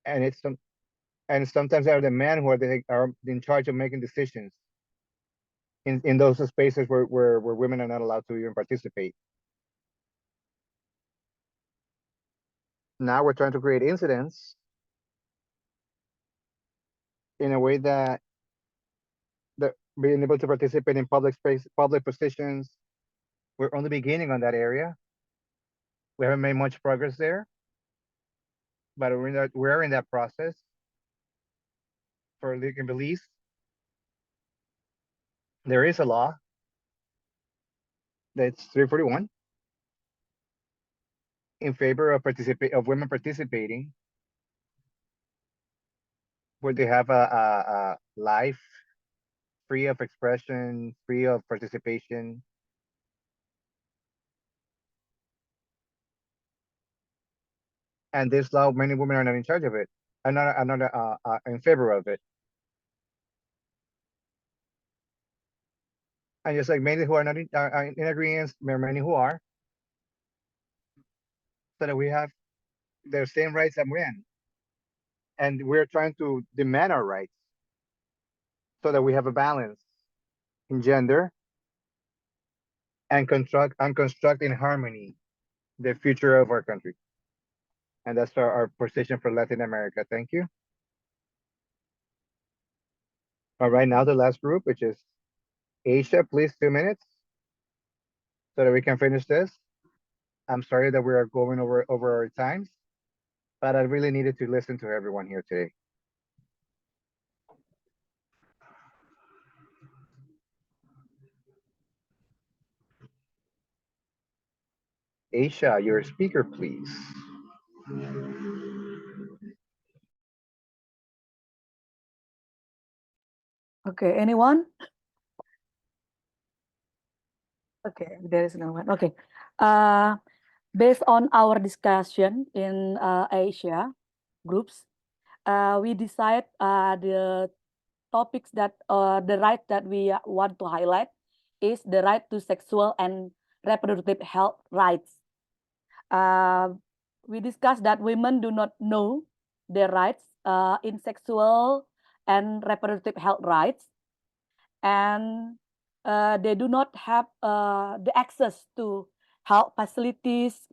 And it's sometimes are the men who are in charge of making decisions in those spaces where women are not allowed to even participate. Now we're trying to create incidents in a way that being able to participate in public space, public positions, we're only beginning on that area. We haven't made much progress there, but we're in that process. For legal Belize, there is a law that's 341 in favor of women participating, where they have a life free of expression, free of participation. And this law, many women are not in charge of it. Are not in favor of it. And just like many who are not in agreement, there are many who are, so that we have the same rights as men. And we're trying to demand our rights so that we have a balance in gender and construct in harmony the future of our country. And that's our position for Latin America. Thank you. All right, now the last group, which is Asia, please 2 minutes so that we can finish this. I'm sorry that we are going over our times, but I really needed to listen to everyone here today. Asia, your speaker, please. Okay, anyone? Okay, there is no one. Okay. Based on our discussion in Asia groups, we decide the topics that the right that we want to highlight is the right to sexual and reproductive health rights. We discussed that women do not know their rights in sexual and reproductive health rights, and they do not have the access to health facilities,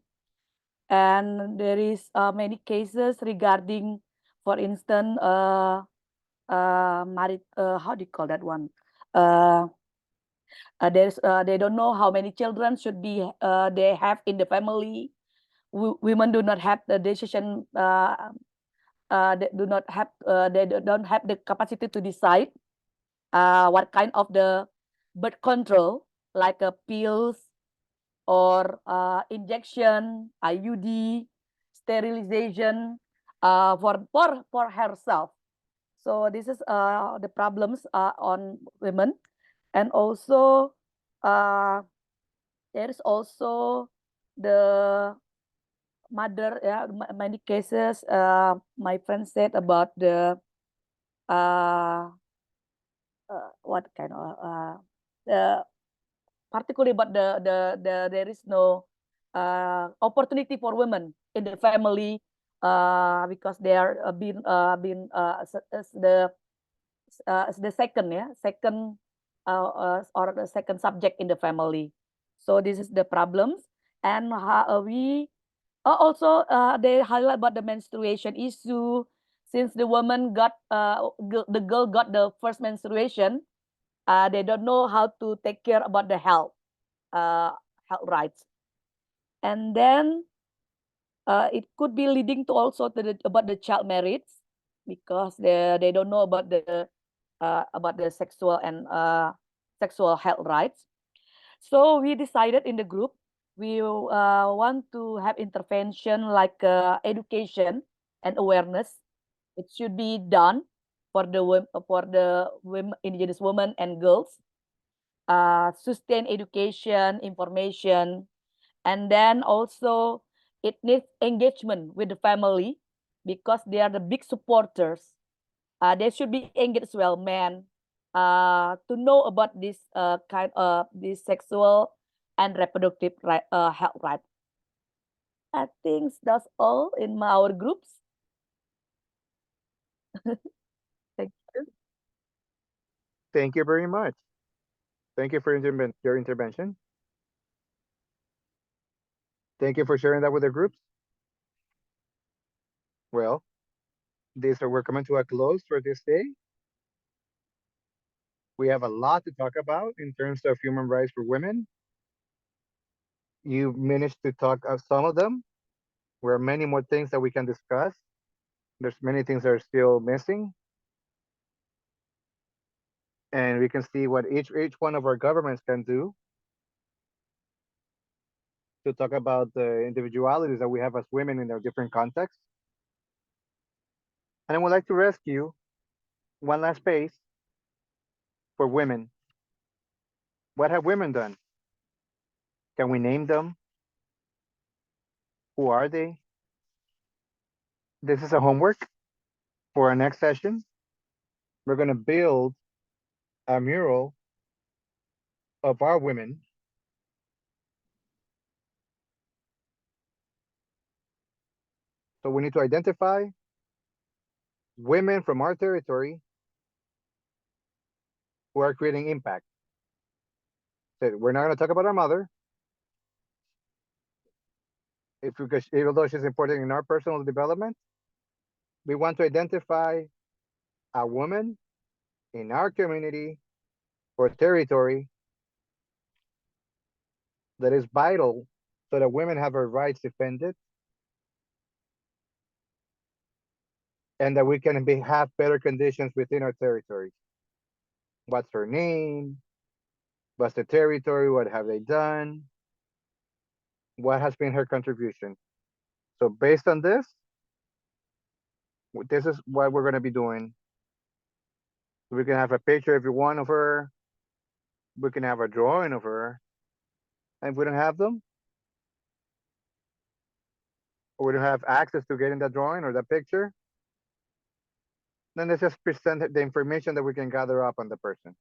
and there is many cases regarding, for instance, how do you call that one? They don't know how many children should be they have in the family. Women do not have the decision. They do not have. They don't have the capacity to decide what kind of the birth control, like pills or injection, IUD, sterilization for herself. So this is the problems on women, and also there is also the mother. Yeah, many cases. My friend said about the what kind of the particularly about the there is no opportunity for women in the family because they are been as the second or the second subject in the family. So this is the problems, and we also they highlight about the menstruation issue. Since the woman got the girl got the first menstruation, they don't know how to take care about the health rights, and then it could be leading to also to about the child marriage, because they don't know about the sexual and sexual health rights. So we decided in the group we want to have intervention like education and awareness. It should be done for the women, indigenous women and girls. Sustain education, information, and then also it needs engagement with the family, because they are the big supporters. They should be engaged as well, men, to know about this kind of this sexual and reproductive health right. I think that's all in our groups. Thank you. Thank you very much. Thank you for your intervention. Thank you for sharing that with the groups. Well, we're coming to a close for this day. We have a lot to talk about in terms of human rights for women. You managed to talk of some of them. There are many more things that we can discuss. There's many things that are still missing. And we can see what each one of our governments can do to talk about the individualities that we have as women in their different contexts. And I would like to rescue one last space for women. What have women done? Can we name them? Who are they? This is a homework for our next session. We're going to build a mural of our women. So we need to identify women from our territory who are creating impact. So we're not going to talk about our mother, because even though she's important in our personal development, we want to identify a woman in our community or territory that is vital so that women have their rights defended, and that we can have better conditions within our territory. What's her name? What's the territory? What have they done? What has been her contribution? So based on this is what we're going to be doing We can have a picture if you want of her. We can have a drawing of her. And if we don't have them, or we don't have access to getting that drawing or that picture, then let's just present the information that we can gather up on the person.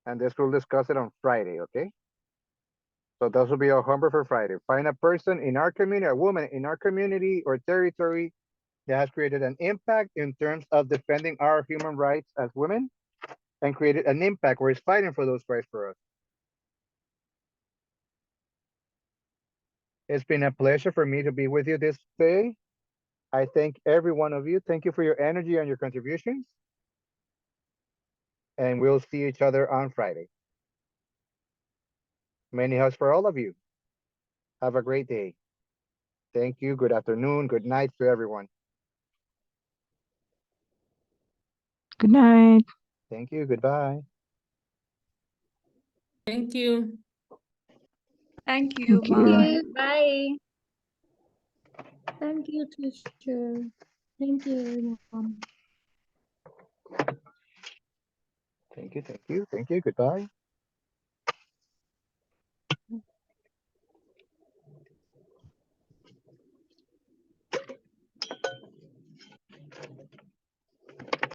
And this we'll discuss it on Friday, okay? So this will be our homework for Friday. Find a person in our community, a woman in our community or territory that has created an impact in terms of defending our human rights as women and created an impact where it's fighting for those rights for us. It's been a pleasure for me to be with you this day. I thank every one of you. Thank you for your energy and your contributions. And we'll see each other on Friday. Many hugs for all of you. Have a great day. Thank you. Good afternoon. Good night to everyone. Good night. Thank you. Goodbye. Thank you. Thank you. Thank you. Bye. Bye. Thank you, teacher. Thank you, everyone. Thank you. Thank you. Thank you. Goodbye.